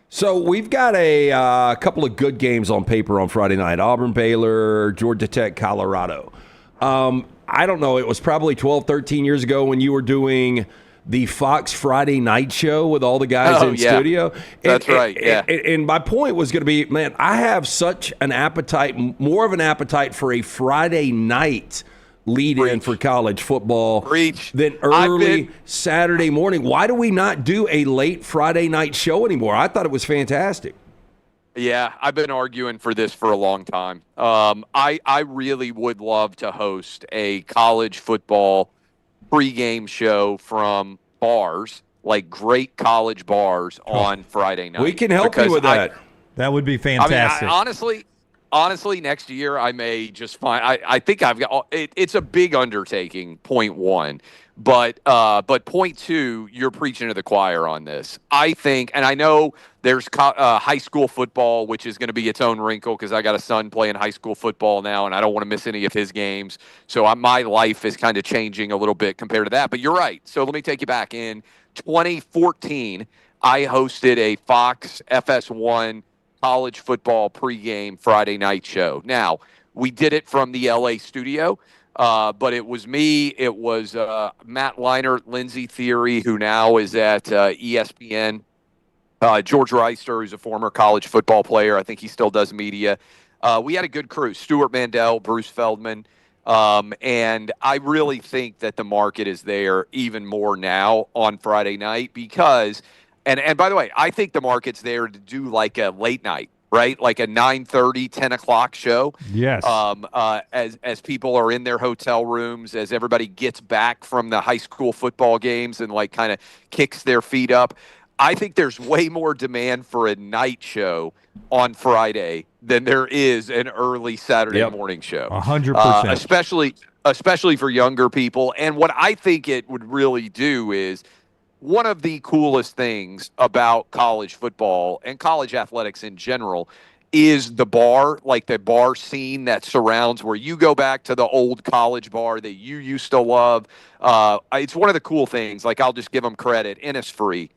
So we've got a couple of good games on paper on Friday night. Auburn, Baylor, Georgia Tech, Colorado. I don't know. It was probably 12, 13 years ago when you were doing the Fox Friday night show with all the guys in studio. That's right, yeah. And my point was going to be, man, I have such an appetite, more of an appetite for a Friday night lead-in for college football than early Saturday morning. Why do we not do a late Friday night show anymore? I thought it was fantastic. Yeah, I've been arguing for this for a long time. I really would love to host a college football pregame show from bars, like great college bars, on Friday night. We can help you with that. That would be fantastic. I mean, honestly, next year I may just find. I think I've got. It's a big undertaking. Point one, but point two, you're preaching to the choir on this. I think, and I know there's high school football, which is going to be its own wrinkle because I got a son playing high school football now, and I don't want to miss any of his games. So my life is kind of changing a little bit compared to that. But you're right. So let me take you back. In 2014, I hosted a Fox FS1 college football pregame Friday night show. Now, We did it from the LA studio. But it was me, it was Matt Leinart, Lindsay Theory, who now is at ESPN, George Reister, who's a former college football player. I think he still does media. We had a good crew, Stuart Mandel, Bruce Feldman, and I really think that the market is there even more now on Friday night because, and by the way, I think the market's there to do like a late night. Right, like a 9:30, 10 o'clock show. Yes. As people are in their hotel rooms, as everybody gets back from the high school football games and like kind of kicks their feet up, I think there's way more demand for a night show on Friday than there is an early Saturday morning show. 100%. Especially for younger people. And what I think it would really do is, one of the coolest things about college football and college athletics in general is the bar, like the bar scene that surrounds where you go back to the old college bar that you used to love. It's one of the cool things. Like, I'll just give them credit. Innisfree.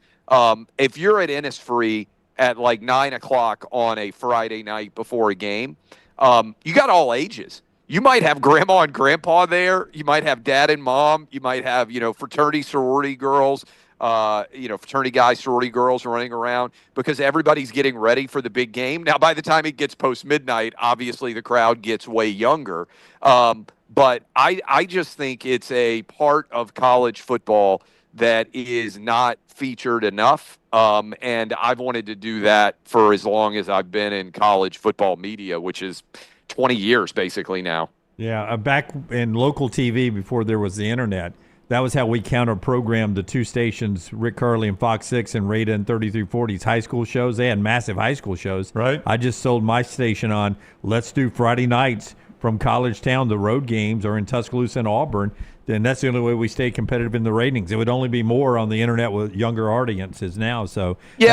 If you're at Innisfree at like 9 o'clock on a Friday night before a game, you got all ages. You might have grandma and grandpa there. You might have dad and mom. You might have, fraternity, sorority girls. Fraternity guys, sorority girls running around because everybody's getting ready for the big game. Now, by the time it gets post-midnight, obviously the crowd gets way younger. But I just think it's a part of college football that is not featured enough. And I've wanted to do that for as long as I've been in college football media, which is 20 years basically now. Yeah, back in local TV before there was the internet, that was how we counter-programmed the two stations, Rick Carley and Fox 6 and Radar and 3340's high school shows. They had massive high school shows. Right. I just sold my station on, let's do Friday nights from College Town to road games or in Tuscaloosa and Auburn. Then that's the only way we stay competitive in the ratings. It would only be more on the internet with younger audiences now. So I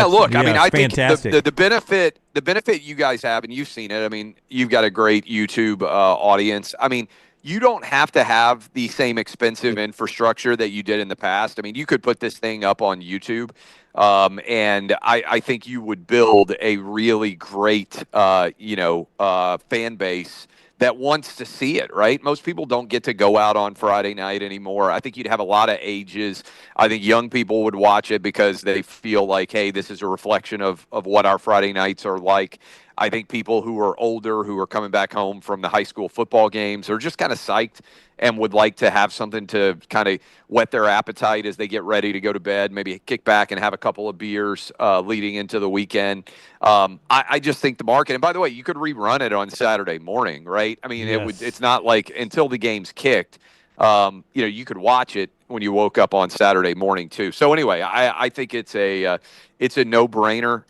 fantastic. think the benefit you guys have, and you've seen it. I mean, you've got a great YouTube audience. I mean, you don't have to have the same expensive infrastructure that you did in the past. I mean, you could put this thing up on YouTube, and I think you would build a really great, fan base that wants to see it, right? Most people don't get to go out on Friday night anymore. I think you'd have a lot of ages. I think young people would watch it because they feel like, hey, this is a reflection of what our Friday nights are like. I think people who are older, who are coming back home from the high school football games, are just kind of psyched and would like to have something to kind of whet their appetite as they get ready to go to bed, maybe kick back and have a couple of beers leading into the weekend. I just think the market, and by the way, you could rerun it on Saturday morning, right? I mean, it's not like until the game's kicked, you could watch it when you woke up on Saturday morning too. So anyway, I think it's a no-brainer,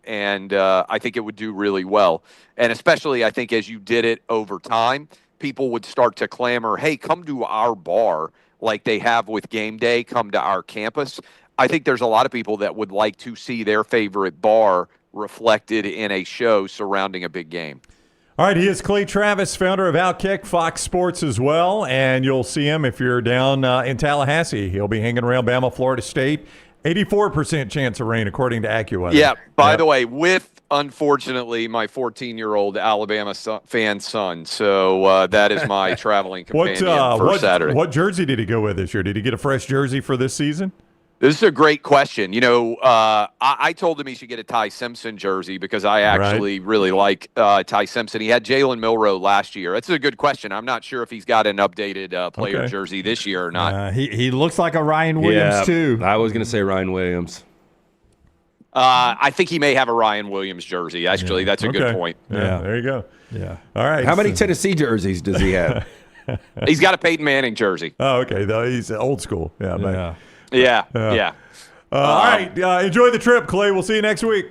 and I think it would do really well. And especially, I think as you did it over time, people would start to clamor, hey, come to our bar like they have with Game Day, come to our campus. I think there's a lot of people that would like to see their favorite bar reflected in a show surrounding a big game. All right, he is Clay Travis, founder of Outkick, Fox Sports as well, and you'll see him if you're down in Tallahassee. He'll be hanging around Bama, Florida State. 84% chance of rain, according to AccuWeather. Yeah, by the way, with, unfortunately, my 14-year-old Alabama fan son. So that is my traveling companion for Saturday. What jersey did he go with this year? Did he get a fresh jersey for this season? This is a great question. I told him he should get a Ty Simpson jersey because I actually really like Ty Simpson. He had Jalen Milroe last year. That's a good question. I'm not sure if he's got an updated player jersey this year or not. He looks like a Ryan Williams, too. I was going to say Ryan Williams. I think he may have a Ryan Williams jersey. Actually, that's a good point. Yeah, there you go. Yeah. All right. How many Tennessee jerseys does he have? He's got a Peyton Manning jersey. Oh, okay. Though he's old school. Yeah. Yeah. All right. Enjoy the trip, Clay. We'll see you next week.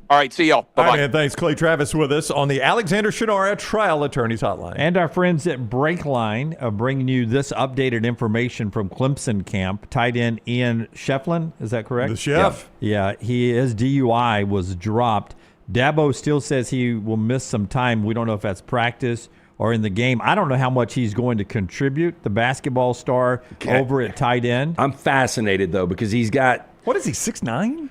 All right. See y'all. Bye-bye. All right, man. Thanks. Clay Travis with us on the Alexander Shannara Trial Attorneys Hotline. And our friends at Breakline bringing you this updated information from Clemson camp. Tight end Ian Shefflin. Is that correct? The chef. Yeah. His DUI was dropped. Dabo still says he will miss some time. We don't know if that's practice or in the game. I don't know how much he's going to contribute, the basketball star over at tight end. I'm fascinated, though, because he's got... What is he, 6'9"?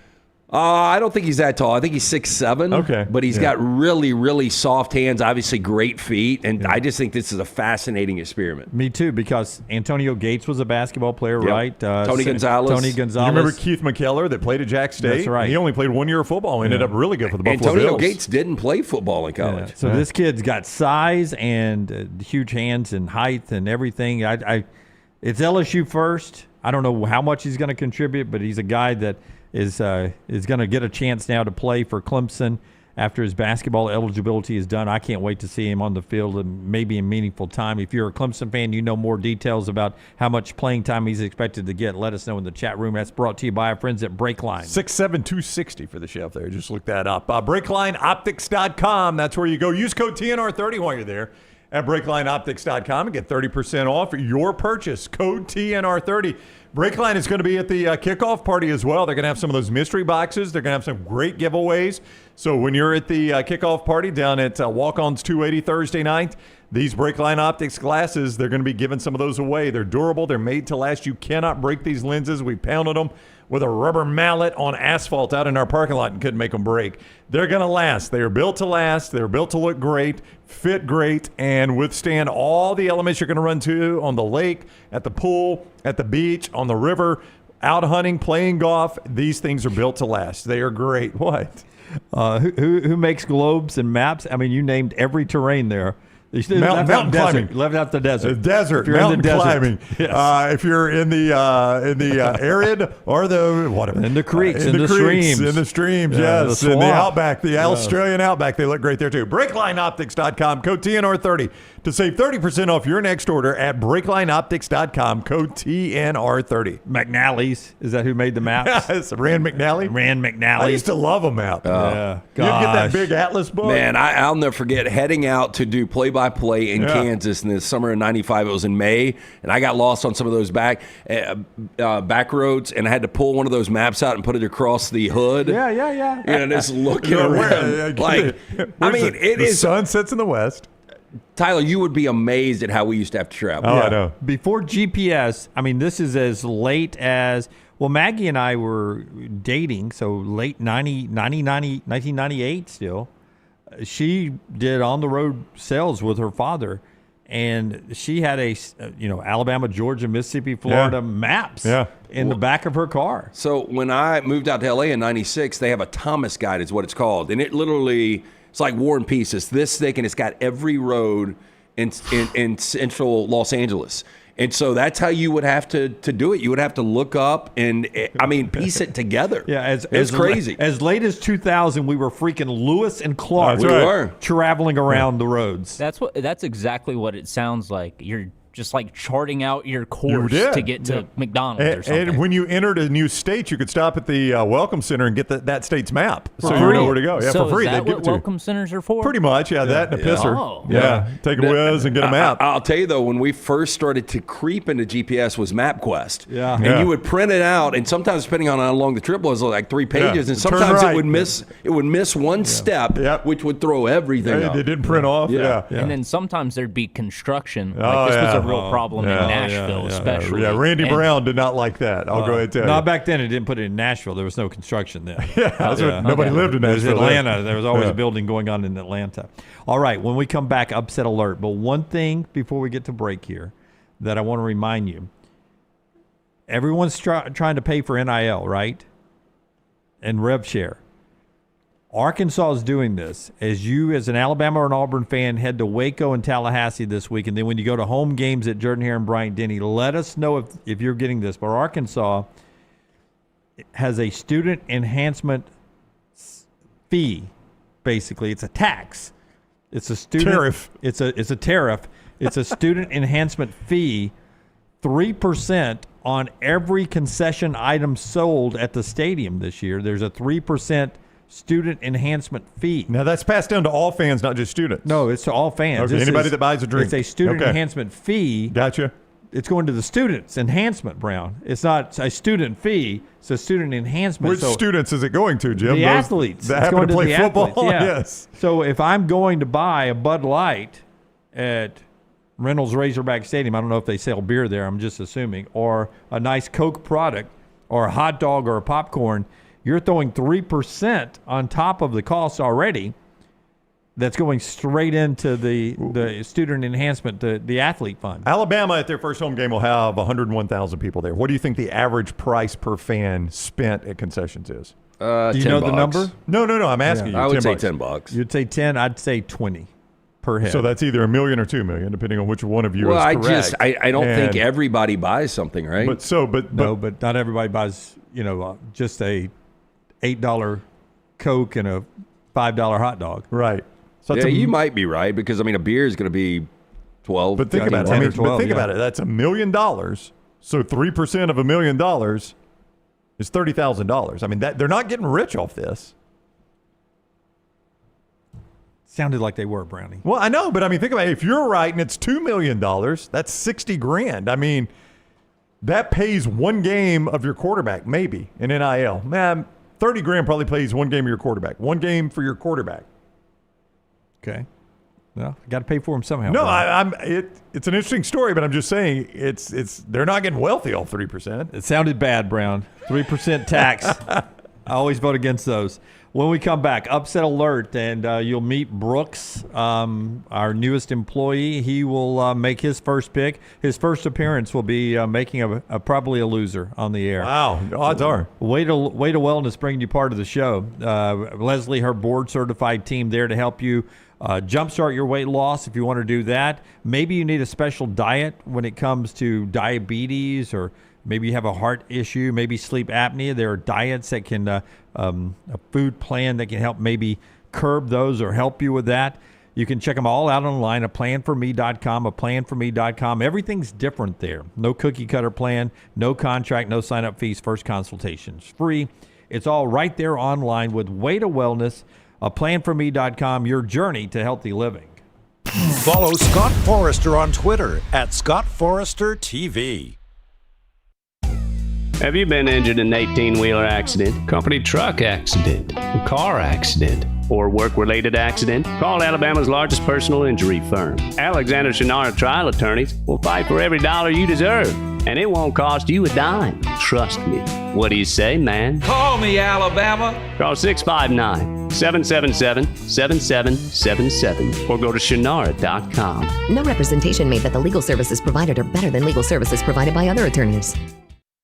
I don't think he's that tall. I think he's 6'7". Okay. But he's got really, really soft hands, obviously great feet, and I just think this is a fascinating experiment. Me too, because Antonio Gates was a basketball player, right? Tony Gonzalez. You remember Keith McKellar that played at Jack State? That's right. He only played 1 year of football. Ended up really good for the Buffalo Antonio Bills. Gates didn't play football in college. So this kid's got size and huge hands and height and everything. It's LSU first. I don't know how much he's going to contribute, but he's a guy that is going to get a chance now to play for Clemson after his basketball eligibility is done. I can't wait to see him on the field and maybe in meaningful time. If you're a Clemson fan, you know more details about how much playing time he's expected to get. Let us know in the chat room. That's brought to you by our friends at Breakline. 6'7", 260 for the chef there. Just look that up. BreaklineOptics.com. That's where you go. Use code TNR30 while you're there at BreaklineOptics.com and get 30% off your purchase. Code TNR30. Breakline is going to be at the kickoff party as well. They're going to have some of those mystery boxes. They're going to have some great giveaways. So when you're at the kickoff party down at Walk-Ons 280 Thursday night, these Breakline Optics glasses, they're going to be giving some of those away. They're durable. They're made to last. You cannot break these lenses. We pounded them with a rubber mallet on asphalt out in our parking lot and couldn't make them break. They're going to last. They are built to last. They're built to look great, fit great, and withstand all the elements you're going to run to on the lake, at the pool, at the beach, on the river, out hunting, playing golf. These things are built to last. They are great. What? Who makes globes and maps? I mean, you named every terrain there. Mountain climbing. Left out the desert. Desert. Mountain climbing. Yes. If you're in the arid or the whatever. In the creeks. In the streams. In the streams, Yeah, yes. the In the swamp. outback. The Australian outback. They look great there too. BreaklineOptics.com. Code TNR30 to save 30% off your next order at BreaklineOptics.com. Code TNR30. McNally's. Is that who made the maps? Yes, Rand McNally. Rand McNally. I used to love a map. Yeah. You get that big atlas book? Man, I'll never forget heading out to do play-by-play in Kansas in the summer of '95. It was in May, and I got lost on some of those back roads, and I had to pull one of those maps out and put it across the hood. Yeah. And just looking around. The sun sets in the west. Tyler, you would be amazed at how we used to have to travel. I know. Before GPS, I mean, this is as late as, well, Maggie and I were dating, so late 1998 still. She did on-the-road sales with her father, and she had Alabama, Georgia, Mississippi, Florida maps in the back of her car. So when I moved out to L.A. in '96, they have a Thomas guide is what it's called, and it literally – it's like War and Peace. It's this thick, and it's got every road in central Los Angeles. And so that's how you would have to do it. You would have to look up and, piece it together. Yeah, it's crazy. As late as 2000, we were freaking Lewis and Clark. We were traveling around the roads. That's exactly what it sounds like. You're just like charting out your course to get to McDonald's or something. And when you entered a new state, you could stop at the Welcome Center and get that state's map. So For you free. know where to go. Yeah, So for free. is that They'd give what it to you. welcome centers are for? Pretty much, that and a pisser. Oh. Take a whiz and get a map. I'll tell you, though, when we first started to creep into GPS was MapQuest. Yeah. And you would print it out, and sometimes depending on how long the trip was, like 3 pages, and Turn sometimes right. it would miss one step, which would throw everything up. They didn't print off. Yeah. And then sometimes there'd be construction. Like this was a real problem in Nashville, especially. Yeah, Randy Brown did not like that. I'll go ahead and tell you. No, back then it didn't put it in Nashville. There was no construction then. Nobody lived in It was Nashville. Atlanta. There was always a building going on in Atlanta. All right, when we come back, upset alert. But one thing before we get to break here that I want to remind you. Everyone's trying to pay for NIL, right? And rev share. Arkansas is doing this. As you, as an Alabama or an Auburn fan, head to Waco and Tallahassee this week, and then when you go to home games at Jordan Hare and Bryant-Denny, let us know if you're getting this. But Arkansas has a student enhancement fee. Basically, it's a tax. It's a student tariff. It's a tariff. It's a student enhancement fee. 3% on every concession item sold at the stadium this year. There's a 3% student enhancement fee. Now, that's passed down to all fans, not just students. No, it's to all fans. Okay, anybody that buys a drink. It's a student enhancement fee. Gotcha. It's going to the students' enhancement, Brown. It's not a student fee. It's a student enhancement. Which students is it going to, Jim? The athletes. That It's happen going to play the football? athletes, yeah. Yes. So if I'm going to buy a Bud Light at Reynolds Razorback Stadium, I don't know if they sell beer there, I'm just assuming, or a nice Coke product or a hot dog or a popcorn, You're throwing 3% on top of the cost already. That's going straight into the student enhancement, the athlete fund. Alabama at their first home game will have 101,000 people there. What do you think the average price per fan spent at concessions is? Do you know the number? No. I'm asking you. I would say $10. You'd say 10. I'd say 20 per head. So that's either $1 million or $2 million, depending on which one of you is correct. I don't think everybody buys something, right? But not everybody buys. Just a $8 Coke and a $5 hot dog. Right. So you might be right because a beer is going to be 12. But think about it. Think about it. That's $1 million. So 3% of $1 million is $30,000. They're not getting rich off this. Sounded like they were, Brownie. Well, I know, but think about it. If you're right and it's $2 million, that's $60,000. That pays one game of your quarterback, maybe in NIL. Man, $30,000 probably pays one game of your quarterback. One game for your quarterback. Okay. Well, I got to pay for them somehow. No, it's an interesting story, but I'm just saying they're not getting wealthy off 3%. It sounded bad, Brown. 3% tax. I always vote against those. When we come back, upset alert, and you'll meet Brooks, our newest employee. He will make his first pick. His first appearance will be making probably a loser on the air. Wow, odds are. Way to Wellness bringing you part of the show. Leslie, her board-certified team there to help you jumpstart your weight loss if you want to do that. Maybe you need a special diet when it comes to diabetes, or maybe you have a heart issue, maybe sleep apnea. There are diets that can, a food plan that can help maybe curb those or help you with that. You can check them all out online, aplanforme.com. Everything's different there. No cookie cutter plan, no contract, no sign-up fees, first consultations free. It's all right there online with Way to Wellness, aplanforme.com, your journey to healthy living. Follow Scott Forrester on Twitter at ScottForresterTV. Have you been injured in an 18-wheeler accident, company truck accident, car accident, or work-related accident? Call Alabama's largest personal injury firm. Alexander Shinara Trial Attorneys will fight for every dollar you deserve, and it won't cost you a dime. Trust me. What do you say, man? Call me, Alabama. Call 659-777-7777 or go to Shinara.com. No representation made that the legal services provided are better than legal services provided by other attorneys.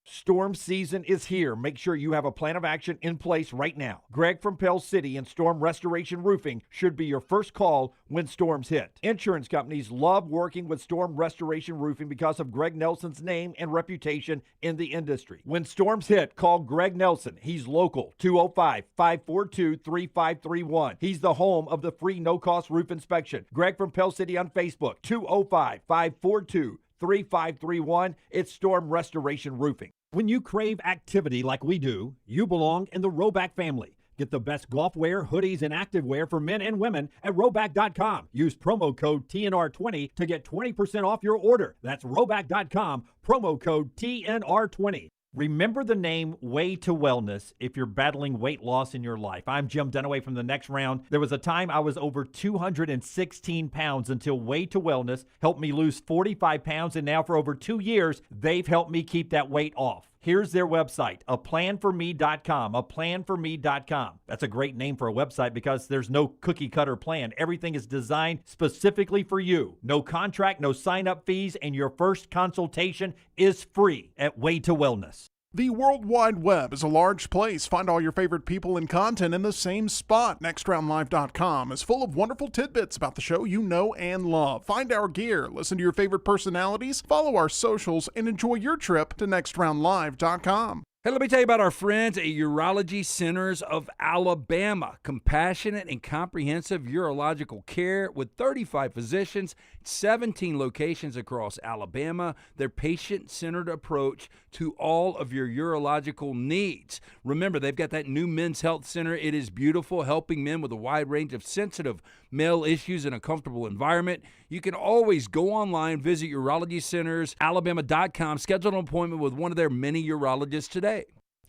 Storm season is here. Make sure you have a plan of action in place right now. Greg from Pell City and Storm Restoration Roofing should be your first call when storms hit. Insurance companies love working with Storm Restoration Roofing because of Greg Nelson's name and reputation in the industry. When storms hit, call Greg Nelson. He's local, 205-542-3531. He's the home of the free no-cost roof inspection. Greg from Pell City on Facebook, 205-542-3531. It's Storm Restoration Roofing. When you crave activity like we do, you belong in the Roback family. Get the best golf wear, hoodies, and activewear for men and women at Roback.com. Use promo code TNR20 to get 20% off your order. That's Roback.com, promo code TNR20. Remember the name Way to Wellness if you're battling weight loss in your life. I'm Jim Dunaway from The Next Round. There was a time I was over 216 pounds until Way to Wellness helped me lose 45 pounds, and now for over 2 years, they've helped me keep that weight off. Here's their website, aplanforme.com, aplanforme.com. That's a great name for a website because there's no cookie cutter plan. Everything is designed specifically for you. No contract, no sign-up fees, and your first consultation is free at Way to Wellness. The World Wide Web is a large place. Find all your favorite people and content in the same spot. NextRoundLive.com is full of wonderful tidbits about the show you know and love. Find our gear, listen to your favorite personalities, follow our socials, and enjoy your trip to NextRoundLive.com. Hey, let me tell you about our friends at Urology Centers of Alabama. Compassionate and comprehensive urological care with 35 physicians, 17 locations across Alabama. Their patient-centered approach to all of your urological needs. Remember, they've got that new men's health center. It is beautiful, helping men with a wide range of sensitive male issues in a comfortable environment. You can always go online, visit urologycentersalabama.com, schedule an appointment with one of their many urologists today.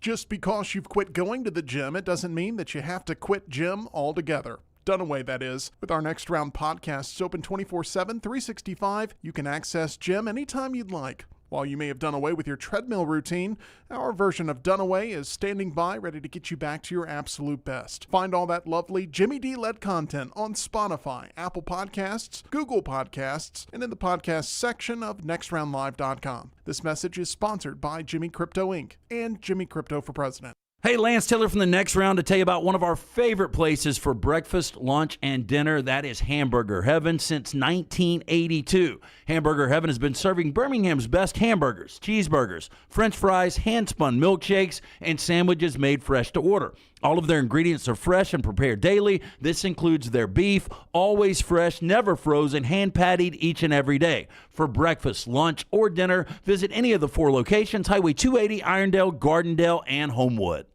Just because you've quit going to the gym, it doesn't mean that you have to quit gym altogether. Dunaway, that is. With our Next Round podcasts open 24/7, 365, you can access gym anytime you'd like. While you may have done away with your treadmill routine, our version of Done Away is standing by ready to get you back to your absolute best. Find all that lovely Jimmy D-led content on Spotify, Apple Podcasts, Google Podcasts, and in the podcast section of nextroundlive.com. This message is sponsored by Jimmy Crypto Inc. and Jimmy Crypto for President. Hey, Lance Taylor from the Next Round to tell you about one of our favorite places for breakfast, lunch, and dinner. That is Hamburger Heaven since 1982. Hamburger Heaven has been serving Birmingham's best hamburgers, cheeseburgers, French fries, hand-spun milkshakes, and sandwiches made fresh to order. All of their ingredients are fresh and prepared daily. This includes their beef, always fresh, never frozen, hand-pattied each and every day. For breakfast, lunch, or dinner, visit any of the 4 locations, Highway 280, Irondale, Gardendale, and Homewood.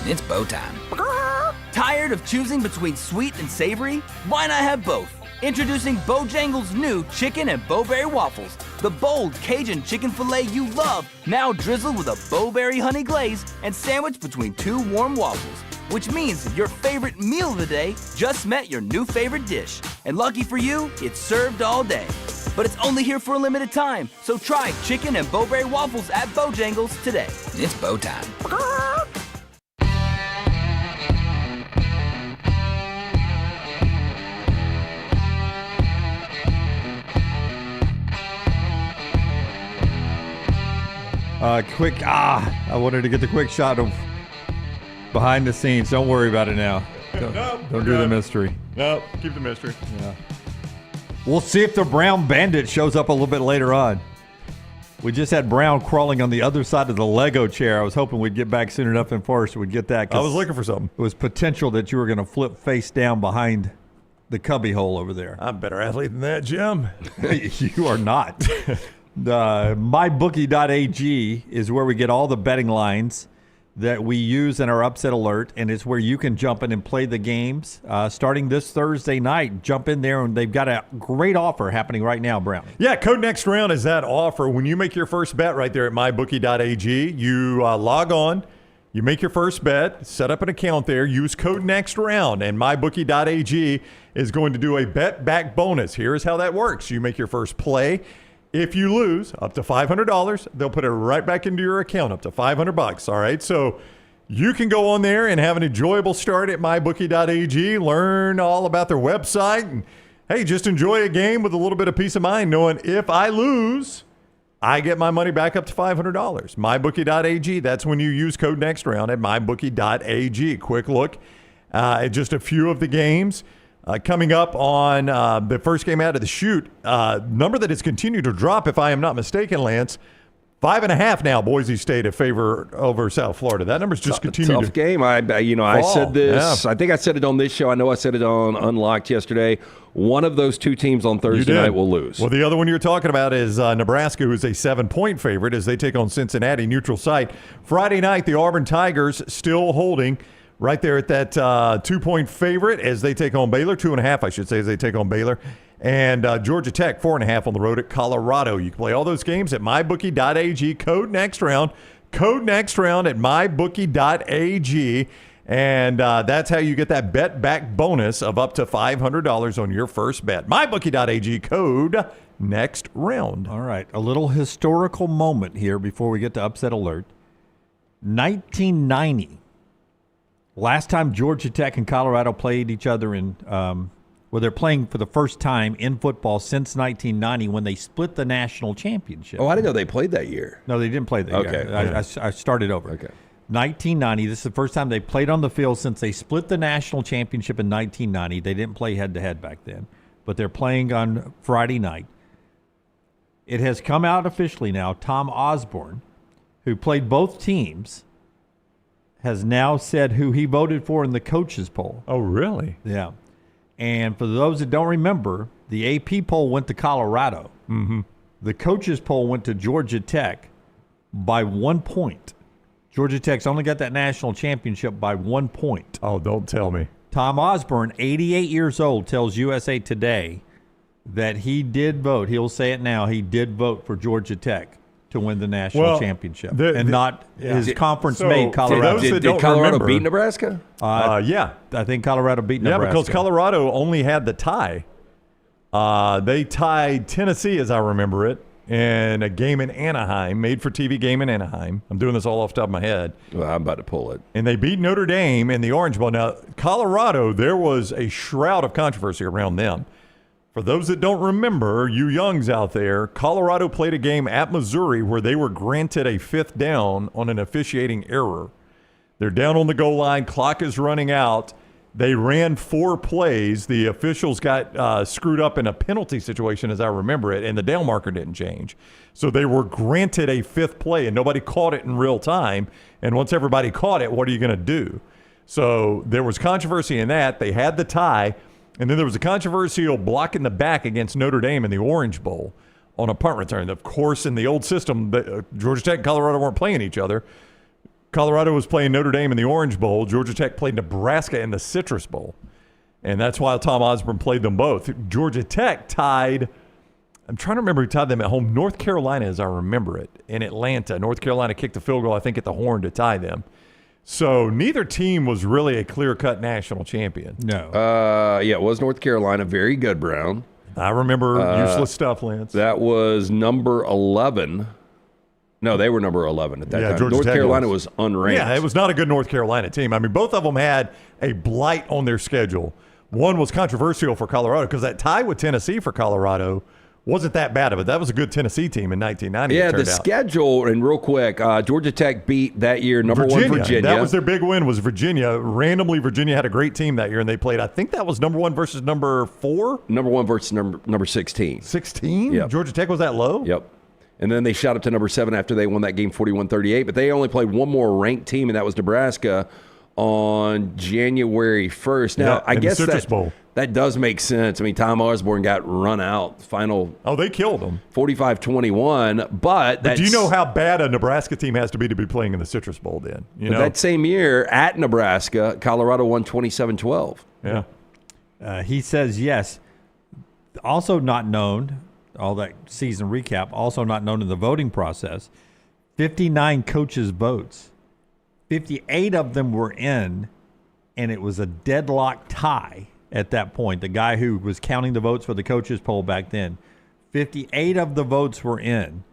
It's bow time. Tired of choosing between sweet and savory? Why not have both? Introducing Bojangles' new chicken and bowberry waffles. The bold Cajun chicken filet you love, now drizzled with a bowberry honey glaze and sandwiched between 2 warm waffles. Which means your favorite meal of the day just met your new favorite dish. And lucky for you, it's served all day. But it's only here for a limited time, so try chicken and bowberry waffles at Bojangles today. It's bow time. I wanted to get the quick shot of behind the scenes. Don't worry about it now. Don't do the mystery. No, keep the mystery. Yeah. We'll see if the Brown Bandit shows up a little bit later on. We just had Brown crawling on the other side of the Lego chair. I was hoping we'd get back soon enough and Forrest would get that. I was looking for something. It was potential that you were going to flip face down behind the cubby hole over there. I'm a better athlete than that, Jim. You are not. MyBookie.ag is where we get all the betting lines that we use in our upset alert, and it's where you can jump in and play the games. Starting this Thursday night, jump in there, and they've got a great offer happening right now, Brown. Yeah, code next round is that offer. When you make your first bet right there at mybookie.ag, you log on, you make your first bet, set up an account there, use code next round, and mybookie.ag is going to do a bet back bonus. Here's how that works. You make your first play. If you lose, up to $500, they'll put it right back into your account, up to $500. All right, so you can go on there and have an enjoyable start at mybookie.ag, learn all about their website, and hey, just enjoy a game with a little bit of peace of mind, knowing if I lose, I get my money back up to $500. Mybookie.ag, that's when you use code next round at mybookie.ag. Quick look at just a few of the games. Coming up on the first game out of the chute, number that has continued to drop, if I am not mistaken, Lance. 5.5 now, Boise State a favor over South Florida. That number's just continued. Tough game. I said this. Yeah. I think I said it on this show. I know I said it on Unlocked yesterday. One of those 2 teams on Thursday night will lose. Well, the other one you're talking about is Nebraska, who's a 7-point favorite as they take on Cincinnati, neutral site. Friday night, the Auburn Tigers still holding right there at that 2-point favorite as they take on Baylor. 2.5, I should say, as they take on Baylor. And Georgia Tech, 4.5 on the road at Colorado. You can play all those games at mybookie.ag. Code next round. Code next round at mybookie.ag. And that's how you get that bet back bonus of up to $500 on your first bet. mybookie.ag, code next round. All right, a little historical moment here before we get to upset alert. 1990. Last time Georgia Tech and Colorado played each other in they're playing for the first time in football since 1990 when they split the national championship. Oh, I didn't know they played that year. No, they didn't play that year. I started over. Okay. 1990, this is the first time they played on the field since they split the national championship in 1990. They didn't play head-to-head back then, but they're playing on Friday night. It has come out officially now. Tom Osborne, who played both teams, has now said who he voted for in the coaches poll. Oh, really? Yeah. And for those that don't remember, the AP poll went to Colorado. Mm-hmm. The coaches poll went to Georgia Tech by 1 point. Georgia Tech's only got that national championship by 1 point. Oh, don't tell me. Tom Osborne, 88 years old, tells USA Today that he did vote. He'll say it now. He did vote for Georgia Tech to win the national championship, not his conference made Colorado. Did Colorado beat Nebraska? Yeah. I think Colorado beat Nebraska. Yeah, because Colorado only had the tie. They tied Tennessee, as I remember it, in a game in Anaheim, made-for-TV game in Anaheim. I'm doing this all off the top of my head. Well, I'm about to pull it. And they beat Notre Dame in the Orange Bowl. Now, Colorado, there was a shroud of controversy around them. For those that don't remember, you youngs out there, Colorado played a game at Missouri where they were granted a 5th down on an officiating error. They're down on the goal line. Clock is running out. They ran 4 plays. The officials got screwed up in a penalty situation, as I remember it, and the down marker didn't change. So they were granted a 5th play, and nobody caught it in real time. And once everybody caught it, what are you going to do? So there was controversy in that. They had the tie, and then there was a controversial block in the back against Notre Dame in the Orange Bowl on a punt return. Of course, in the old system, Georgia Tech and Colorado weren't playing each other. Colorado was playing Notre Dame in the Orange Bowl. Georgia Tech played Nebraska in the Citrus Bowl. And that's why Tom Osborne played them both. Georgia Tech tied, I'm trying to remember who tied them at home. North Carolina, as I remember it, in Atlanta. North Carolina kicked the field goal, I think, at the horn to tie them. So neither team was really a clear-cut national champion. No. Yeah, it was North Carolina. Very good, Brown. I remember useless stuff, Lance. That was number 11. No, they were number 11 at that time. Georgia North Tech Carolina was unranked. Yeah, it was not a good North Carolina team. I mean, both of them had a blight on their schedule. One was controversial for Colorado because that tie with Tennessee for Colorado wasn't that bad of it. That was a good Tennessee team in 1990. Yeah, the schedule, and real quick, Georgia Tech beat that year number 1 Virginia. That was their big win, was Virginia. Randomly, Virginia had a great team that year, and they played, I think that was number 1 versus number 4? Number 1 versus number 16. 16? Yep. Georgia Tech was that low? Yep. And then they shot up to number 7 after they won that game 41-38. But they only played one more ranked team, and that was Nebraska on January 1st. Now, I guess that does make sense. I mean, Tom Osborne got run out. Final. Oh, they killed them. 45-21. But do you know how bad a Nebraska team has to be playing in the Citrus Bowl then? You know? That same year at Nebraska, Colorado won 27-12. Yeah. He says yes. Also not known, all that season recap, also not known in the voting process, 59 coaches' votes. 58 of them were in, and it was a deadlock tie at that point. The guy who was counting the votes for the coaches poll back then, 58 of the votes were in.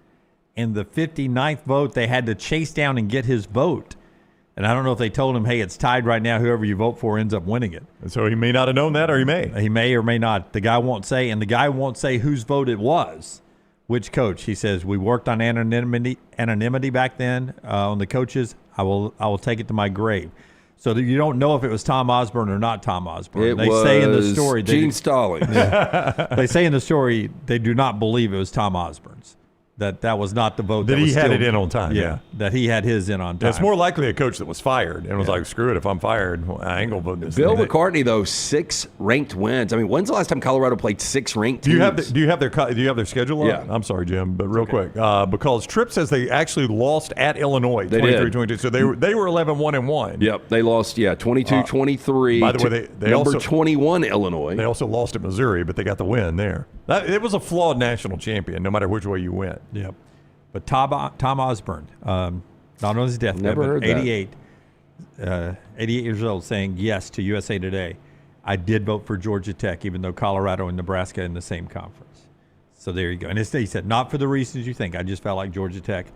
In the 59th vote, they had to chase down and get his vote. And I don't know if they told him, hey, it's tied right now. Whoever you vote for ends up winning it. So he may not have known that, or he may. He may or may not. The guy won't say, and the guy won't say whose vote it was, which coach. He says, we worked on anonymity back then on the coaches. I will take it to my grave. So that you don't know if it was Tom Osborne or not Tom Osborne. They say in the story Gene Stallings. They say in the story they do not believe it was Tom Osborne's. That was not the vote. That he was had still, it in on time. Yeah. That he had his in on time. It's more likely a coach that was fired and was like, screw it, if I'm fired, I ain't going to vote this. Bill McCartney, though, 6 ranked wins. I mean, when's the last time Colorado played 6 ranked teams? Do you have their schedule up? Yeah. I'm sorry, Jim, but real quick. Because Tripp says they actually lost at Illinois 23-22. So they were 11-1-1. Yep. They lost, 22-23. By the way, they number also 21 Illinois. They also lost at Missouri, but they got the win there. It was a flawed national champion, no matter which way you went. Yep. But Tom Osborne, not on his deathbed, Never heard 88 years old, saying yes to USA Today. I did vote for Georgia Tech, even though Colorado and Nebraska in the same conference. So there you go. And he said, not for the reasons you think. I just felt like Georgia Tech,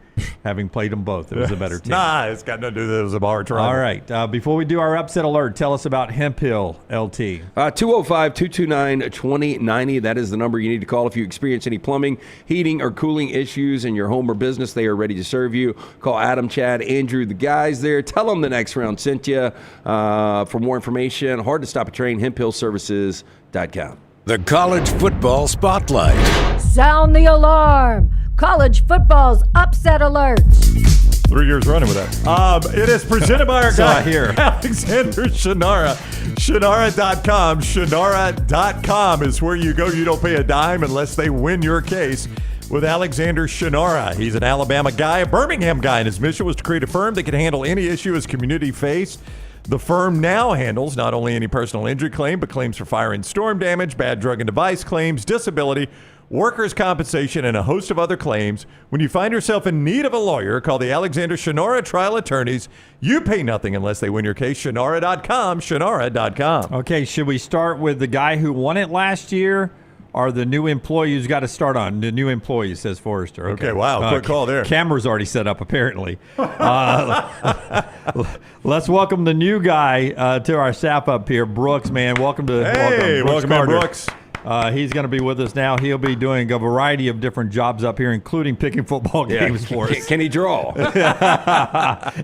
having played them both, it was a better team. Nah, it's got nothing to do with it. It was a bar trial. All right. Before we do our upset alert, tell us about Hemp Hill, LT. 205-229-2090. That is the number you need to call if you experience any plumbing, heating, or cooling issues in your home or business. They are ready to serve you. Call Adam, Chad, Andrew, the guys there. Tell them the next round sent you. For more information, hard to stop a train, hemphillservices.com. The College Football Spotlight. Sound the alarm. College football's upset alert. 3 years running with that. It is presented by our guy here, Alexander Shinara. Shinara.com. Shinara.com is where you go. You don't pay a dime unless they win your case with Alexander Shinara. He's an Alabama guy, a Birmingham guy, and his mission was to create a firm that could handle any issue his community faced. The firm now handles not only any personal injury claim, but claims for fire and storm damage, bad drug and device claims, disability, workers' compensation, and a host of other claims. When you find yourself in need of a lawyer, call the Alexander Shinara Trial Attorneys. You pay nothing unless they win your case. Shinara.com, Shinara.com. Okay, should we start with the guy who won it last year are the new employee who's got to start on. The new employee, says Forrester. Okay, wow, quick call there. Camera's already set up, apparently. Let's welcome the new guy to our staff up here, Brooks, man. Welcome to welcome in, Brooks. He's going to be with us now. He'll be doing a variety of different jobs up here, including picking football games for us. Can he draw?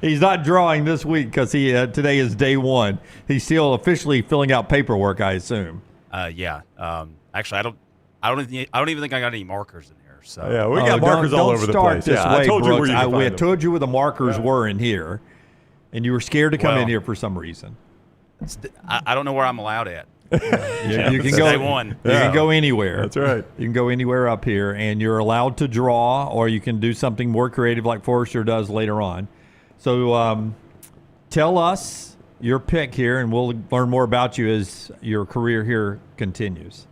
He's not drawing this week because today is day one. He's still officially filling out paperwork, I assume. Yeah. Actually, I don't even think I got any markers in here. So yeah, we got markers all over the place. This way, I told you where you could we find told you where the markers were in here, and you were scared to come in here for some reason. I don't know where I'm allowed at. You can go. Day one. You can go anywhere. That's right. You can go anywhere up here, and you're allowed to draw, or you can do something more creative like Forrester does later on. So, tell us your pick here, and we'll learn more about you as your career here continues.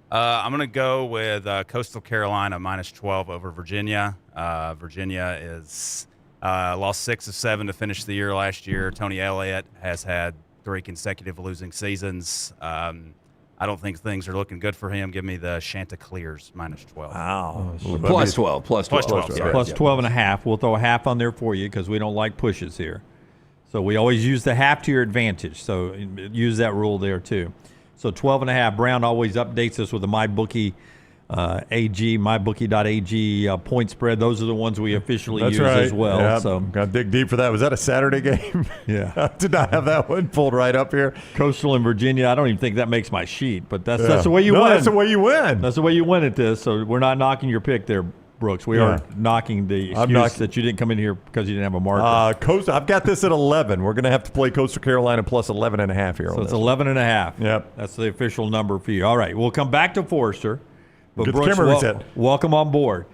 I'm going to go with Coastal Carolina -12 over Virginia. Virginia is lost 6 of 7 to finish the year last year. Tony Elliott has had 3 consecutive losing seasons. I don't think things are looking good for him. Give me the Chanticleers -12. Wow. Plus 12. Plus 12. Plus 12.5. We'll throw a half on there for you because we don't like pushes here. So we always use the half to your advantage. So use that rule there too. So 12.5. Brown always updates us with the MyBookie AG, mybookie.ag point spread. Those are the ones we officially use as well. Yep. So got to dig deep for that. Was that a Saturday game? Yeah. I did not have that one pulled right up here. Coastal and Virginia. I don't even think that makes my sheet, but that's the way you win. That's the way you win. That's the way you win at this. So we're not knocking your pick there, Brooks. We are knocking the excuse that you didn't come in here because you didn't have a marker. Coastal. I've got this at 11. We're going to have to play Coastal Carolina plus 11.5 here. So it's 11.5. Yep. That's the official number for you. All right. We'll come back to Forrester. But Get Brooks, the camera reset. Welcome on board.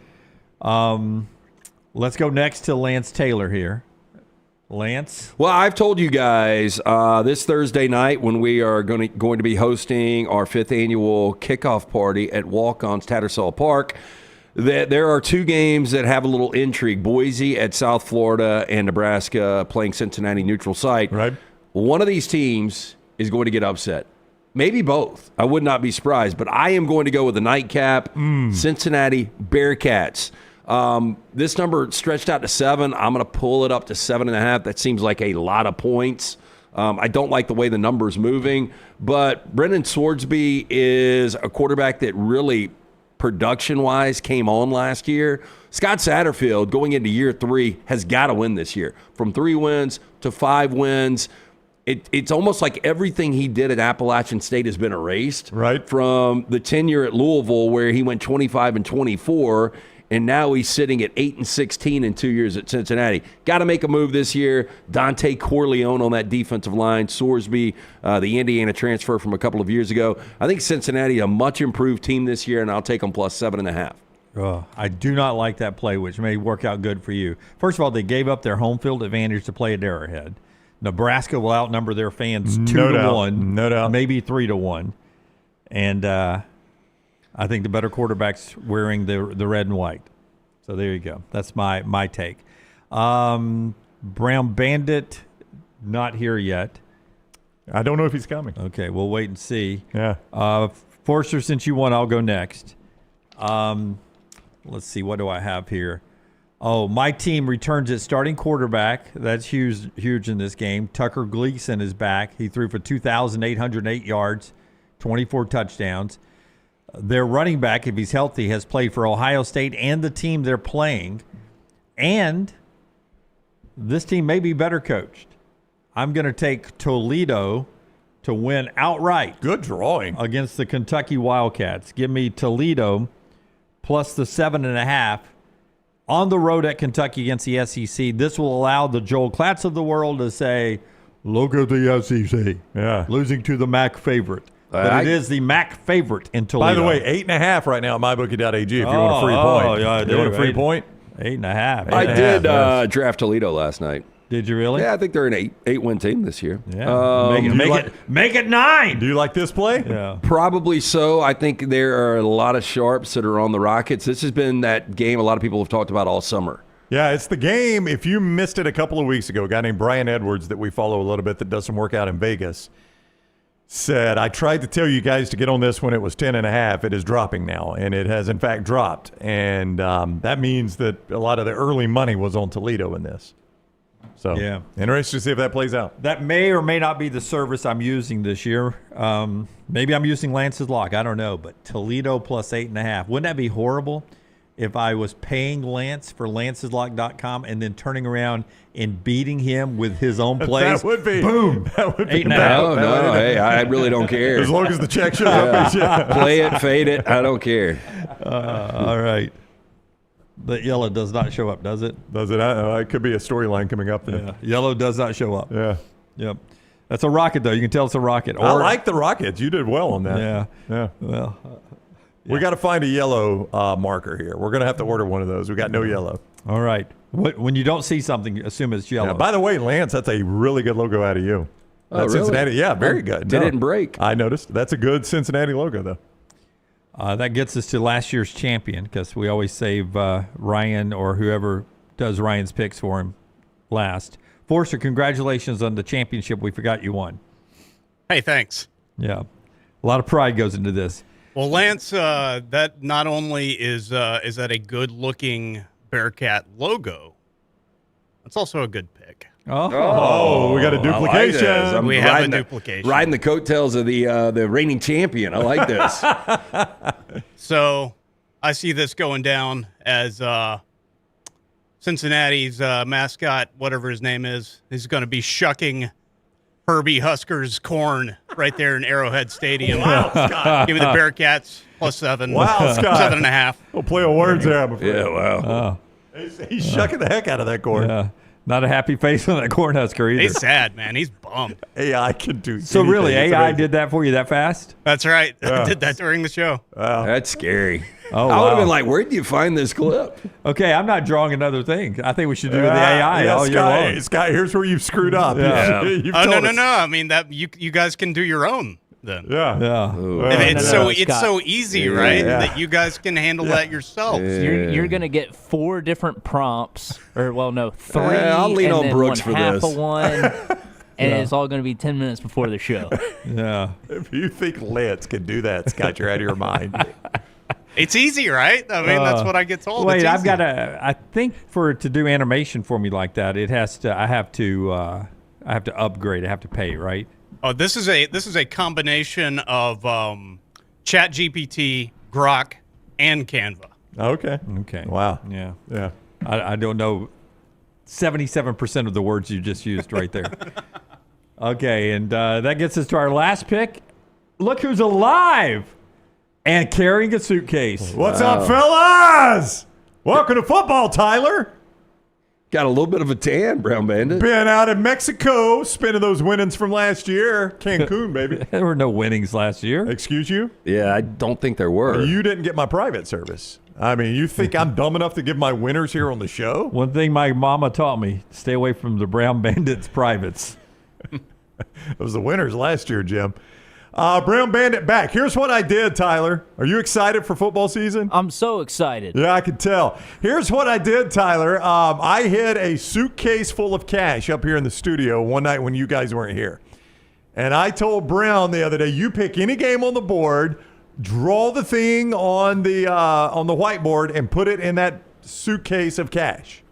Let's go next to Lance Taylor here. Lance? Well, I've told you guys this Thursday night when we are going to be hosting our 5th annual kickoff party at Walk-On's Tattersall Park that there are 2 games that have a little intrigue. Boise at South Florida and Nebraska playing Cincinnati neutral site. Right. One of these teams is going to get upset. Maybe both. I would not be surprised, but I am going to go with the nightcap, Cincinnati Bearcats. This number stretched out to 7. I'm going to pull it up to 7.5. That seems like a lot of points. I don't like the way the number's moving, but Brendan Swordsby is a quarterback that really, production-wise, came on last year. Scott Satterfield, going into year 3, has got to win this year. From 3 wins to 5 wins. It's almost like everything he did at Appalachian State has been erased. Right. From the tenure at Louisville where he went 25-24, and now he's sitting at 8-16 in 2 years at Cincinnati. Got to make a move this year. Dante Corleone on that defensive line. Sorsby, the Indiana transfer from a couple of years ago. I think Cincinnati a much improved team this year, and I'll take them plus 7.5. I do not like that play, which may work out good for you. First of all, they gave up their home field advantage to play at Arrowhead. Nebraska will outnumber their fans 2-1, no doubt, maybe 3-1, and I think the better quarterback's wearing the red and white. So there you go. That's my take. Brown Bandit, not here yet. I don't know if he's coming. Okay, we'll wait and see. Yeah. Forster, since you won, I'll go next. Let's see. What do I have here? Oh, my team returns its starting quarterback. That's huge in this game. Tucker Gleason is back. He threw for 2,808 yards, 24 touchdowns. Their running back, if he's healthy, has played for Ohio State and the team they're playing. And this team may be better coached. I'm going to take Toledo to win outright. Good drawing. Against the Kentucky Wildcats. Give me Toledo plus the 7.5. On the road at Kentucky against the SEC. This will allow the Joel Klatz of the world to say, look at the SEC. Yeah. Losing to the MAC favorite. But it is the MAC favorite in Toledo. By the way, 8.5 right now at mybookie.ag if you want a free point. Yeah, you want a free point? 8.5. I did draft Toledo last night. Did you really? Yeah, I think they're an 8-win team this year. Yeah. Make it 9. Do you like this play? Yeah. Probably so. I think there are a lot of sharps that are on the Rockets. This has been that game a lot of people have talked about all summer. Yeah, it's the game. If you missed it a couple of weeks ago, a guy named Brian Edwards that we follow a little bit that does some work out in Vegas said, I tried to tell you guys to get on this when it was 10.5. It is dropping now, and it has in fact dropped. And that means that a lot of the early money was on Toledo in this. So yeah, interested to see if that plays out. That may or may not be the service I'm using this year. Maybe I'm using Lance's Lock. I don't know. But Toledo plus 8.5. Wouldn't that be horrible if I was paying Lance for lanceslock.com and then turning around and beating him with his own plays? That would be. Boom. That would be. 8.5. No. Hey, I really don't care. As long as the check shows up. Yeah. Play it, fade it. I don't care. All right. The yellow does not show up, does it? Does it? It could be a storyline coming up there. Yeah. Yellow does not show up. Yeah. Yep. That's a rocket, though. You can tell it's a rocket. I like the Rockets. You did well on that. Yeah. Yeah. Well, we got to find a yellow marker here. We're going to have to order one of those. We got no yellow. All right. When you don't see something, assume it's yellow. Yeah, by the way, Lance, that's a really good logo out of you. Oh, That's really? Cincinnati. Yeah, very good. They didn't break. I noticed. That's a good Cincinnati logo, though. That gets us to last year's champion because we always save Ryan or whoever does Ryan's picks for him last. Forster, congratulations on the championship. We forgot you won. Hey, thanks. Yeah. A lot of pride goes into this. Well, Lance, that not only is that a good-looking Bearcat logo, it's also a good pick. Oh, we got a duplication. I like we have a duplication. Riding the coattails of the reigning champion. I like this. So I see this going down as Cincinnati's mascot, whatever his name is going to be shucking Herbie Husker's corn right there in Arrowhead Stadium. Wow, Scott. Give me the Bearcats plus 7. Wow, Scott. 7.5. We'll play on words there. Yeah, wow. He's shucking the heck out of that corn. Yeah. Not a happy face on that Cornhusker either. He's sad, man. He's bummed. AI can do So anything. really, It's AI amazing. did that for you that fast? That's right. Yeah. I did that during the show. Wow. That's scary. Oh, I would have wow. been like, where did you find this clip? Okay, I'm not drawing another thing. I think we should do with the AI all year long. Scott, here's where you've screwed up. Yeah. You've Oh, told no. us. I mean, that you guys can do your own then. Yeah. Yeah. It's so easy, Yeah. right? Yeah. That you guys can handle that yourselves. You're going to get 4 different prompts, or 3. I'll lean and on then Brooks for half this. of one, and it's all going to be 10 minutes before the show. Yeah. If you think Lance can do that, Scott, you're out of your mind. It's easy, right? I mean, that's what I get told. Wait, It's I've easy. got to. I think for it to do animation for me like that, it has to. I have to upgrade. I have to pay, right? Oh, this is a combination of ChatGPT, Grok, and Canva. Okay. Okay. Wow. Yeah. Yeah. I don't know. 77% of the words you just used right there. Okay, and that gets us to our last pick. Look who's alive and carrying a suitcase. What's up, fellas? Welcome to football, Tyler. Got a little bit of a tan, Brown Bandit. Been out in Mexico, spending those winnings from last year. Cancun, baby. There were no winnings last year. Excuse you? Yeah, I don't think there were. You didn't get my private service. I mean, you think I'm dumb enough to give my winners here on the show? One thing my mama taught me, stay away from the Brown Bandits privates. It was the winners last year, Jim. Brown Bandit back. Here's what I did, Tyler. Are you excited for football season? I'm so excited. Yeah, I can tell. Here's what I did, Tyler. I hid a suitcase full of cash up here in the studio one night when you guys weren't here. And I told Brown the other day, you pick any game on the board, draw the thing on the whiteboard, and put it in that suitcase of cash.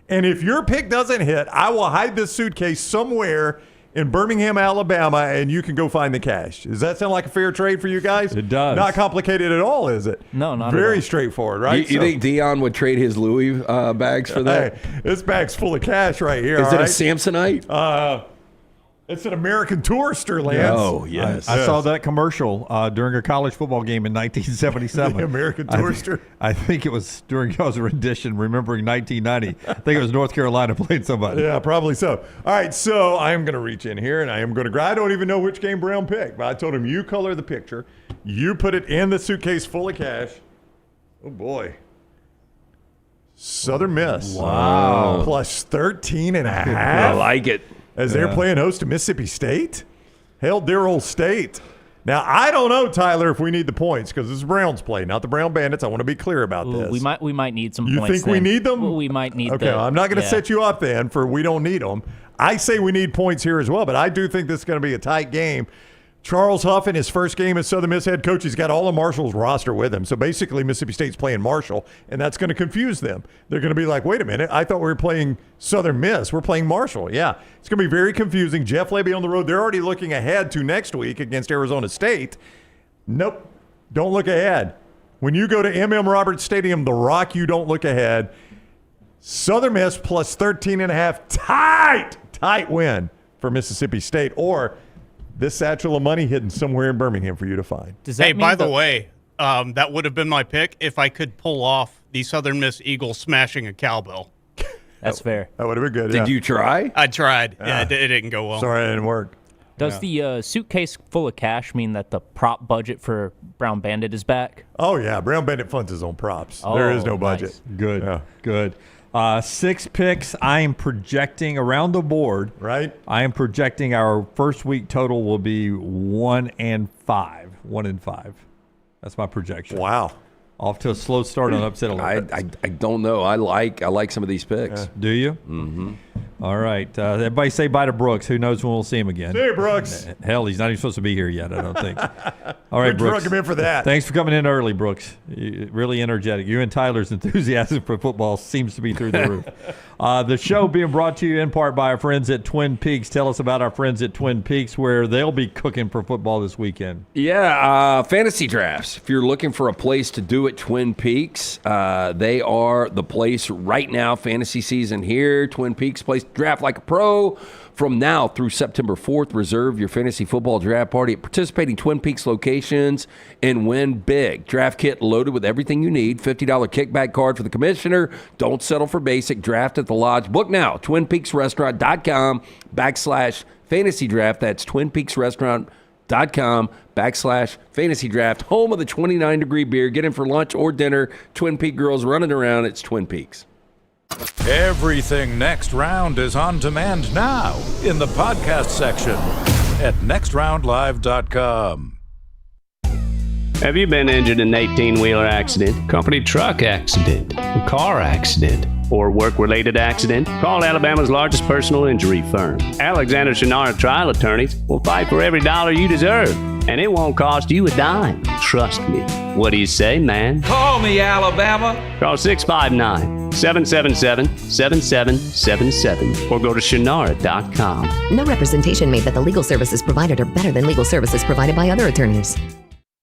And if your pick doesn't hit, I will hide this suitcase somewhere in Birmingham, Alabama, and you can go find the cash. Does that sound like a fair trade for you guys? It does. Not complicated at all, is it? No, not Very at all. straightforward, right? You think Dion would trade his Louis bags for that? Hey, this bag's full of cash right here. Is all it a right? Samsonite? It's an American Tourister, Lance. Oh, yes. I saw that commercial during a college football game in 1977. The American Tourister. I think it was during y'all's rendition, remembering 1990. I think it was North Carolina playing somebody. Yeah, probably so. All right, so I am going to reach in here, and I am going to grab. I don't even know which game Brown picked, but I told him, you color the picture. You put it in the suitcase full of cash. Oh, boy. Southern Miss. Wow. Plus 13.5. I like it. As they're playing host to Mississippi State? Hell, dear old State. Now, I don't know, Tyler, if we need the points because this is Browns play, not the Brown Bandits. I want to be clear about Ooh, this. we might need some You points. think we then. need them? Well, we might need Okay, them. I'm not going to set you up then for we don't need them. I say we need points here as well, but I do think this is going to be a tight game. Charles Huff in his first game as Southern Miss head coach, he's got all of Marshall's roster with him. So basically Mississippi State's playing Marshall, and that's going to confuse them. They're going to be like, wait a minute, I thought we were playing Southern Miss. We're playing Marshall. Yeah, it's going to be very confusing. Jeff Lebby on the road. They're already looking ahead to next week against Arizona State. Nope, don't look ahead. When you go to M.M. Roberts Stadium, The Rock, you don't look ahead. Southern Miss plus 13.5. Tight win for Mississippi State, or this satchel of money hidden somewhere in Birmingham for you to find. Hey, by the way, that would have been my pick if I could pull off the Southern Miss Eagles smashing a cowbell. That's fair. That would have been good. Did you try? I tried. Yeah, it didn't go well. Sorry, it didn't work. Does the suitcase full of cash mean that the prop budget for Brown Bandit is back? Oh, yeah. Brown Bandit funds his own props. There is no budget. Nice. Good. Good. 6 picks. I am projecting around the board. Right. I am projecting our first week total will be 1 and 5. 1 and 5. That's my projection. Wow. Off to a slow start on upset alert. I don't know. I like some of these picks. Do you? Mm-hmm. All right. Everybody say bye to Brooks. Who knows when we'll see him again? See you, Brooks. Hell, he's not even supposed to be here yet, I don't think. All right, Brooks. Drug him in for that. Thanks for coming in early, Brooks. Really energetic. You and Tyler's enthusiasm for football seems to be through the roof. The show being brought to you in part by our friends at Twin Peaks. Tell us about our friends at Twin Peaks, where they'll be cooking for football this weekend. Yeah, fantasy drafts. If you're looking for a place to do it, Twin Peaks, they are the place right now. Fantasy season here. Twin Peaks place to draft like a pro. From now through September 4th, reserve your fantasy football draft party at participating Twin Peaks locations and win big. Draft kit loaded with everything you need. $50 kickback card for the commissioner. Don't settle for basic. Draft at the Lodge. Book now. TwinPeaksRestaurant.com/fantasy draft. That's TwinPeaksRestaurant.com/fantasy draft. Home of the 29-degree beer. Get in for lunch or dinner. Twin Peak girls running around. It's Twin Peaks. Everything Next Round is on demand now in the podcast section at nextroundlive.com. Have you been injured in an 18-wheeler accident, company truck accident, a car accident, or work-related accident? Call Alabama's largest personal injury firm. Alexander Shinara Trial Attorneys will fight for every dollar you deserve, and it won't cost you a dime. Trust me. What do you say, man? Call me, Alabama. Call 659-777-7777 or go to Shinara.com. No representation made that the legal services provided are better than legal services provided by other attorneys.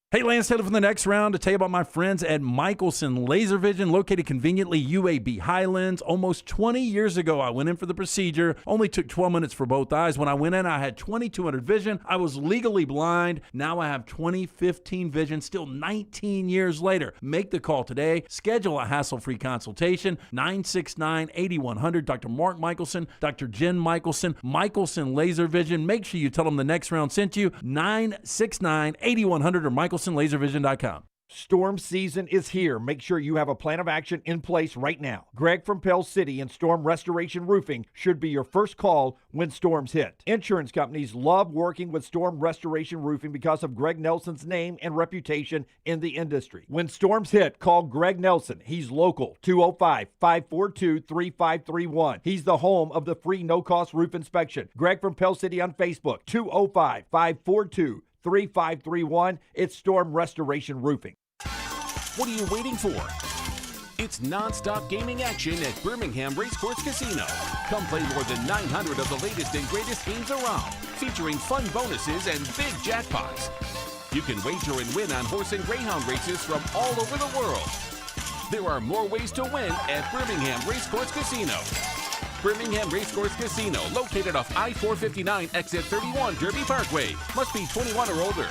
Hey, Lance Taylor from the Next Round to tell you about my friends at Michelson Laser Vision, located conveniently UAB Highlands. Almost 20 years ago, I went in for the procedure. Only took 12 minutes for both eyes. When I went in, I had 20/200 vision. I was legally blind. Now I have 20/15 vision, still 19 years later. Make the call today. Schedule a hassle-free consultation. 969-8100. Dr. Mark Michelson, Dr. Jen Michelson, Michelson Laser Vision. Make sure you tell them the Next Round sent you. 969-8100 or MichelsonLaserVision.com. Storm season is here. Make sure you have a plan of action in place right now. Greg from Pell City and Storm Restoration Roofing should be your first call when storms hit. Insurance companies love working with Storm Restoration Roofing because of Greg Nelson's name and reputation in the industry. When storms hit, call Greg Nelson. He's local, 205-542-3531. He's the home of the free no-cost roof inspection. Greg from Pell City on Facebook, 205-542-3531. It's Storm Restoration Roofing. What are you waiting for? It's non-stop gaming action at Birmingham Racecourse Casino. Come play more than 900 of the latest and greatest games around, featuring fun bonuses and big jackpots. You can wager and win on horse and greyhound races from all over the world. There are more ways to win at Birmingham Racecourse Casino. Birmingham Racecourse Casino, located off I-459, exit 31, Derby Parkway. Must be 21 or older.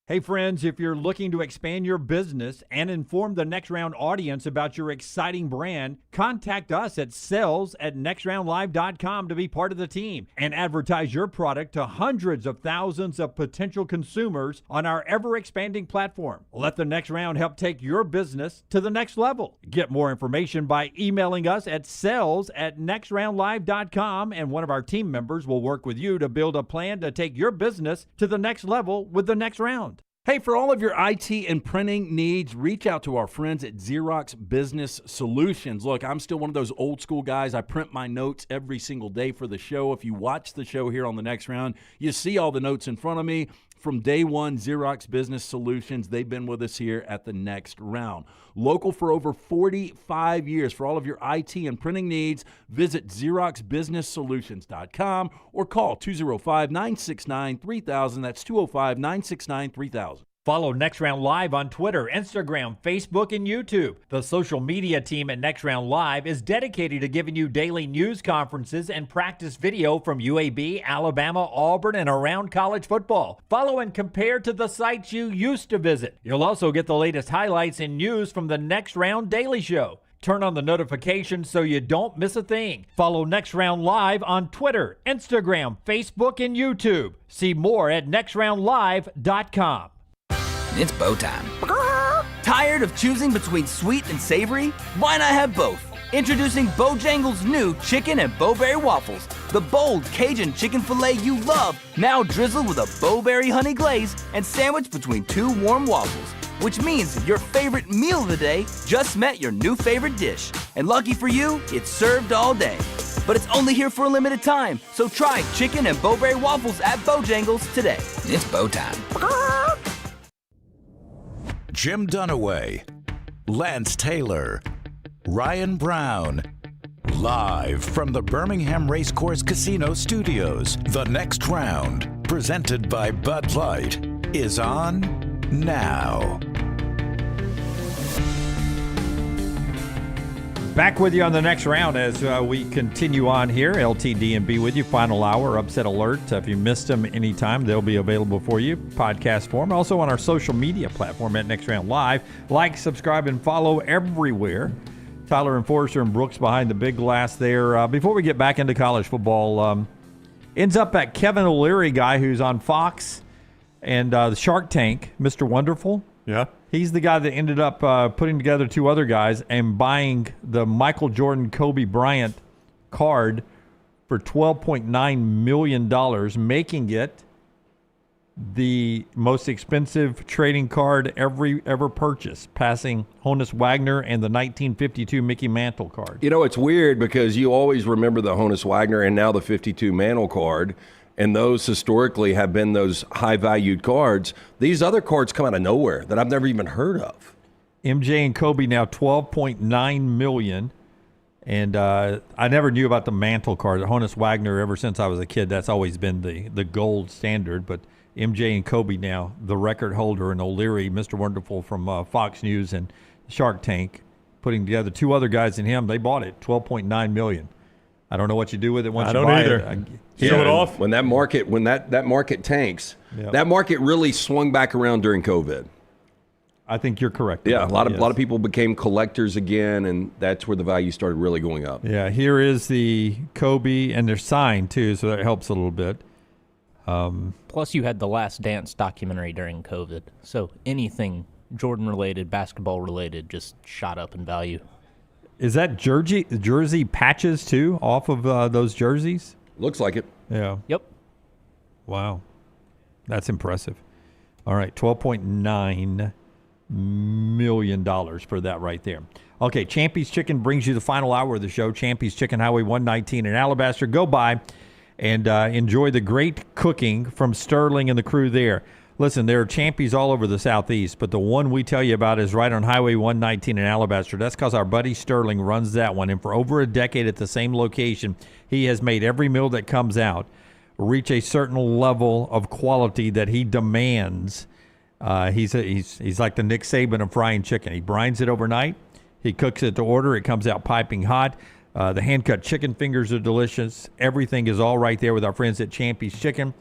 Hey friends, if you're looking to expand your business and inform the Next Round audience about your exciting brand, contact us at sales@nextroundlive.com to be part of the team and advertise your product to hundreds of thousands of potential consumers on our ever-expanding platform. Let the Next Round help take your business to the next level. Get more information by emailing us at sales@nextroundlive.com, and one of our team members will work with you to build a plan to take your business to the next level with the Next Round. Hey, for all of your IT and printing needs, reach out to our friends at Xerox Business Solutions. Look, I'm still one of those old school guys. I print my notes every single day for the show. If you watch the show here on The Next Round, you see all the notes in front of me. From day one, Xerox Business Solutions, they've been with us here at The Next Round. Local for over 45 years. For all of your IT and printing needs, visit XeroxBusinessSolutions.com or call 205-969-3000. That's 205-969-3000. Follow Next Round Live on Twitter, Instagram, Facebook, and YouTube. The social media team at Next Round Live is dedicated to giving you daily news conferences and practice video from UAB, Alabama, Auburn, and around college football. Follow and compare to the sites you used to visit. You'll also get the latest highlights and news from the Next Round Daily Show. Turn on the notifications so you don't miss a thing. Follow Next Round Live on Twitter, Instagram, Facebook, and YouTube. See more at nextroundlive.com. It's bow time. Tired of choosing between sweet and savory? Why not have both? Introducing Bojangles' new chicken and bowberry waffles. The bold Cajun chicken filet you love, now drizzled with a bowberry honey glaze and sandwiched between two warm waffles. Which means your favorite meal of the day just met your new favorite dish. And lucky for you, it's served all day. But it's only here for a limited time, so try chicken and bowberry waffles at Bojangles today. It's bow time. Jim Dunaway, Lance Taylor, Ryan Brown. Live from the Birmingham Racecourse Casino Studios, The Next Round, presented by Bud Light, is on now. Back with you on The Next Round as we continue on here. LTD&B with you. Final hour, upset alert. If you missed them anytime, they'll be available for you. Podcast form. Also on our social media platform at Next Round Live. Like, subscribe, and follow everywhere. Tyler and Forrester and Brooks behind the big glass there. Before we get back into college football, ends up that Kevin O'Leary guy who's on Fox and the Shark Tank, Mr. Wonderful. Yeah. He's the guy that ended up putting together two other guys and buying the Michael Jordan Kobe Bryant card for $12.9 million, making it the most expensive trading card ever purchased, passing Honus Wagner and the 1952 Mickey Mantle card. You know, it's weird because you always remember the Honus Wagner and now the 52 Mantle card. And those historically have been those high-valued cards. These other cards come out of nowhere that I've never even heard of. MJ and Kobe now $12.9 million. And I never knew about the Mantle card. Honus Wagner, ever since I was a kid, that's always been the gold standard. But MJ and Kobe now, the record holder, and O'Leary, Mr. Wonderful from Fox News and Shark Tank, putting together two other guys in him. They bought it, $12.9 million. I don't know what you do with it once you buy it. Show it off. When that market tanks, Yep. that market really swung back around during COVID. I think you're correct. Yeah, a lot yes. of people became collectors again, and that's where the value started really going up. Yeah, here is the Kobe, and they're signed too, so that helps a little bit. Plus, you had the Last Dance documentary during COVID, so anything Jordan-related, basketball-related, just shot up in value. Is that jersey patches too off of those jerseys? Looks like it. Yeah. Yep. Wow, that's impressive. All right, $12.9 million for that right there. Okay, Champy's Chicken brings you the final hour of the show. Champy's Chicken, Highway 119 in Alabaster. Go by and enjoy the great cooking from Sterling and the crew there. Listen, there are Champy's all over the Southeast, but the one we tell you about is right on Highway 119 in Alabaster. That's because our buddy Sterling runs that one, and for over a decade at the same location, he has made every meal that comes out reach a certain level of quality that he demands. He's like the Nick Saban of frying chicken. He brines it overnight. He cooks it to order. It comes out piping hot. The hand-cut chicken fingers are delicious. Everything is all right there with our friends at Champy's Chicken.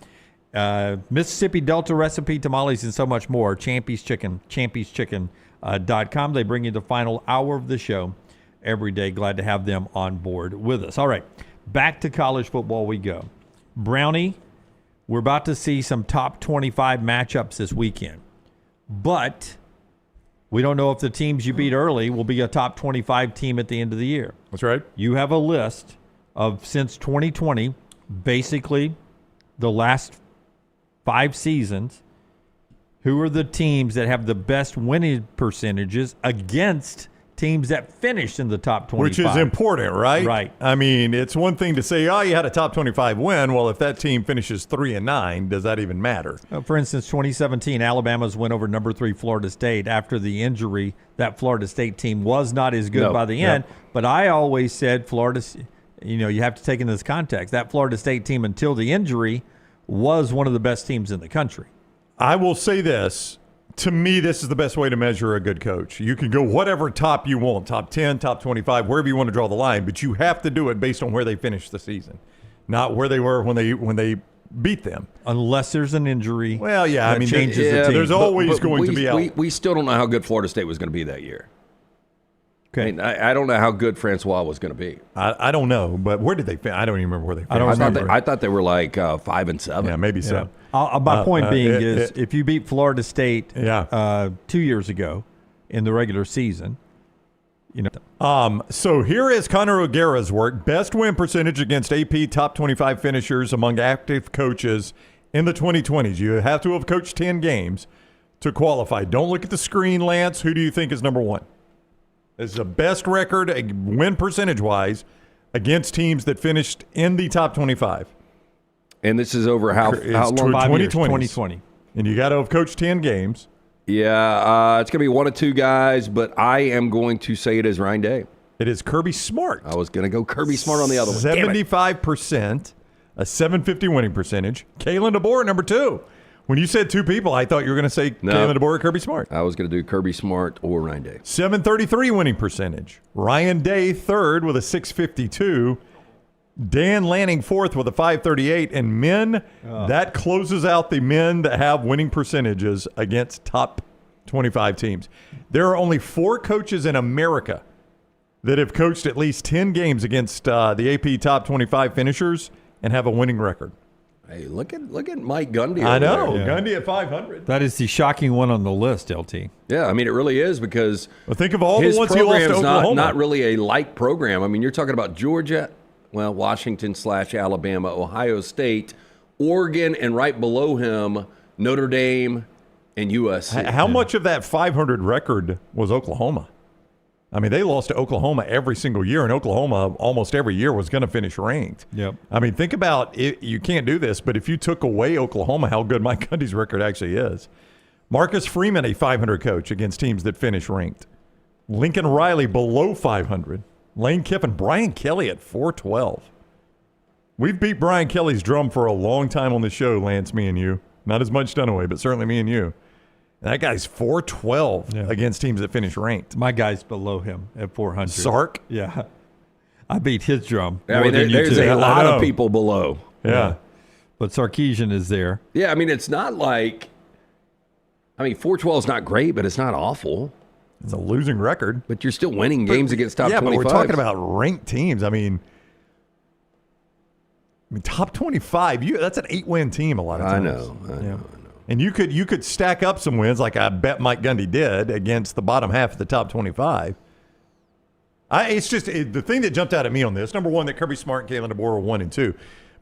Mississippi Delta recipe, tamales, and so much more. Champy's Chicken, champyschicken.com. They bring you the final hour of the show every day. Glad to have them on board with us. All right, back to college football we go. Brownie, we're about to see some top 25 matchups this weekend. But we don't know if the teams you beat early will be a top 25 team at the end of the year. That's right. You have a list of, since 2020, basically the last 5 seasons, Who are the teams that have the best winning percentages against teams that finished in the top 25? Which is important, right? Right. I mean, it's one thing to say, oh, you had a top 25 win. Well, if that team finishes 3-9, does that even matter? For instance, 2017, Alabama's win over number 3 Florida State. After the injury, that Florida State team was not as good by the end. But I always said Florida, you have to take in this context. That Florida State team, until the injury, was one of the best teams in the country. I will say this. To me, this is the best way to measure a good coach. You can go whatever top you want, top 10, top 25, wherever you want to draw the line, but you have to do it based on where they finished the season, not where they were when they beat them. Unless there's an injury. Well, yeah, I mean, changes the team. there's always going to be out. We still don't know how good Florida State was going to be that year. Okay. I mean, I don't know how good Francois was going to be. I don't know, but where did they finish? I don't even remember where they finished. I thought they were like 5-7. Yeah, maybe so. My point being is if you beat Florida State 2 years ago in the regular season, So here is Connor O'Gara's work. Best win percentage against AP top 25 finishers among active coaches in the 2020s. You have to have coached 10 games to qualify. Don't look at the screen, Lance. Who do you think is number one? This is the best record, win percentage-wise, against teams that finished in the top 25. And this is over how long? 2020. And you got to have coached 10 games. Yeah, it's going to be one of two guys, but I am going to say it is Ryan Day. It is Kirby Smart. I was going to go Kirby Smart on the other one. 75%, a 750 winning percentage. Kalen DeBoer, number 2. When you said two people, I thought you were going to say Kalen DeBoer or Kirby Smart. I was going to do Kirby Smart or Ryan Day. 733 winning percentage. Ryan Day, third with a 652. Dan Lanning, fourth with a 538. And men, that closes out the men that have winning percentages against top 25 teams. There are only 4 coaches in America that have coached at least 10 games against the AP top 25 finishers and have a winning record. Hey, look at Mike Gundy. I know. Gundy at 500. That is the shocking one on the list, LT. Yeah, I mean, it really is because think of all the ones he lost to Oklahoma. Not really a light program. I mean, you're talking about Georgia, Washington/Alabama, Ohio State, Oregon, and right below him, Notre Dame and USC. How much of that 500 record was Oklahoma? I mean, they lost to Oklahoma every single year, and Oklahoma almost every year was going to finish ranked. Yep. I mean, think about it. You can't do this, but if you took away Oklahoma, how good Mike Gundy's record actually is. Marcus Freeman, a 500 coach against teams that finish ranked. Lincoln Riley below 500. Lane Kiffin, Brian Kelly at 412. We've beat Brian Kelly's drum for a long time on the show, Lance, me and you. Not as much Dunaway, but certainly me and you. That guy's 412 against teams that finish ranked. My guy's below him at 400. Sark? Yeah. I beat his drum. I mean, there's a lot of people below. Yeah. But Sarkisian is there. Yeah, I mean, it's not like, 412 is not great, but it's not awful. It's a losing record. But you're still winning games against top 25. Yeah, but we're talking about ranked teams. I mean, top 25, that's an 8-win team a lot of times. I know. And you could stack up some wins like I bet Mike Gundy did against the bottom half of the top 25. It's just the thing that jumped out at me on this, number one, that Kirby Smart and Kalen DeBoer were 1 and 2,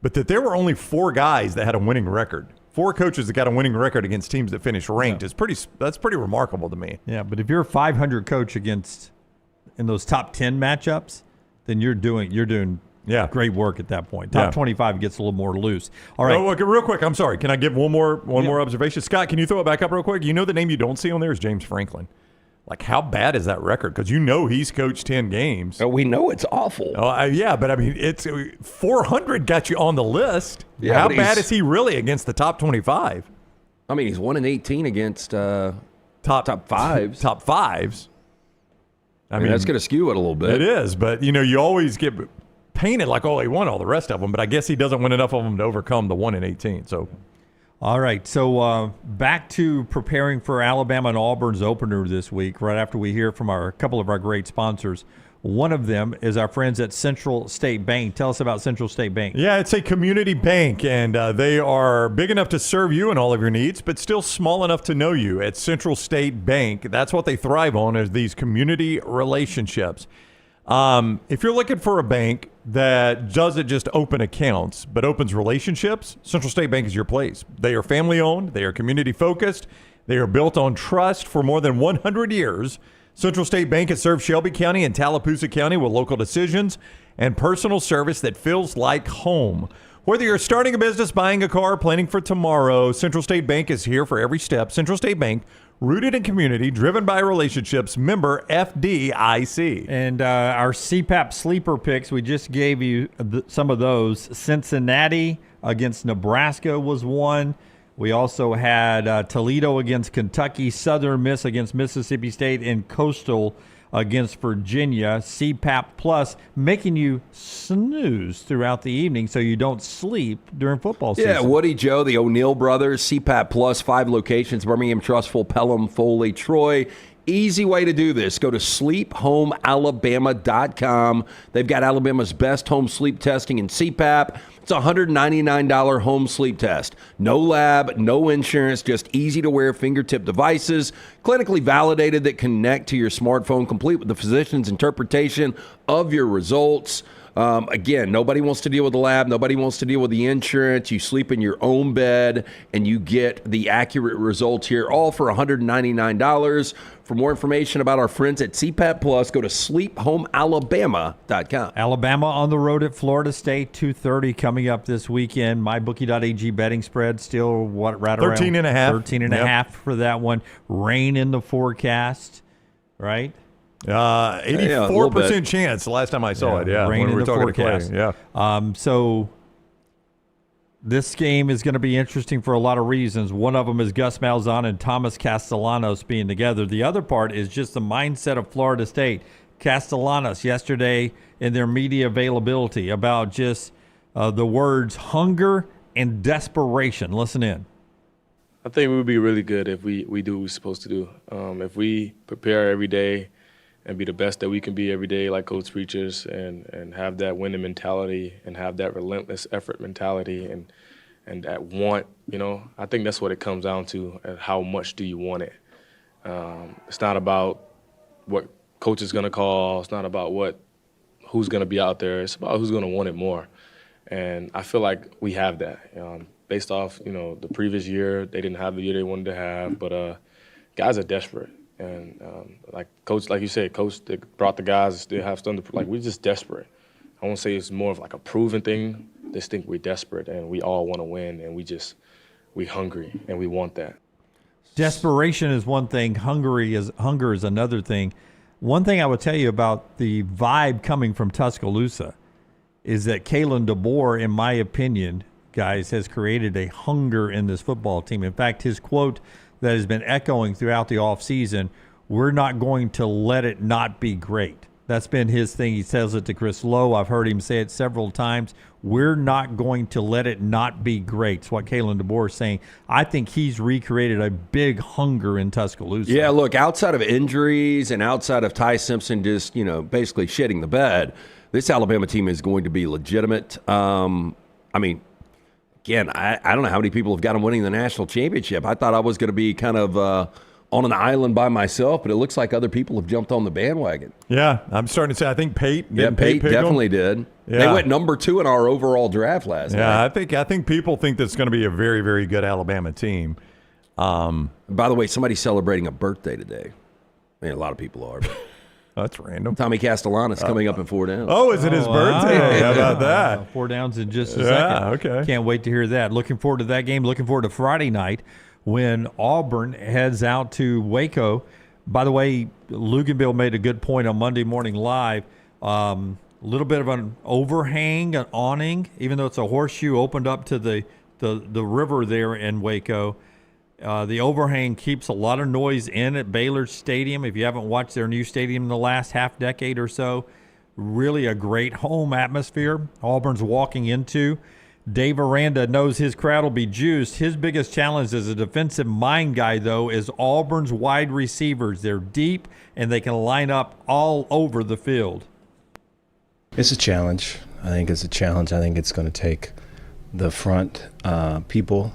but that there were only 4 guys that had a winning record. 4 coaches that got a winning record against teams that finished ranked is that's pretty remarkable to me. Yeah, but if you're a 500 coach against in those top 10 matchups, then you're doing great work at that point. Top 25 gets a little more loose. All right. Okay, real quick, I'm sorry. Can I give one more observation? Scott, can you throw it back up real quick? You know the name you don't see on there is James Franklin. Like, how bad is that record? Because he's coached 10 games. Oh, we know it's awful. Yeah, but I mean, it's 400 got you on the list. Yeah, how bad is he really against the top 25? I mean, he's 1-18 against top fives. Top fives. I mean, that's going to skew it a little bit. It is, but you always get painted like, he won all the rest of them, but I guess he doesn't win enough of them to overcome the 1-18. So, all right. So back to preparing for Alabama and Auburn's opener this week. Right after we hear from a couple of our great sponsors, one of them is our friends at Central State Bank. Tell us about Central State Bank. Yeah, it's a community bank, and they are big enough to serve you and all of your needs, but still small enough to know you. At Central State Bank, that's what they thrive on, is these community relationships. If you're looking for a bank that doesn't just open accounts, but opens relationships, Central State Bank is your place. They are family-owned. They are community-focused. They are built on trust for more than 100 years. Central State Bank has served Shelby County and Tallapoosa County with local decisions and personal service that feels like home. Whether you're starting a business, buying a car, planning for tomorrow, Central State Bank is here for every step. Central State Bank, rooted in community, driven by relationships, member FDIC. And our CPAP sleeper picks, we just gave you some of those. Cincinnati against Nebraska was one. We also had Toledo against Kentucky, Southern Miss against Mississippi State, and Coastal against Virginia. CPAP Plus making you snooze throughout the evening so you don't sleep during football season. Yeah, Woody, Joe, the O'Neill brothers, CPAP Plus, 5 locations, Birmingham, Trustful, Pelham, Foley, Troy. Easy way to do this. Go to sleephomealabama.com. They've got Alabama's best home sleep testing and CPAP. It's a $199 home sleep test. No lab, no insurance, just easy-to-wear fingertip devices, clinically validated that connect to your smartphone, complete with the physician's interpretation of your results. Again, nobody wants to deal with the lab. Nobody wants to deal with the insurance. You sleep in your own bed, and you get the accurate results here, all for $199. For more information about our friends at CPAP Plus, go to sleephomealabama.com. Alabama on the road at Florida State, 2:30 coming up this weekend. MyBookie.ag betting spread still right 13 around and a half. 13 and a half for that one. Rain in the forecast, right? 84% chance the last time I saw it. Yeah, rain when in we were the talking to forecast. Clay. Yeah. So this game is going to be interesting for a lot of reasons. One of them is Gus Malzahn and Thomas Castellanos being together. The other part is just the mindset of Florida State. Castellanos yesterday in their media availability about just the words hunger and desperation. Listen in. I think we would be really good if we do what we're supposed to do. If we prepare every day and be the best that we can be every day, like Coach preaches, and have that winning mentality and have that relentless effort mentality and that want, I think that's what it comes down to, and how much do you want it. It's not about what coach is going to call. It's not about who's going to be out there. It's about who's going to want it more. And I feel like we have that. Based off, the previous year, they didn't have the year they wanted to have, but guys are desperate. And like Coach, like you said, Coach brought the guys, still have something to, we're just desperate. I won't say it's more of like a proven thing. Just think we're desperate and we all want to win, and we hungry and we want that. Desperation is one thing. Hunger is another thing. One thing I would tell you about the vibe coming from Tuscaloosa is that Kalen DeBoer, in my opinion, guys, has created a hunger in this football team. In fact, his quote that has been echoing throughout the offseason, we're not going to let it not be great. That's been his thing. He says it to Chris Lowe. I've heard him say it several times. We're not going to let it not be great. It's what Kalen DeBoer is saying. I think he's recreated a big hunger in Tuscaloosa. Yeah, look, outside of injuries and outside of Ty Simpson just, basically shitting the bed, this Alabama team is going to be legitimate. Again, I don't know how many people have got them winning the national championship. I thought I was going to be kind of on an island by myself, but it looks like other people have jumped on the bandwagon. Yeah, I'm starting to say, I think Pate. Yeah, Pate definitely did. Yeah. They went number 2 in our overall draft last night. Yeah, I think people think that's going to be a very, very good Alabama team. By the way, somebody's celebrating a birthday today. A lot of people are. But that's random. Tommy Castellanos coming up in 4 Downs. Oh, is it his birthday? How about that? 4 Downs in just a second. Okay. Can't wait to hear that. Looking forward to that game. Looking forward to Friday night when Auburn heads out to Waco. By the way, Luganville made a good point on Monday Morning Live. A little bit of an overhang, an awning, even though it's a horseshoe opened up to the river there in Waco. The overhang keeps a lot of noise in at Baylor Stadium. If you haven't watched their new stadium in the last half decade or so, really a great home atmosphere Auburn's walking into. Dave Aranda knows his crowd will be juiced. His biggest challenge as a defensive mind guy, though, is Auburn's wide receivers. They're deep, and they can line up all over the field. It's a challenge. I think it's a challenge. I think it's going to take the front people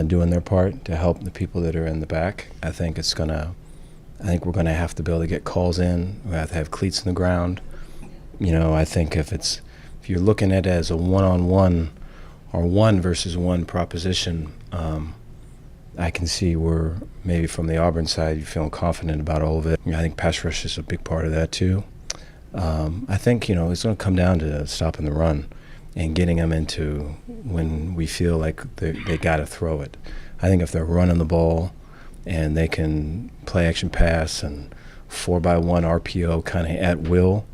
doing their part to help the people that are in the back. I think we're going to have to be able to get calls in. We have to have cleats in the ground. I think if you're looking at it as a one-on-one or 1 versus 1 proposition, I can see where maybe from the Auburn side you're feeling confident about all of it. I think pass rush is a big part of that too. I think, it's going to come down to stopping the run and getting them into when we feel like they got to throw it. I think if they're running the ball and they can play action pass and 4x1 RPO kind of at will,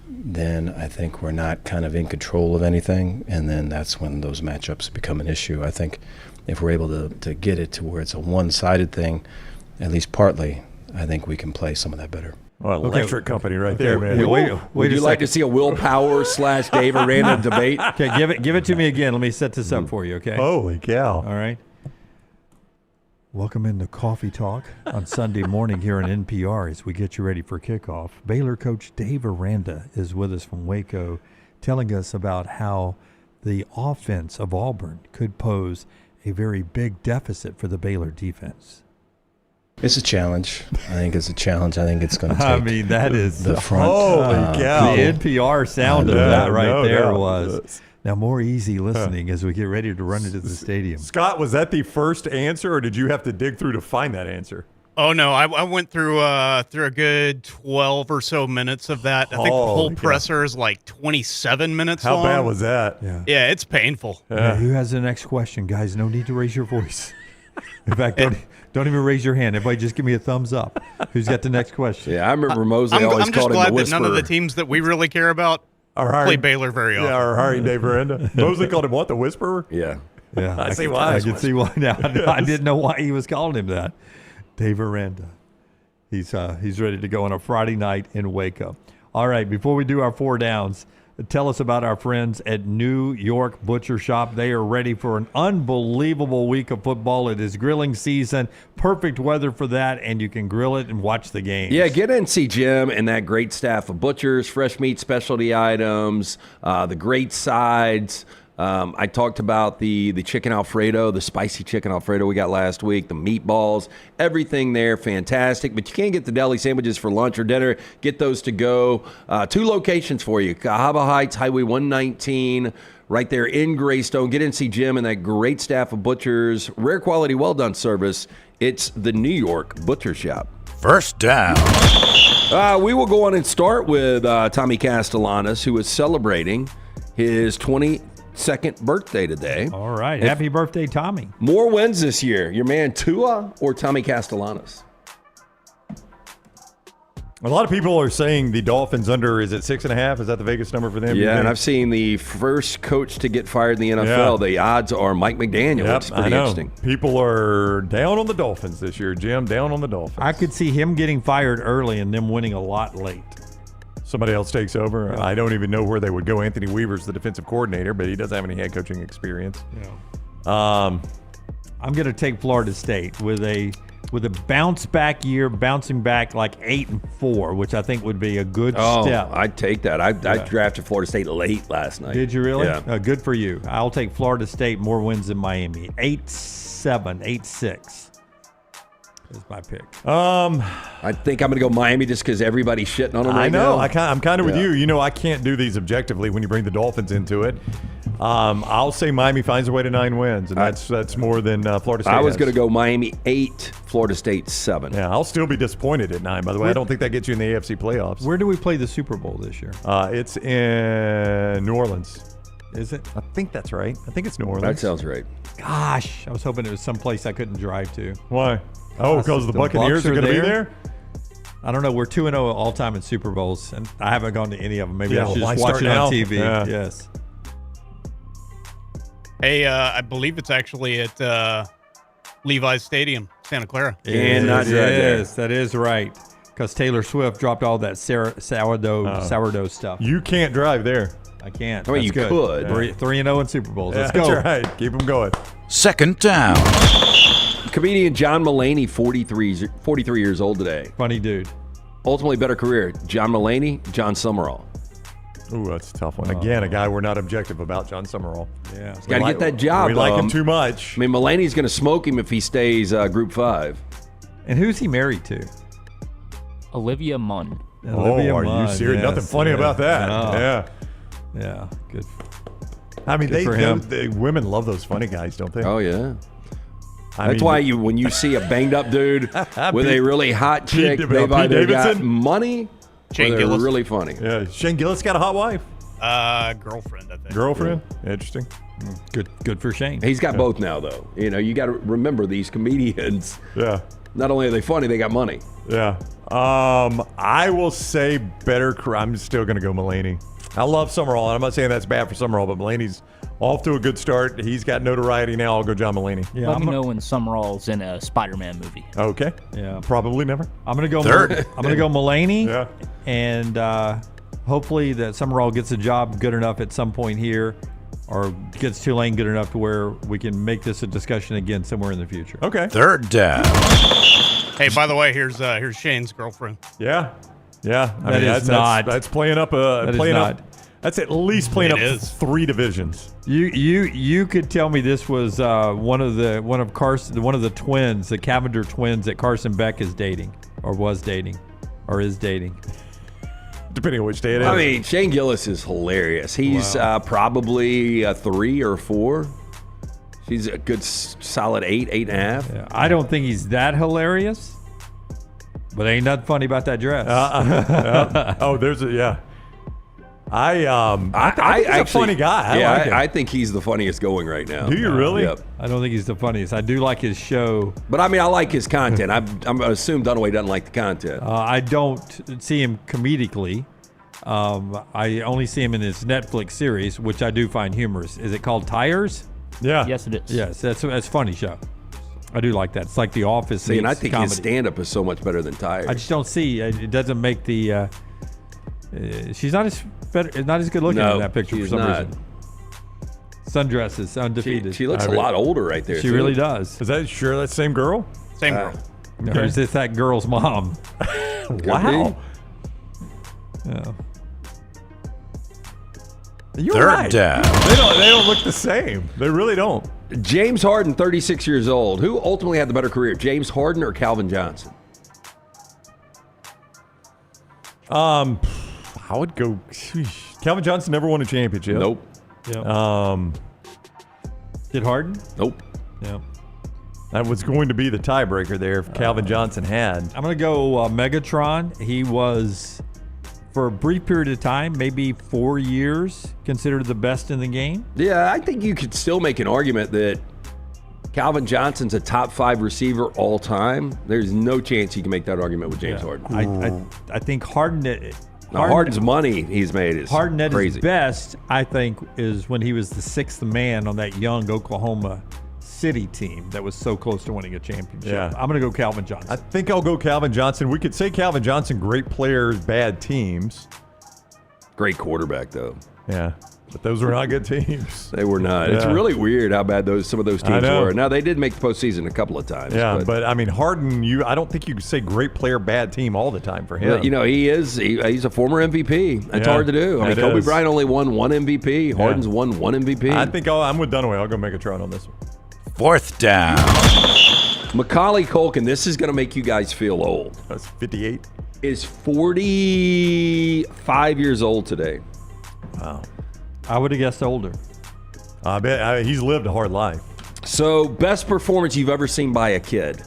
then I think we're not kind of in control of anything, and then that's when those matchups become an issue. I think if we're able to get it to where it's a one-sided thing, at least partly, I think we can play some of that better. Well, electric company right there, man. Would you like to see a willpower / Dave Aranda debate? Okay, give it to me again. Let me set this up for you, okay? Holy cow. All right. Welcome into Coffee Talk on Sunday morning here on NPR as we get you ready for kickoff. Baylor coach Dave Aranda is with us from Waco, telling us about how the offense of Auburn could pose a very big deficit for the Baylor defense. It's a challenge. I think it's a challenge. I think it's going to take I mean, that is the front. Holy cow. The NPR sound of that right there doubt. was. Now, more easy listening as we get ready to run into the stadium. Scott, was that the first answer, or did you have to dig through to find that answer? Oh, no, I went through a good 12 or so minutes of that. I think the whole presser is like 27 minutes long. How bad was that? Yeah, it's painful. Yeah, who has the next question, guys? No need to raise your voice. In fact, don't even raise your hand. Everybody just give me a thumbs up. Who's got the next question? Yeah, I remember Mosley always called him the whisperer. I'm just glad that none of the teams that we really care about play Baylor very often. Yeah, our hiring Dave Aranda. Mosley called him what, the whisperer? Yeah. I see why. I can see why now. I didn't know why he was calling him that. Dave Aranda. He's ready to go on a Friday night in Waco. All right, before we do our 4 downs, tell us about our friends at New York Butcher Shop. They are ready for an unbelievable week of football. It is grilling season. Perfect weather for that, and you can grill it and watch the games. Yeah, get in and see Jim and that great staff of butchers, fresh meat specialty items, the great sides. I talked about the chicken Alfredo, the spicy chicken Alfredo we got last week, the meatballs, everything there, fantastic. But you can't get the deli sandwiches for lunch or dinner. Get those to go. 2 locations for you. Cahaba Heights, Highway 119, right there in Greystone. Get in and see Jim and that great staff of butchers. Rare quality, well-done service. It's the New York Butcher Shop. First down. We will go on and start with Tommy Castellanos, who is celebrating his 22nd birthday today. All right. Happy birthday, Tommy. More wins this year. Your man Tua or Tommy Castellanos? A lot of people are saying the Dolphins under, is it 6.5? Is that the Vegas number for them? Yeah, and I've seen the first coach to get fired in the NFL. Yeah. The odds are Mike McDaniel. Yep, it's pretty interesting. People are down on the Dolphins this year, Jim. Down on the Dolphins. I could see him getting fired early and them winning a lot late. Somebody else takes over. Yeah. I don't even know where they would go. Anthony Weaver's the defensive coordinator, but he doesn't have any head coaching experience. Yeah. I'm going to take Florida State with a bounce back year, bouncing back like 8-4, which I think would be a good step. I'd take that. I drafted Florida State late last night. Did you really? Yeah. Good for you. I'll take Florida State, more wins than Miami. 8-7, 8-6. Is my pick. I think I'm going to go Miami just because everybody's shitting on them right now. I'm kind of with you. You know, I can't do these objectively when you bring the Dolphins into it. I'll say Miami finds a way to 9 wins, and that's more than Florida State. I was going to go Miami 8, Florida State 7. Yeah, I'll still be disappointed at 9, by the way. I don't think that gets you in the AFC playoffs. Where do we play the Super Bowl this year? It's in New Orleans. Is it? I think that's right. I think it's New Orleans. That sounds right. Gosh, I was hoping it was someplace I couldn't drive to. Why? Oh, because the Buccaneers are going to be there? I don't know. We're 2-0 all time in Super Bowls, and I haven't gone to any of them. Maybe I should just watch it on TV. Yeah. Yes. Hey, I believe it's actually at Levi's Stadium, Santa Clara. Yes, that is right. Because Taylor Swift dropped all that sourdough stuff. You can't drive there. I can't. I mean, you could. Yeah. 3-0 in Super Bowls. Let's go. That's right. Keep them going. Second down. Comedian John Mulaney, 43 years old today. Funny dude. Ultimately better career, John Mulaney, John Summerall. Ooh, that's a tough one. Again, a guy we're not objective about, John Summerall. Yeah. He's got to get that job. We like him too much. I mean, Mulaney's going to smoke him if he stays Group 5. And who's he married to? Olivia Munn. You serious? Nothing funny about that. No. Yeah, good. I mean, good for him. The women love those funny guys, don't they? Oh, yeah. That's why when you see a banged up dude with a really hot chick, they've either got money or they're really funny. Yeah, Shane Gillis got a hot wife. Girlfriend, I think. Girlfriend? Yeah. Interesting. Good for Shane. He's got both now, though. You got to remember these comedians. Yeah. Not only are they funny, they got money. Yeah. I will say better. I'm still going to go Mulaney. I love Summerall, and I'm not saying that's bad for Summerall, but Mulaney's off to a good start. He's got notoriety now. I'll go John Mulaney. Yeah, Let me know when Summerall's in a Spider-Man movie. Okay. Yeah. Probably never. I'm going to go Third. I'm going to go Mulaney. Yeah. And hopefully that Summerall gets a job good enough at some point here, or gets Tulane good enough to where we can make this a discussion again somewhere in the future. Okay. Third down. Hey, by the way, here's Shane's girlfriend. Yeah. Yeah. I That mean, is not. That's playing up a. That's at least playing It up is. 3 divisions. You could tell me this was one of the twins, the Cavender twins that Carson Beck is dating, or was dating, or is dating. Depending on which day it is. I mean, Shane Gillis is hilarious. He's probably a 3 or 4. She's a good solid 8, 8.5. Yeah, I don't think he's that hilarious, but ain't nothing funny about that dress. Oh, there's a I think he's a funny guy. I think he's the funniest going right now. Do you really? Yep. I don't think he's the funniest. I do like his show. But I mean, I like his content. I'm assume Dunaway doesn't like the content. I don't see him comedically. I only see him in his Netflix series, which I do find humorous. Is it called Tires? Yeah. Yes, it is. Yes, that's a funny show. I do like that. It's like The Office. See, and I think comedy. his stand-up is so much better than Tires. I just don't see. It doesn't make the. She's not as good looking in that picture for some reason. Sundresses, undefeated. She looks a lot older right there. She really does. Is that that same girl? Same girl. Or is this that girl's mom? Wow. Yeah. You're Third right. down. They don't look the same. They really don't. James Harden, 36 years old. Who ultimately had the better career, James Harden or Calvin Johnson? I would go. Calvin Johnson never won a championship. Nope. Yeah. Did Harden? Nope. Yeah. That was going to be the tiebreaker there if Calvin Johnson had. I'm going to go Megatron. He was, for a brief period of time, maybe 4 years, considered the best in the game. Yeah, I think you could still make an argument that Calvin Johnson's a top 5 receiver all time. There's no chance you can make that argument with James Harden. I think Harden. Harden's money he's made is Harden at crazy. his best, I think, is when he was the 6th man on that young Oklahoma City team that was so close to winning a championship. Yeah. I'm going to go Calvin Johnson. I think I'll go Calvin Johnson. We could say Calvin Johnson, great players, bad teams. Great quarterback, though. Yeah, but those were not good teams. They were not. It's Yeah. really weird how bad some of those teams were. Now, they did make the postseason a couple of times. Yeah, but I mean, Harden, I don't think you could say great player, bad team all the time for him. But, he's a former MVP. That's hard to do. I mean, Kobe Bryant only won 1 MVP. Harden's won 1 MVP. I think I'm with Dunaway. I'll go Megatron on this one. Fourth down. Macaulay Culkin, this is going to make you guys feel old. That's 58. Is 45 years old today. Wow. I would have guessed older. I bet he's lived a hard life. So, best performance you've ever seen by a kid?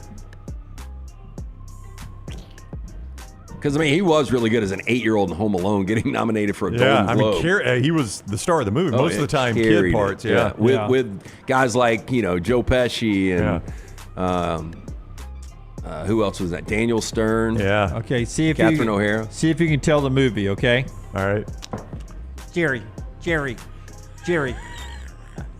Because, I mean, he was really good as an 8-year-old in Home Alone, getting nominated for a Golden Globe. He was the star of the movie. Most of the time, kid parts. Yeah. With guys like, Joe Pesci and who else was that? Daniel Stern. Yeah. Okay, see if Catherine O'Hara. See if you can tell the movie, okay? All right. Jerry.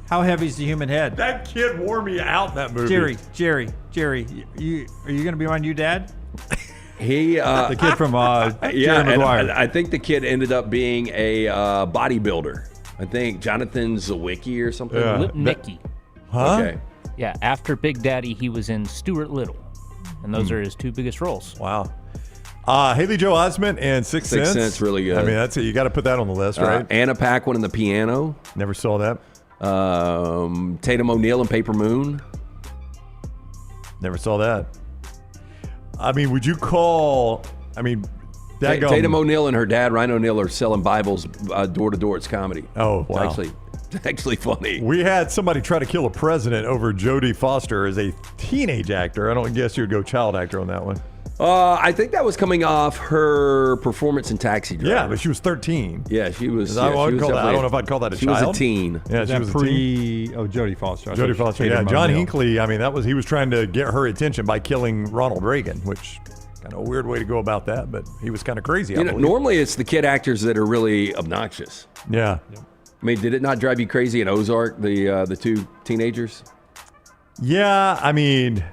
How heavy is the human head? That kid wore me out in that movie. Jerry. Are you going to be my new dad? He the kid from Jerry Maguire. I think the kid ended up being a bodybuilder. I think Jonathan Zawicki or something. Yeah. Lipnicki. Huh? Okay. Yeah, after Big Daddy, he was in Stuart Little. And those are his 2 biggest roles. Wow. Haley Joel Osment and Sixth Sense. Sixth Sense, really good. I mean, that's it. You got to put that on the list, right? Anna Paquin and the Piano. Never saw that. Tatum O'Neal and Paper Moon. Never saw that. I mean, would you call? I mean, Tatum O'Neal and her dad Ryan O'Neal are selling Bibles door to door. It's comedy. Oh, wow. It's actually It's actually funny. We had somebody try to kill a president over Jodie Foster as a teenage actor. I don't guess you would go child actor on that one. I think that was coming off her performance in Taxi Driver. Yeah, but she was 13. Yeah, she was. I she don't was know definitely- if I'd call that a She child. was a teen. Yeah, she was a teen. Jodie Foster. I Jodie thought Foster. she Yeah, hated John Mobile. Hinckley. I mean, he was trying to get her attention by killing Ronald Reagan, which kind of a weird way to go about that, but he was kind of crazy. I believe. Normally it's the kid actors that are really obnoxious. Yeah. I mean, did it not drive you crazy in Ozark, the two teenagers? Yeah, I mean,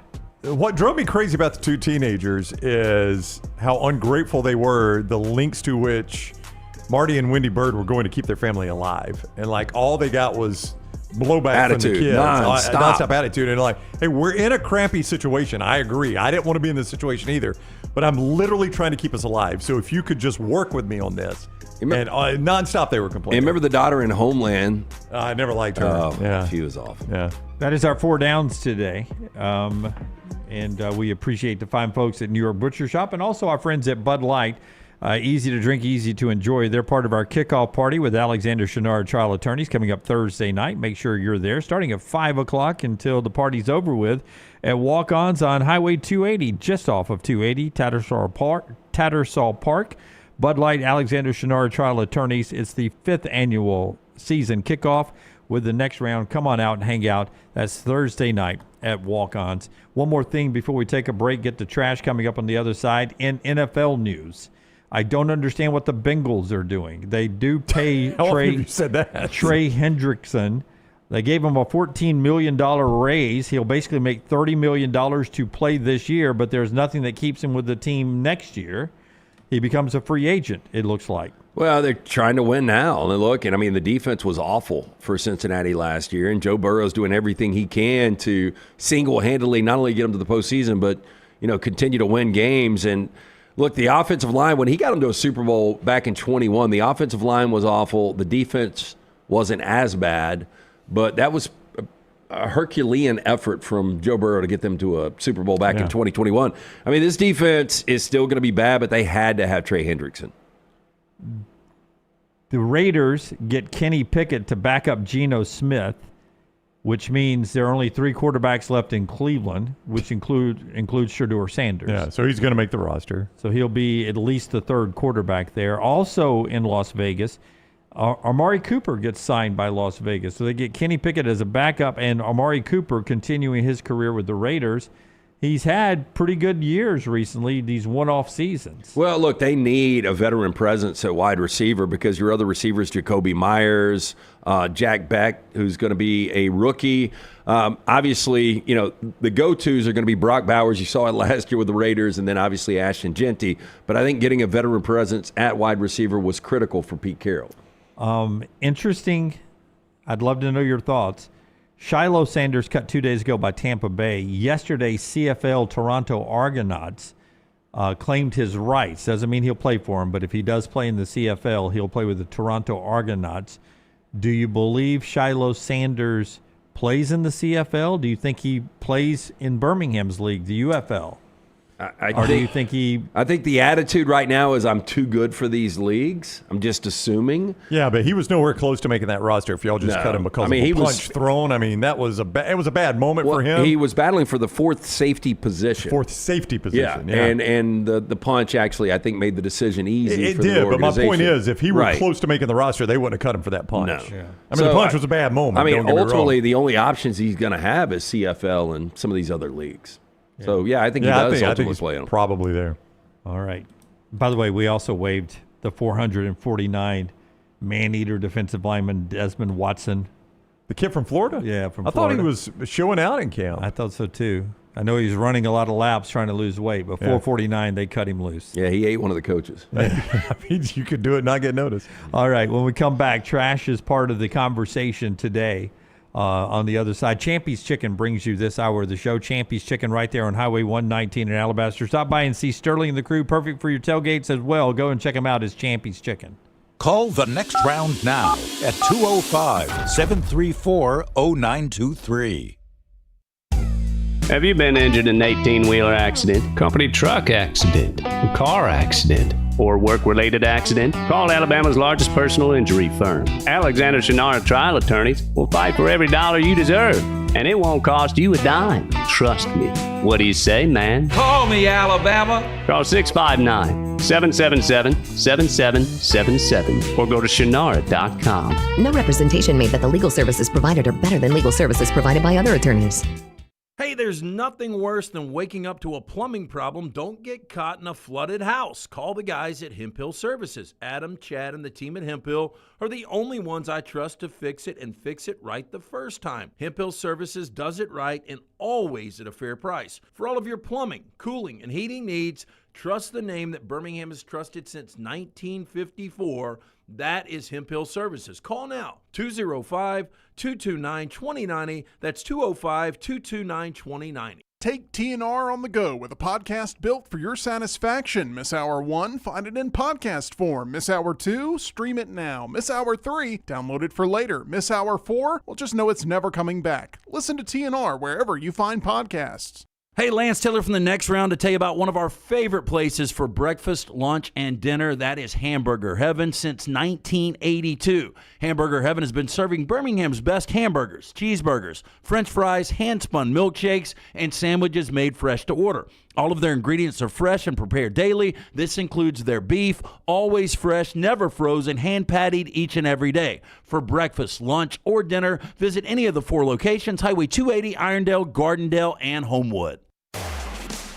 what drove me crazy about the two teenagers is how ungrateful they were, the lengths to which Marty and Wendy Bird were going to keep their family alive. And like all they got was blowback from the Attitude, kids. nonstop. Attitude. And like, hey, we're in a crappy situation. I agree. I didn't want to be in this situation either. But I'm literally trying to keep us alive. So if you could just work with me on this. And nonstop they were complaining. And remember the daughter in Homeland? I never liked her. Oh, yeah. She was awful. Yeah. That is our 4 downs today. And we appreciate the fine folks at New York Butcher Shop and also our friends at Bud Light. Easy to drink, easy to enjoy. They're part of our kickoff party with Alexander Chenard Trial Attorneys coming up Thursday night. Make sure you're there starting at 5 o'clock until the party's over with at Walk-Ons on Highway 280, just off of 280, Tattersall Park. Bud Light, Alexander Chenard Trial Attorneys. It's the 5th annual season kickoff with the next round. Come on out and hang out. That's Thursday night at Walk-Ons. One more thing before we take a break, get the trash coming up on the other side. In NFL news, I don't understand what the Bengals are doing. They do pay Trey Hendrickson. They gave him a $14 million raise. He'll basically make $30 million to play this year, but there's nothing that keeps him with the team next year. He becomes a free agent, it looks like. Well, they're trying to win now. And look, and I mean, the defense was awful for Cincinnati last year, and Joe Burrow's doing everything he can to single-handedly not only get them to the postseason, but, continue to win games. And look, the offensive line, when he got them to a Super Bowl back in 21, the offensive line was awful. The defense wasn't as bad, but that was a Herculean effort from Joe Burrow to get them to a Super Bowl back in 2021. I mean, this defense is still going to be bad, but they had to have Trey Hendrickson. The Raiders get Kenny Pickett to back up Geno Smith, which means there are only 3 quarterbacks left in Cleveland, which includes Shedeur Sanders. Yeah, so he's going to make the roster. So he'll be at least the 3rd quarterback there. Also in Las Vegas, Amari Cooper gets signed by Las Vegas. So they get Kenny Pickett as a backup and Amari Cooper continuing his career with the Raiders. He's had pretty good years recently, these one-off seasons. Well, look, they need a veteran presence at wide receiver because your other receivers, Jacoby Myers, Jack Beck, who's going to be a rookie. Obviously, the go-tos are going to be Brock Bowers. You saw it last year with the Raiders, and then obviously Ashton Genty. But I think getting a veteran presence at wide receiver was critical for Pete Carroll. Interesting. I'd love to know your thoughts. Shiloh Sanders cut 2 days ago by Tampa Bay. Yesterday, CFL Toronto Argonauts claimed his rights. Doesn't mean he'll play for him, but if he does play in the CFL, he'll play with the Toronto Argonauts. Do you believe Shiloh Sanders plays in the CFL? Do you think he plays in Birmingham's league, the UFL? Do you think he... I think the attitude right now is I'm too good for these leagues. I'm just assuming. Yeah, but he was nowhere close to making that roster if y'all just cut him because of a punch thrown. I mean, it was a bad moment for him. He was battling for the 4th safety position. Yeah. And the punch actually, I think, made the decision easy It for did, the organization. but my point is, if he were close to making the roster, they wouldn't have cut him for that punch. No. Yeah. I mean, the punch was a bad moment. I mean, don't get me wrong. ultimately, the only options he's going to have is CFL and some of these other leagues. So, I think he does ultimately play him. Probably there. All right. By the way, we also waived the 449 man-eater defensive lineman Desmond Watson. The kid from Florida? Yeah, from Florida. I thought he was showing out in camp. I thought so, too. I know he's running a lot of laps trying to lose weight, but 449, they cut him loose. Yeah, he ate one of the coaches. I mean, you could do it and not get noticed. All right. When we come back, trash is part of the conversation today. On the other side, Champy's Chicken brings you this hour of the show. Champy's Chicken right there on Highway 119 in Alabaster. Stop by and see Sterling and the crew. Perfect for your tailgates as well. Go and check them out as Champy's Chicken. Call the next round now at 205-734-0923. Have you been injured in an 18-wheeler accident, company truck accident, a car accident, or work-related accident, call Alabama's largest personal injury firm. Alexander Shinara Trial Attorneys will fight for every dollar you deserve, and it won't cost you a dime. Trust me. What do you say, man? Call me, Alabama. Call 659-777-7777 or go to Shinara.com. No representation made that the legal services provided are better than legal services provided by other attorneys. Hey, there's nothing worse than waking up to a plumbing problem. Don't get caught in a flooded house. Call the guys at Hemp Hill Services. Adam, Chad, and the team at Hemp Hill are the only ones I trust to fix it and fix it right the first time. Hemp Hill Services does it right and always at a fair price. For all of your plumbing, cooling, and heating needs, trust the name that Birmingham has trusted since 1954. That is Hemp Hill Services. Call now, 205-229-2090. That's 205-229-2090. Take TNR on the go with a podcast built for your satisfaction. Miss Hour 1? Find it in podcast form. Miss Hour 2? Stream it now. Miss Hour 3? Download it for later. Miss Hour 4? Well, just know it's never coming back. Listen to TNR wherever you find podcasts. Hey, Lance Taylor from the Next Round to tell you about one of our favorite places for breakfast, lunch, and dinner. That is Hamburger Heaven since 1982. Hamburger Heaven has been serving Birmingham's best hamburgers, cheeseburgers, French fries, hand-spun milkshakes, and sandwiches made fresh to order. All of their ingredients are fresh and prepared daily. This includes their beef, always fresh, never frozen, hand-pattied each and every day. For breakfast, lunch, or dinner, visit any of the 4 locations, Highway 280, Irondale, Gardendale, and Homewood.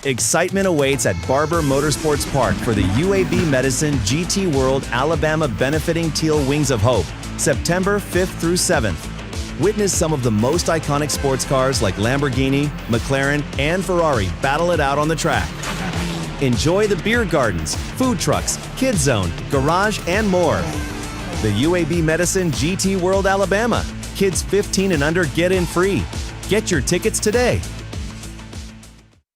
Excitement awaits at Barber Motorsports Park for the UAB Medicine GT World Alabama Benefiting Teal Wings of Hope, September 5th through 7th. Witness some of the most iconic sports cars like Lamborghini, McLaren, and Ferrari battle it out on the track. Enjoy the beer gardens, food trucks, kids zone, garage, and more. The UAB Medicine GT World Alabama. Kids 15 and under get in free. Get your tickets today.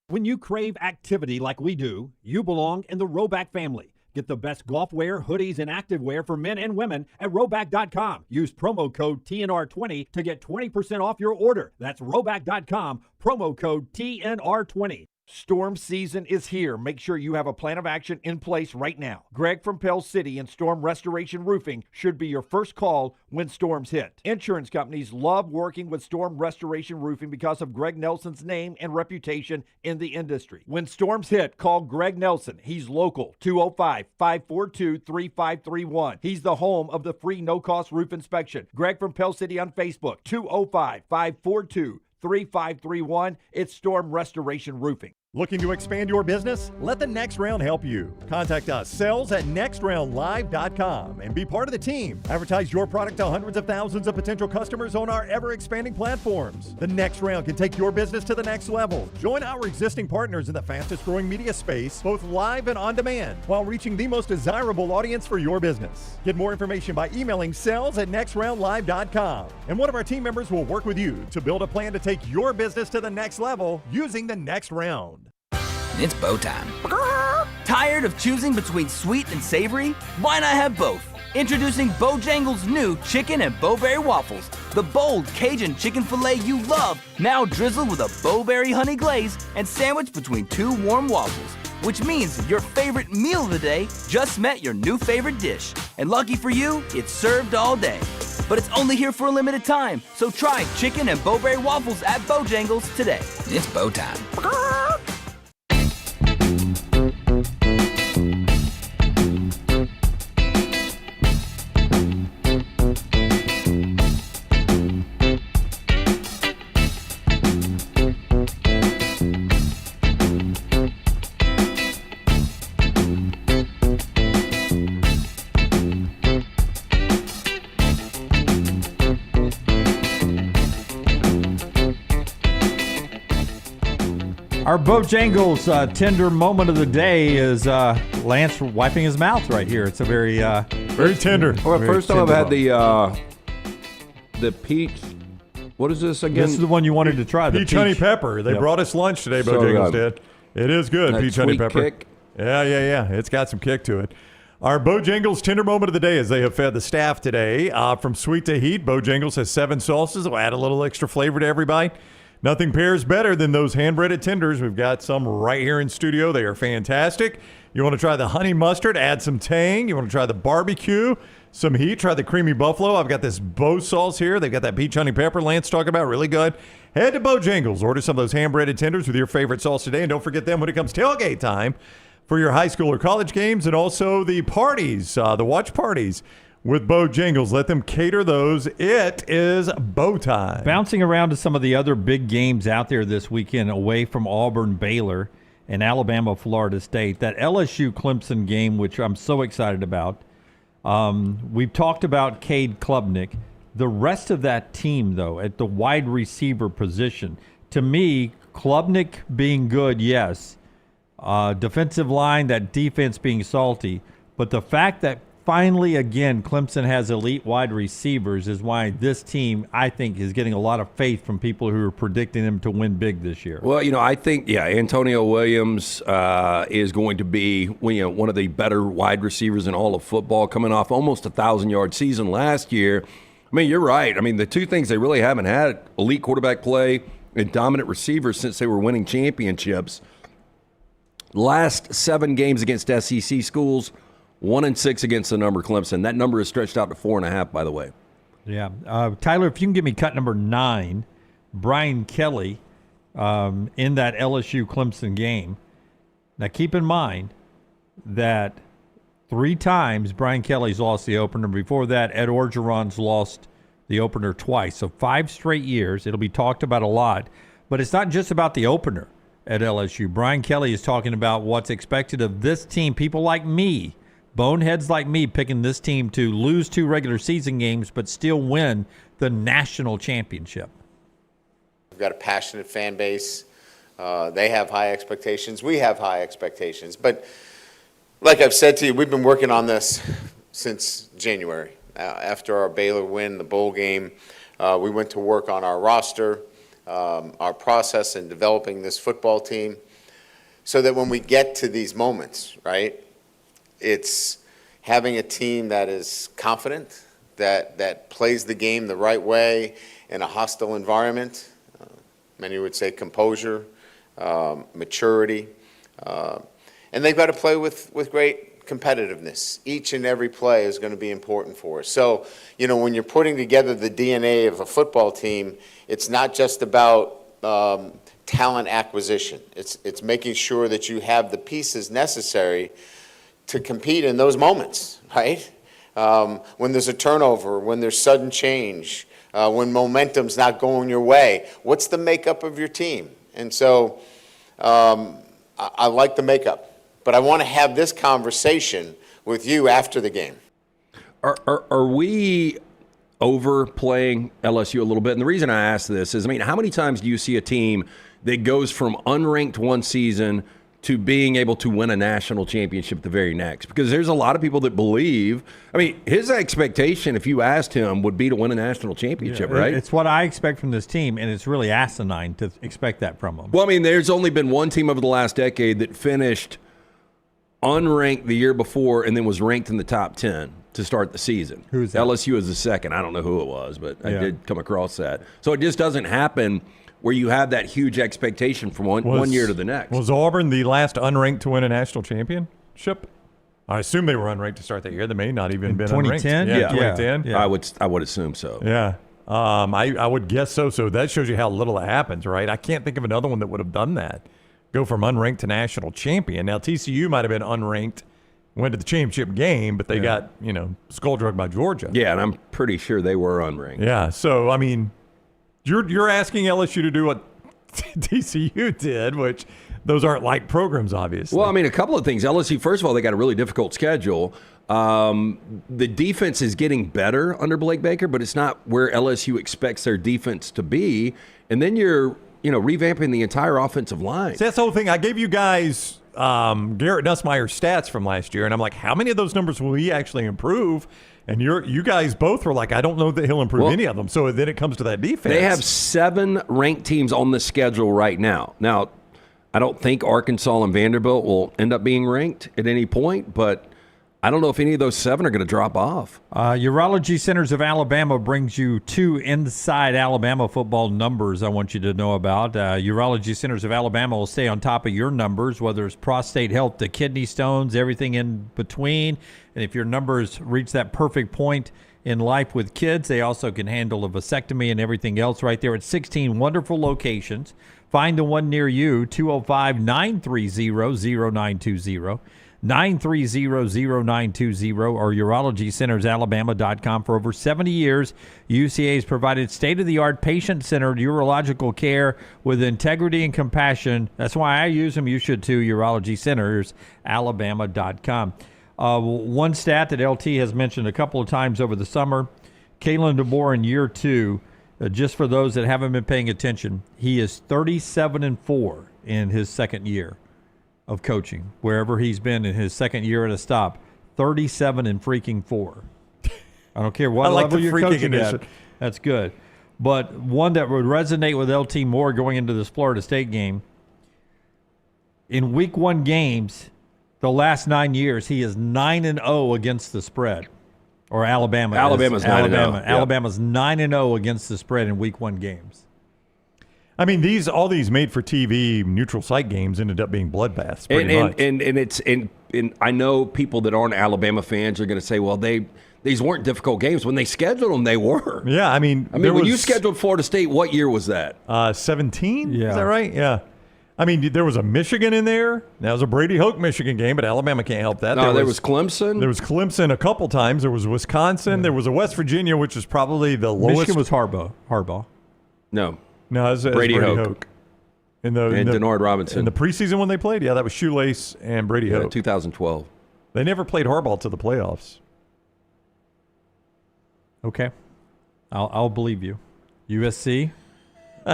When you crave activity like we do, you belong in the Roback family. Get the best golf wear, hoodies, and activewear for men and women at Roback.com. Use promo code TNR20 to get 20% off your order. That's Roback.com, promo code TNR20. Storm season is here. Make sure you have a plan of action in place right now. Greg from Pell City and Storm Restoration Roofing should be your first call when storms hit. Insurance companies love working with Storm Restoration Roofing because of Greg Nelson's name and reputation in the industry. When storms hit, call Greg Nelson. He's local, 205-542-3531. He's the home of the free no-cost roof inspection. Greg from Pell City on Facebook, 205-542-3531. It's Storm Restoration Roofing. Looking to expand your business? Let the Next Round help you. Contact us, sales@nextroundlive.com, and be part of the team. Advertise your product to hundreds of thousands of potential customers on our ever-expanding platforms. The Next Round can take your business to the next level. Join our existing partners in the fastest-growing media space, both live and on demand, while reaching the most desirable audience for your business. Get more information by emailing sales@nextroundlive.com, and one of our team members will work with you to build a plan to take your business to the next level using the Next Round. It's bow time. Tired of choosing between sweet and savory? Why not have both? Introducing Bojangles' new chicken and bowberry waffles. The bold Cajun chicken filet you love, now drizzled with a bowberry honey glaze and sandwiched between 2 warm waffles. Which means your favorite meal of the day just met your new favorite dish. And lucky for you, it's served all day. But it's only here for a limited time, so try chicken and bowberry waffles at Bojangles today. It's bow time. Our Bojangles tender moment of the day is Lance wiping his mouth right here. It's a very tender. Well, first time I've had the peach. What is this again? This is the one you wanted to try. The peach honey pepper. They brought us lunch today, Bojangles did. It is good, that peach honey pepper. Kick. Yeah. It's got some kick to it. Our Bojangles tender moment of the day is they have fed the staff today. From sweet to heat, Bojangles has 7 sauces. We'll add a little extra flavor to every bite. Nothing pairs better than those hand-breaded tenders. We've got some right here in studio. They are fantastic. You want to try the honey mustard, add some tang. You want to try the barbecue, some heat. Try the creamy buffalo. I've got this Bo sauce here. They've got that peach honey pepper Lance talking about. Really good. Head to Bojangles. Order some of those hand-breaded tenders with your favorite sauce today. And don't forget them when it comes tailgate time for your high school or college games, and also the parties, the watch parties with Bojangles. Let them cater those. It is bow time. Bouncing around to some of the other big games out there this weekend away from Auburn, Baylor, and Alabama, Florida State. That LSU Clemson game, which I'm so excited about. We've talked about Cade Klubnik. The rest of that team, though, at the wide receiver position, to me, Klubnik being good, yes. Defensive line, that defense being salty. But the fact that finally, again, Clemson has elite wide receivers is why this team, I think, is getting a lot of faith from people who are predicting them to win big this year. Well, I think, Antonio Williams is going to be one of the better wide receivers in all of football, coming off almost a 1,000-yard season last year. I mean, you're right. I mean, the two things they really haven't had, elite quarterback play and dominant receivers since they were winning championships. Last 7 games against SEC schools, 1-6 against the number Clemson. That number is stretched out to 4.5, by the way. Yeah. Tyler, if you can give me cut number 9, Brian Kelly in that LSU Clemson game. Now, keep in mind that 3 times Brian Kelly's lost the opener. Before that, Ed Orgeron's lost the opener twice. So 5 straight years. It'll be talked about a lot. But it's not just about the opener at LSU. Brian Kelly is talking about what's expected of this team. People like me, boneheads like me, picking this team to lose 2 regular season games but still win the national championship. We've got a passionate fan base. They have high expectations. We have high expectations. But like I've said to you, we've been working on this since January. After our Baylor win, the bowl game, we went to work on our roster, our process in developing this football team, so that when we get to these moments, right, it's having a team that is confident, that plays the game the right way in a hostile environment. Many would say composure, maturity, and they've got to play with great competitiveness. Each and every play is going to be important for us. So, when you're putting together the DNA of a football team, it's not just about talent acquisition. It's making sure that you have the pieces necessary to compete in those moments, right? When there's a turnover, when there's sudden change, when momentum's not going your way, what's the makeup of your team? And so I like the makeup, but I want to have this conversation with you after the game. Are we overplaying LSU a little bit? And the reason I ask this is, how many times do you see a team that goes from unranked one season to being able to win a national championship the very next? Because there's a lot of people that believe, his expectation, if you asked him, would be to win a national championship, right? It's what I expect from this team, and it's really asinine to expect that from them. Well, there's only been one team over the last decade that finished unranked the year before and then was ranked in the top 10 to start the season. Who's that? LSU is the second. I don't know who it was, but I did come across that. So it just doesn't happen where you have that huge expectation from one year to the next. Was Auburn the last unranked to win a national championship? I assume they were unranked to start that year. They may not even been 2010? unranked. Yeah, 2010. Yeah. I would assume so. Yeah. I would guess so. So that shows you how little it happens, right? I can't think of another one that would have done that. Go from unranked to national champion. Now, TCU might have been unranked, went to the championship game, but they got, skull drugged by Georgia. Yeah, and I'm pretty sure they were unranked. Yeah. So, you're asking LSU to do what TCU did, which those aren't light programs, obviously. Well, a couple of things. LSU, first of all, they got a really difficult schedule. The defense is getting better under Blake Baker, but it's not where LSU expects their defense to be. And then you're, revamping the entire offensive line. See, that's the whole thing. I gave you guys Garrett Nussmeier's stats from last year, and I'm like, how many of those numbers will he actually improve? And you guys both were like, I don't know that he'll improve any of them. So then it comes to that defense. They have 7 ranked teams on the schedule right now. Now, I don't think Arkansas and Vanderbilt will end up being ranked at any point, but I don't know if any of those 7 are going to drop off. Urology Centers of Alabama brings you 2 inside Alabama football numbers I want you to know about. Urology Centers of Alabama will stay on top of your numbers, whether it's prostate health to kidney stones, everything in between. And if your numbers reach that perfect point in life with kids, they also can handle a vasectomy and everything else right there at 16 wonderful locations. Find the one near you, 205-930-0920. 930-0920 or urologycentersalabama.com. For over 70 years, UCA has provided state-of-the-art patient-centered urological care with integrity and compassion. That's why I use them. You should too. urologycentersalabama.com. One stat that LT has mentioned a couple of times over the summer, Kalen DeBoer in year 2, just for those that haven't been paying attention, he is 37-4 in his second year of coaching, wherever he's been in his second year at a stop. 37-4. I don't care what level you're coaching at. That's good. But one that would resonate with LT more going into this Florida State game, in week 1 games, the last 9 years, he is 9-0 against the spread. Or Alabama. Alabama's 9-0. Alabama's 9-0 against the spread in week 1 games. I mean, all these made-for-TV neutral site games ended up being bloodbaths pretty much. And I know people that aren't Alabama fans are going to say, well, these weren't difficult games. When they scheduled them, they were. Yeah, I mean, when you scheduled Florida State, what year was that? 17? Yeah. Is that right? Yeah. I mean, there was a Michigan in there. That was a Brady Hoke Michigan game, but Alabama can't help that. No, there was Clemson. There was Clemson a couple times. There was Wisconsin. Yeah. There was a West Virginia, which is probably the lowest. Michigan was Harbaugh. No, it was Brady Hoke. And Denard Robinson. In the preseason when they played? Yeah, that was Shoelace and Brady Hoke. 2012. They never played Harbaugh to the playoffs. Okay. I'll believe you. USC?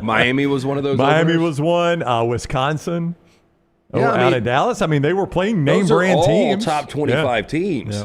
Miami was one of those. Miami was one. Wisconsin. Out of Dallas. I mean, they were playing name brand teams. Top 25 teams.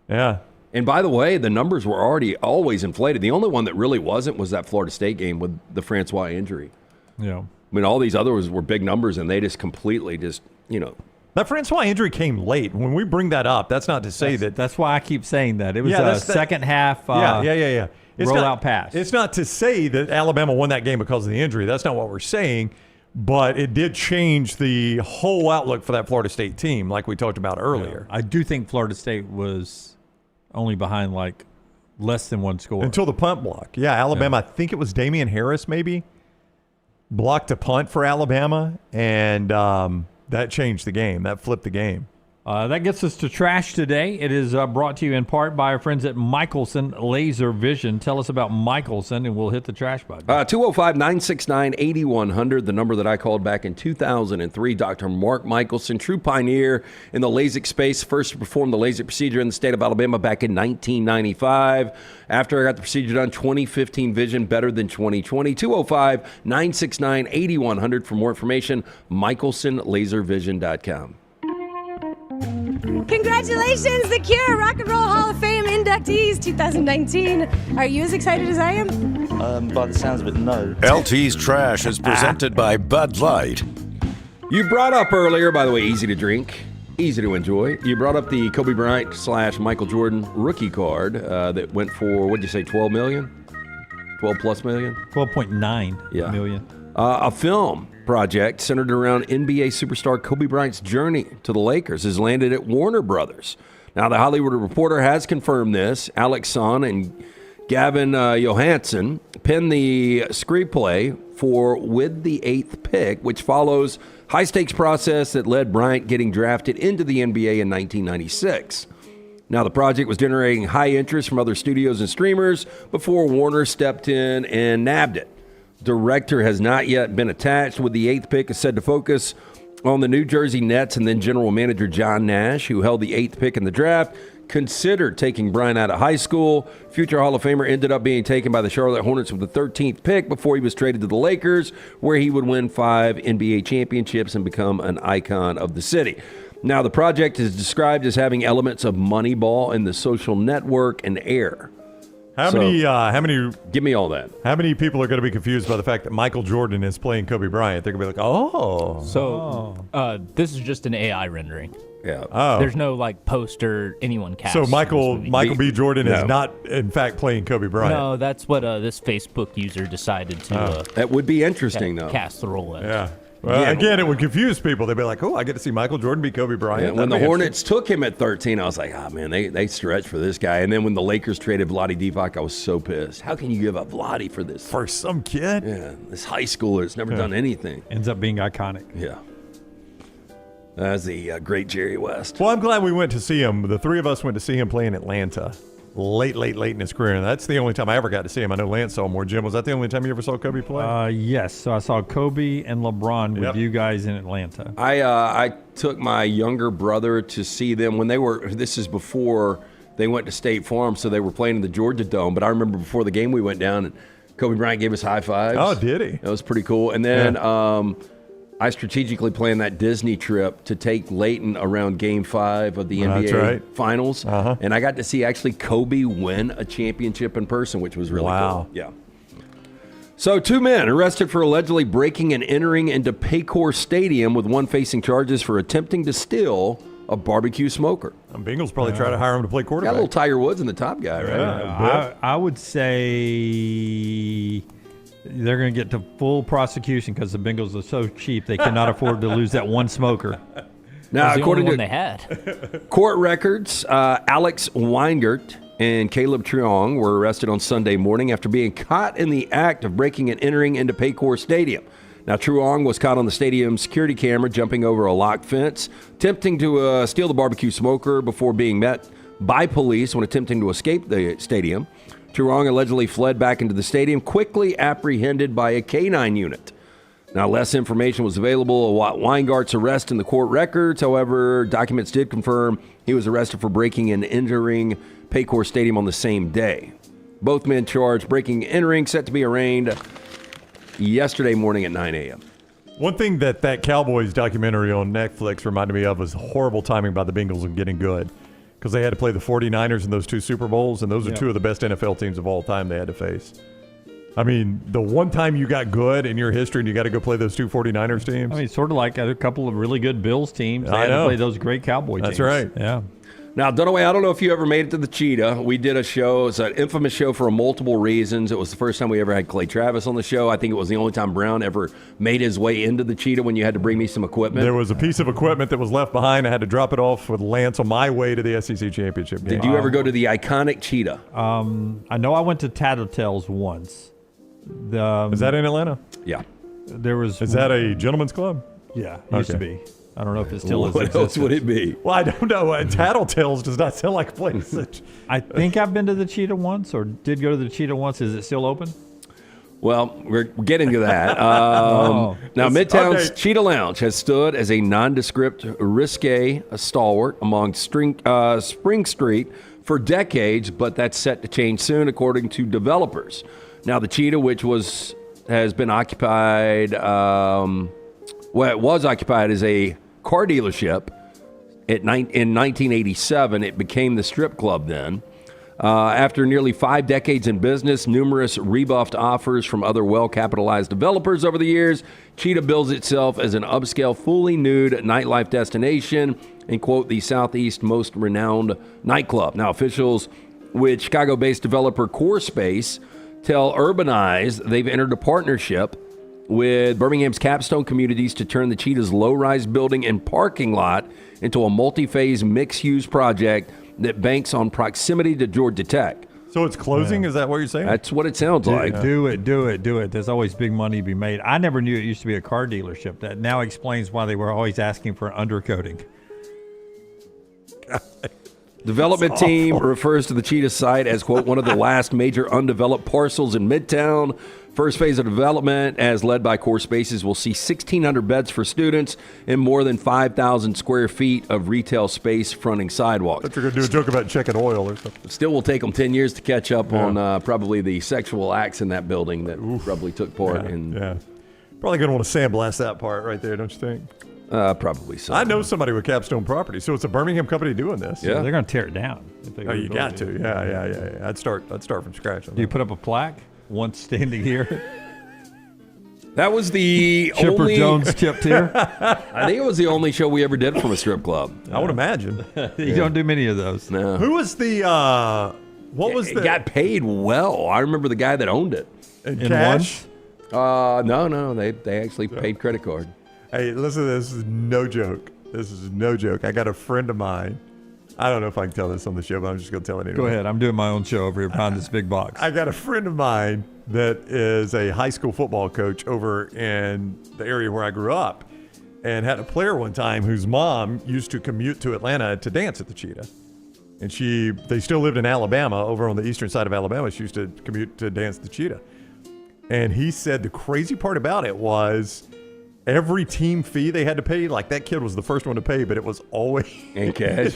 Yeah. And by the way, the numbers were already always inflated. The only one that really wasn't was that Florida State game with the Francois injury. Yeah. I mean, all these others were big numbers, and they just completely That Francois injury came late. When we bring that up, that's not to say that. That's why I keep saying that. It was a second half rollout pass. It's not to say that Alabama won that game because of the injury. That's not what we're saying. But it did change the whole outlook for that Florida State team, like we talked about earlier. I do think Florida State was only behind like less than one score. Until the punt block. Yeah, Alabama, I think it was Damian Harris maybe, blocked a punt for Alabama, and that changed the game. That flipped the game. That gets us to trash today. It is brought to you in part by our friends at Michelson Laser Vision. Tell us about Michelson, and we'll hit the trash button. 205-969-8100, the number that I called back in 2003. Dr. Mark Michelson, true pioneer in the LASIK space, first to perform the LASIK procedure in the state of Alabama back in 1995. After I got the procedure done, 2015 vision better than 2020. 205-969-8100 for more information, michelsonlaservision.com. Congratulations, The Cure Rock and Roll Hall of Fame inductees 2019. Are you as excited as I am? By the sounds of it, no. LT's Trash is presented by Bud Light. You brought up earlier, by the way, easy to drink, easy to enjoy. You brought up the Kobe Bryant / Michael Jordan rookie card that went for, what did you say, $12 million? 12 plus million? 12.9 million. A film project centered around NBA superstar Kobe Bryant's journey to the Lakers has landed at Warner Brothers. Now, the Hollywood Reporter has confirmed this. Alex Son and Gavin Johansson penned the screenplay for With the Eighth Pick, which follows high-stakes process that led Bryant getting drafted into the NBA in 1996. Now, the project was generating high interest from other studios and streamers before Warner stepped in and nabbed it. Director has not yet been attached. With the Eighth Pick is said to focus on the New Jersey Nets, and then general manager John Nash, who held the 8th pick in the draft, considered taking Bryant out of high school. Future Hall of Famer ended up being taken by the Charlotte Hornets with the 13th pick before he was traded to the Lakers, where he would win 5 NBA championships and become an icon of the city. Now, the project is described as having elements of Moneyball and The Social Network and Air. How many? Give me all that. How many people are going to be confused by the fact that Michael Jordan is playing Kobe Bryant? They're going to be like, oh. So this is just an AI rendering. Yeah. Oh. There's no like poster anyone cast. So in Michael this movie. B. Jordan is No. not, in fact, playing Kobe Bryant. No, that's what this Facebook user decided to. That would be interesting, though. Cast the role as. Yeah. Well, Yeah. again, it would confuse people. They'd be like, "Oh, I get to see Michael Jordan be Kobe Bryant." Yeah, when That'd the be Hornets took him at 13, I was like, oh, man, they stretched for this guy. And then when the Lakers traded Vlade Divac, I was so pissed. How can you give up Vlade for this? For some kid? Yeah, this high schooler has never done anything. Ends up being iconic. Yeah. That's the great Jerry West. Well, I'm glad we went to see him. The three of us went to see him play in Atlanta late in his career. And that's the only time I ever got to see him. I know Lance saw more. Jim, was that the only time you ever saw Kobe play? Yes. So I saw Kobe and LeBron with you guys in Atlanta. I took my younger brother to see them when they were, this is before they went to State Farm, so they were playing in the Georgia Dome. But I remember before the game we went down and Kobe Bryant gave us high fives. Oh, did he? That was pretty cool. And then I strategically planned that Disney trip to take Leighton around Game 5 of the NBA Finals. And I got to see actually Kobe win a championship in person, which was really cool. Yeah. So 2 men arrested for allegedly breaking and entering into Paycor Stadium, with one facing charges for attempting to steal a barbecue smoker. Bengals probably try to hire him to play quarterback. Got a little Tiger Woods in the top guy, right? I would say they're going to get to full prosecution because the Bengals are so cheap they cannot afford to lose that one smoker. Now, according to they had court records, Alex Weingart and Caleb Triong were arrested on Sunday morning after being caught in the act of breaking and entering into Paycor Stadium. Now, Truong was caught on the stadium's security camera jumping over a locked fence, attempting to steal the barbecue smoker before being met by police when attempting to escape the stadium. Truong allegedly fled back into the stadium, quickly apprehended by a K-9 unit. Now, less information was available about Weingart's arrest in the court records. However, documents did confirm he was arrested for breaking and entering Paycor Stadium on the same day. Both men charged breaking and entering, set to be arraigned yesterday morning at 9 a.m. One thing that Cowboys documentary on Netflix reminded me of was horrible timing by the Bengals in getting good, because they had to play the 49ers in those 2 Super Bowls, and those are 2 of the best NFL teams of all time they had to face. I mean, the one time you got good in your history and you got to go play those 2 49ers teams. I mean, sort of like a couple of really good Bills teams. They had to play those great Cowboy teams. That's right. Yeah. Now, Dunaway, I don't know if you ever made it to the Cheetah. We did a show. It's an infamous show for multiple reasons. It was the first time we ever had Clay Travis on the show. I think it was the only time Brown ever made his way into the Cheetah when you had to bring me some equipment. There was a piece of equipment that was left behind. I had to drop it off with Lance on my way to the SEC championship game. Did you ever go to the iconic Cheetah? I know I went to Tattletales once. Is that in Atlanta? Yeah. Is that a gentleman's club? Yeah, it used to be. I don't know if it still is. What else would it be? Well, I don't know. Tattletales does not sound like a place. I think I've been to the Cheetah once, or did go to the Cheetah once. Is it still open? Well, we're getting to that. Now, Midtown's Cheetah Lounge has stood as a nondescript, risque stalwart among Spring Street for decades, but that's set to change soon, according to developers. Now, the Cheetah, which has been occupied, it was occupied as a car dealership in 1987. It became the strip club then. After nearly 5 decades in business, numerous rebuffed offers from other well-capitalized developers over the years, Cheetah bills itself as an upscale, fully nude nightlife destination and, quote, the Southeast's most renowned nightclub. Now, officials with Chicago-based developer Core Space tell Urbanize they've entered a partnership with Birmingham's Capstone Communities to turn the Cheetah's low-rise building and parking lot into a multi-phase mixed-use project that banks on proximity to Georgia Tech. So it's closing? Is that what you're saying? That's what it sounds like. Do it. There's always big money to be made. I never knew it used to be a car dealership. That now explains why they were always asking for undercoating. Development team refers to the Cheetah site as, quote, one of the last major undeveloped parcels in Midtown. First phase of development, as led by Core Spaces, will see 1,600 beds for students and more than 5,000 square feet of retail space fronting sidewalks. I thought you were going to do a joke about checking oil or something. Still will take them 10 years to catch up on probably the sexual acts in that building that probably took part in. Yeah. Probably going to want to sandblast that part right there, don't you think? Probably so. I know somebody with Capstone Property, so it's a Birmingham company doing this. Yeah, they're going to tear it down. Oh, you got to. Yeah. I'd start from scratch. Do you put up a plaque? Once standing here. That was the Chipper only Jones tipped here. I think it was the only show we ever did from a strip club. I would imagine. You don't do many of those. No. Who was the? What was It the? got paid well. I remember the guy that owned it. In cash? No. They actually paid credit card. Hey, listen, this is no joke. This is no joke. I got a friend of mine. I don't know if I can tell this on the show, but I'm just going to tell it anyway. Go ahead. I'm doing my own show over here behind this big box. I got a friend of mine that is a high school football coach over in the area where I grew up, and had a player one time whose mom used to commute to Atlanta to dance at the Cheetah. And they still lived in Alabama, over on the eastern side of Alabama. She used to commute to dance at the Cheetah. And he said the crazy part about it was every team fee they had to pay, like that kid was the first one to pay, but it was always in cash.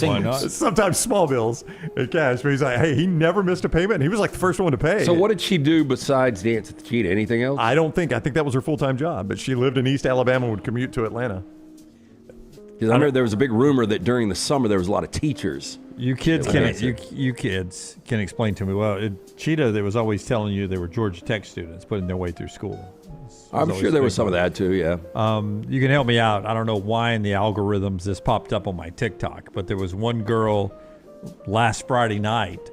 Why not? Sometimes small bills in cash. But he's like, hey, he never missed a payment. And he was like the first one to pay. So what did she do besides dance at the Cheetah? Anything else? I think that was her full-time job, but she lived in East Alabama and would commute to Atlanta. Because I remember there was a big rumor that during the summer there was a lot of teachers. You kids can explain to me. Well, Cheetah, they was always telling you they were Georgia Tech students putting their way through school. I'm sure there was some of that too, yeah. You can help me out. I don't know why in the algorithms this popped up on my TikTok, but there was one girl last Friday night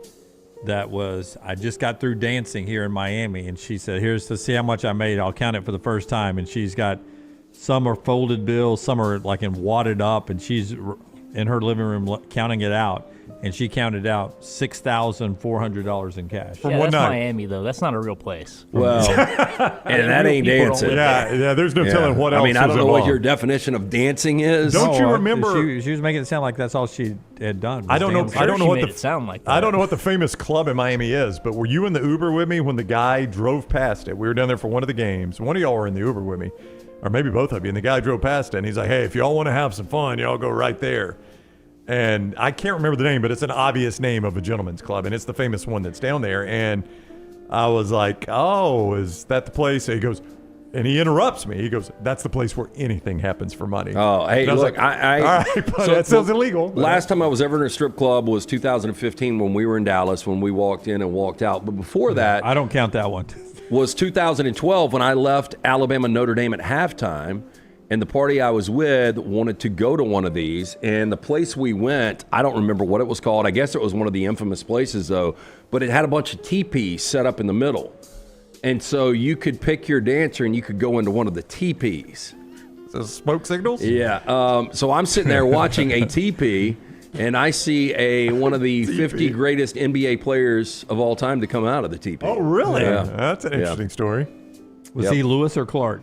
I just got through dancing here in Miami, and she said, here's to see how much I made. I'll count it for the first time. And she's got, some are folded bills, some are like in wadded up, and she's in her living room counting it out. And she counted out $6,400 in cash. Yeah, that's Miami, though. That's not a real place. Well, and that ain't dancing. Yeah, there's no telling what else. I mean, I don't know involved. what your definition of dancing is. Don't you remember? She was making it sound like that's all she had done. I don't know. I don't know what it sound like that. I don't know what the famous club in Miami is. But were you in the Uber with me when the guy drove past it? We were down there for one of the games. One of y'all were in the Uber with me, or maybe both of you. And the guy drove past it, and he's like, "Hey, if y'all want to have some fun, y'all go right there." And I can't remember the name, but it's an obvious name of a gentleman's club, and it's the famous one that's down there. And I was like, "Oh, is that the place?" And he goes, and he interrupts me. He goes, "That's the place where anything happens for money." Oh, hey, and I was look, like, all right, but that sounds illegal. Last time I was ever in a strip club was 2015 when we were in Dallas, when we walked in and walked out. But before that, I don't count that one. Was 2012 when I left Alabama Notre Dame at halftime. And the party I was with wanted to go to one of these. And the place we went, I don't remember what it was called. I guess it was one of the infamous places, though. But it had a bunch of teepees set up in the middle. And so you could pick your dancer and you could go into one of the teepees. So smoke signals? Yeah. So I'm sitting there watching a teepee, and I see one of the 50 greatest NBA players of all time to come out of the teepee. Oh, really? Yeah. That's an interesting story. Was he Lewis or Clark?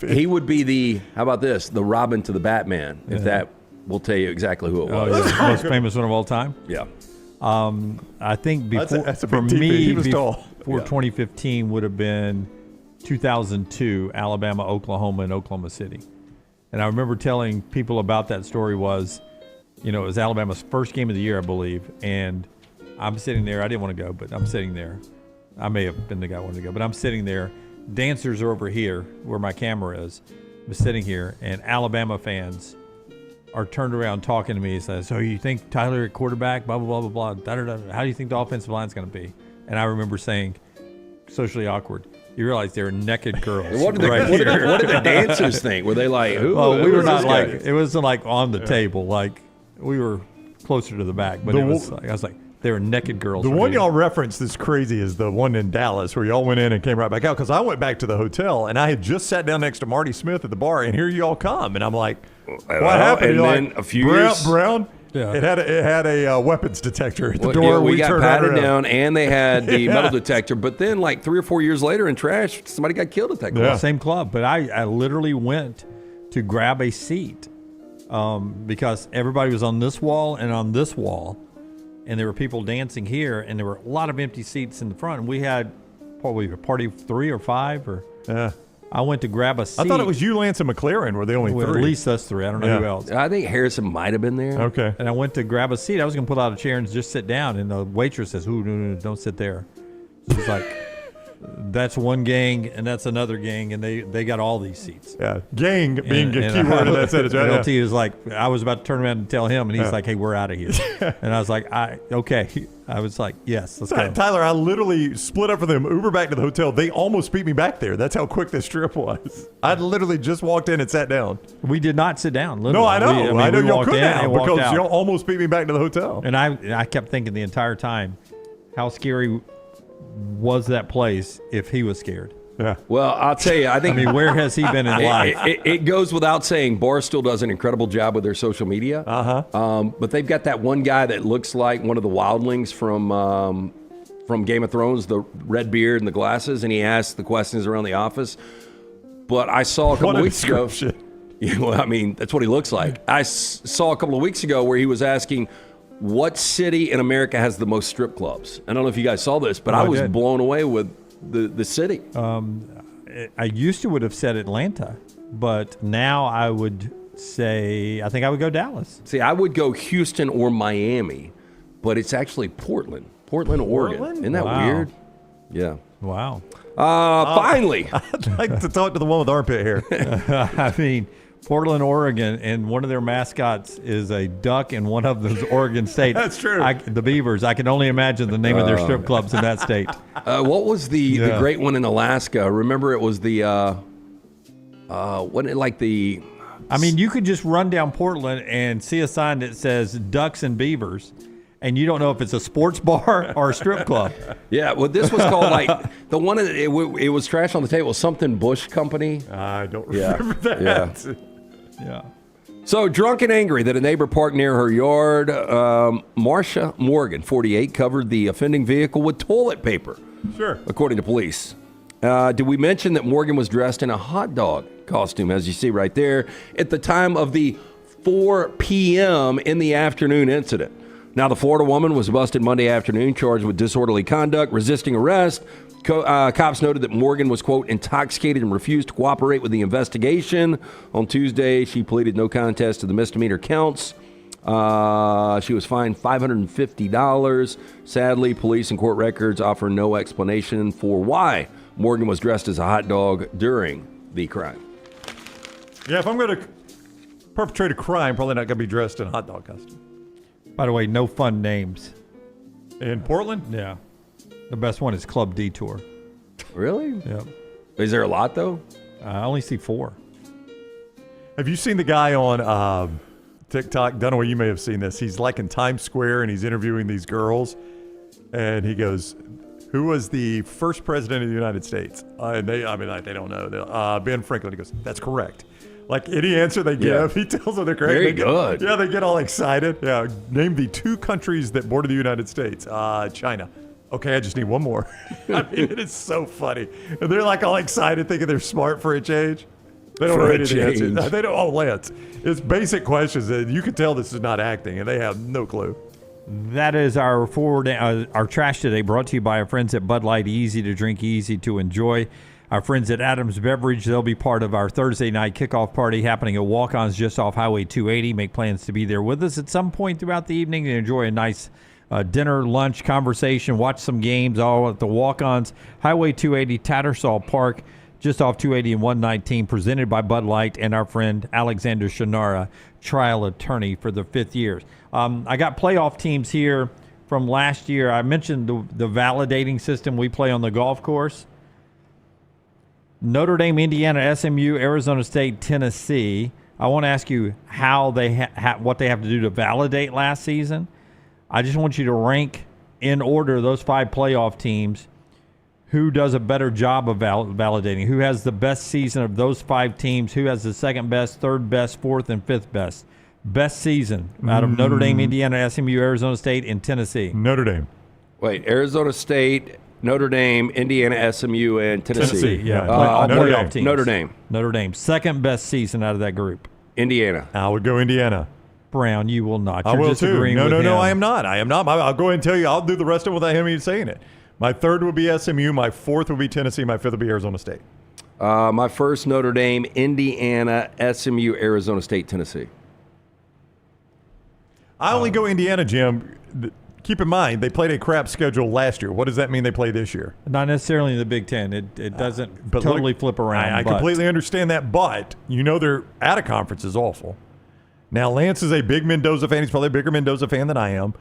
He would be the Robin to the Batman, if that will tell you exactly who it was. Oh, yeah. Most famous one of all time? Yeah. I think before, that's a for big me, he was tall. before 2015 would have been 2002, Alabama, Oklahoma, and Oklahoma City. And I remember telling people about that story was, it was Alabama's first game of the year, I believe. And I'm sitting there. I didn't want to go, but I'm sitting there. I may have been the guy who wanted to go, but I'm sitting there. Dancers are over here where my camera is. I'm sitting here, and Alabama fans are turned around talking to me. He says, "So you think Tyler at quarterback, blah, blah, blah, blah, blah, da, da, da. How do you think the offensive line's going to be?" And I remember saying, socially awkward, you realize they were naked girls. What did the dancers think? Were they like, who? Well, we were not like, it wasn't like on the table. Like, we were closer to the back. But I was like, they were naked girls. The one y'all referenced that's crazy is the one in Dallas where y'all went in and came right back out, because I went back to the hotel and I had just sat down next to Marty Smith at the bar, and here y'all come, and I'm like, what happened? And then a few years Brown. Yeah. It had a weapons detector at the door. We got turned patted right down, and they had the metal detector. But then, like 3 or 4 years later in trash, somebody got killed at that club. Yeah. Same club. But I literally went to grab a seat because everybody was on this wall and on this wall. And there were people dancing here, and there were a lot of empty seats in the front. And we had probably a party of 3 or 5. I went to grab a seat. I thought it was you, Lance, and McLaren were the only 3. At least us 3. I don't know who else. I think Harrison might have been there. Okay. And I went to grab a seat. I was going to pull out a chair and just sit down. And the waitress says, "Ooh, no, don't sit there." She's like, that's one gang and that's another gang, and they got all these seats. Yeah, gang being a key word in that sentence. Right? LT is like, I was about to turn around and tell him, and he's like, "Hey, we're out of here." And I was like, okay. I was like, yes, let's go. Tyler, I literally split up for them, Uber back to the hotel. They almost beat me back there. That's how quick this trip was. I literally just walked in and sat down. We did not sit down. Literally. No, I know. I know y'all could have because y'all y'all almost beat me back to the hotel. And I kept thinking the entire time, how scary was that place if he was scared? Yeah. Well, I'll tell you, I think. Where has he been in life? It goes without saying, Barstool does an incredible job with their social media. But they've got that one guy that looks like one of the wildlings from Game of Thrones, the red beard and the glasses, and he asks the questions around the office. But I saw a couple of weeks ago. Yeah, well, I mean, that's what he looks like. I saw a couple of weeks ago where he was asking, what city in America has the most strip clubs? I don't know if you guys saw this, but I was blown away with the city. I used to would have said Atlanta, but now I would say, I think I would go Dallas. See, I would go Houston or Miami, but it's actually Portland, Oregon. Isn't that weird? Yeah. Wow. Finally. I'd like to talk to the one with armpit hair. I mean, Portland, Oregon, and one of their mascots is a duck, and one of them is Oregon State. That's true. The Beavers. I can only imagine the name of their strip clubs in that state. What was the great one in Alaska? Remember, it was the wasn't it like the? I mean, you could just run down Portland and see a sign that says Ducks and Beavers, and you don't know if it's a sports bar or a strip club. Yeah, well, this was called like the one. It was trash on the table. Something Bush Company. I don't remember that. Yeah. So drunk and angry that a neighbor parked near her yard. Marcia Morgan, 48, covered the offending vehicle with toilet paper. Sure. According to police. Did we mention that Morgan was dressed in a hot dog costume, as you see right there, at the time of the 4 p.m. in the afternoon incident? Now, the Florida woman was busted Monday afternoon, charged with disorderly conduct, resisting arrest. Cops noted that Morgan was, quote, intoxicated and refused to cooperate with the investigation. On Tuesday, she pleaded no contest to the misdemeanor counts. She was fined $550. Sadly, police and court records offer no explanation for why Morgan was dressed as a hot dog during the crime. Yeah, if I'm going to perpetrate a crime, probably not going to be dressed in a hot dog costume. By the way, no fun names. In Portland? Yeah. The best one is Club Detour. Really? Yeah. Is there a lot, though? I only see 4. Have you seen the guy on TikTok? Dunaway, you may have seen this. He's like in Times Square, and he's interviewing these girls. And he goes, who was the first president of the United States? And they don't know. Ben Franklin. He goes, that's correct. Like any answer they give, he tells them they're correct. Very good. Yeah, they get all excited. Yeah, name the 2 countries that border the United States. China. Okay, I just need one more. I mean, it is so funny. And they're like all excited, thinking they're smart for a change. They don't know any of the answers. They don't. Oh, Lance, it's basic questions that you can tell this is not acting, and they have no clue. That is our our trash today, brought to you by our friends at Bud Light. Easy to drink, easy to enjoy. Our friends at Adams Beverage, they'll be part of our Thursday night kickoff party happening at Walk-Ons just off Highway 280. Make plans to be there with us at some point throughout the evening and enjoy a nice dinner, lunch, conversation, watch some games, all at the Walk-Ons. Highway 280, Tattersall Park, just off 280 and 119, presented by Bud Light and our friend Alexander Shannara, trial attorney for the 5th year. I got playoff teams here from last year. I mentioned the validating system we play on the golf course. Notre Dame, Indiana, SMU, Arizona State, Tennessee. I want to ask you how they what they have to do to validate last season. I just want you to rank in order those 5 playoff teams. Who does a better job of validating? Who has the best season of those 5 teams? Who has the second best, third best, fourth, and fifth best? Best season out of Notre Dame, Indiana, SMU, Arizona State, and Tennessee. Notre Dame. Wait, Arizona State, Notre Dame, Indiana, SMU, and Tennessee. Yeah. Notre Dame. Notre Dame. Notre Dame. Second best season out of that group. Indiana. I would go Indiana. Brown, you will not. I will too. No, I am not. I am not. I'll go ahead and tell you. I'll do the rest of it without him even saying it. My 3rd would be SMU. My 4th would be Tennessee. My 5th would be Arizona State. My first, Notre Dame, Indiana, SMU, Arizona State, Tennessee. I only go Indiana, Jim. keep in mind, they played a crap schedule last year. What does that mean they play this year? Not necessarily in the Big Ten. It doesn't But totally look, flip around. I completely understand that, but their out-of-conference is awful. Now, Lance is a big Mendoza fan. He's probably a bigger Mendoza fan than I am.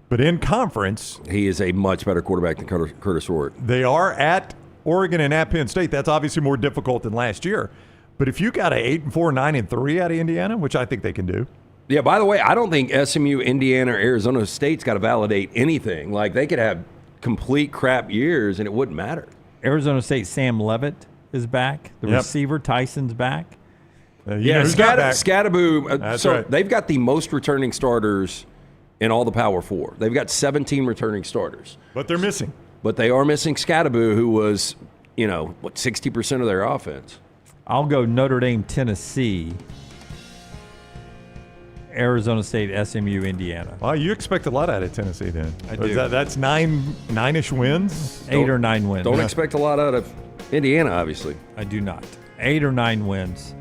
But in conference, he is a much better quarterback than Curtis Rourke. They are at Oregon and at Penn State. That's obviously more difficult than last year. But if you got a 8-4, 9-3 out of Indiana, which I think they can do. Yeah, by the way, I don't think SMU, Indiana, or Arizona State's got to validate anything. Like, they could have complete crap years, and it wouldn't matter. Arizona State, Sam Levitt is back. The receiver, Tyson's back. Scattaboo. So right. they've got the most returning starters in all the Power Four. They've got 17 returning starters. But they're missing. But they are missing Scattaboo, who was, 60% of their offense. I'll go Notre Dame, Tennessee, Arizona State, SMU, Indiana. Well, you expect a lot out of Tennessee then. I do. That's nine-ish wins? 8 or 9 wins. Don't expect a lot out of Indiana, obviously. I do not. 8 or 9 wins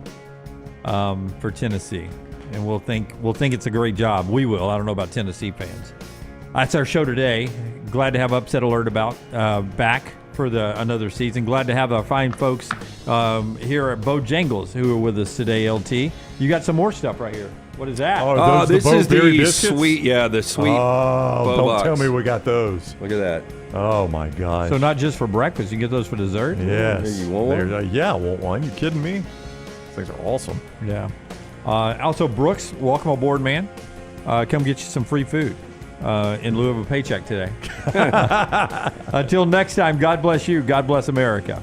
for Tennessee. And we'll think it's a great job. We will. I don't know about Tennessee fans. That's our show today. Glad to have Upset Alert back for another season. Glad to have our fine folks here at Bojangles who are with us today, LT. You got some more stuff right here. What is that? This is the sweet, the sweet. Oh, don't box. tell me we got those. Look at that. Oh, my gosh. So not just for breakfast. You get those for dessert? Yes. You want one? Yeah, I want one. You kidding me? These things are awesome. Yeah. Also, Brooks, welcome aboard, man. Come get you some free food in lieu of a paycheck today. Until next time, God bless you. God bless America.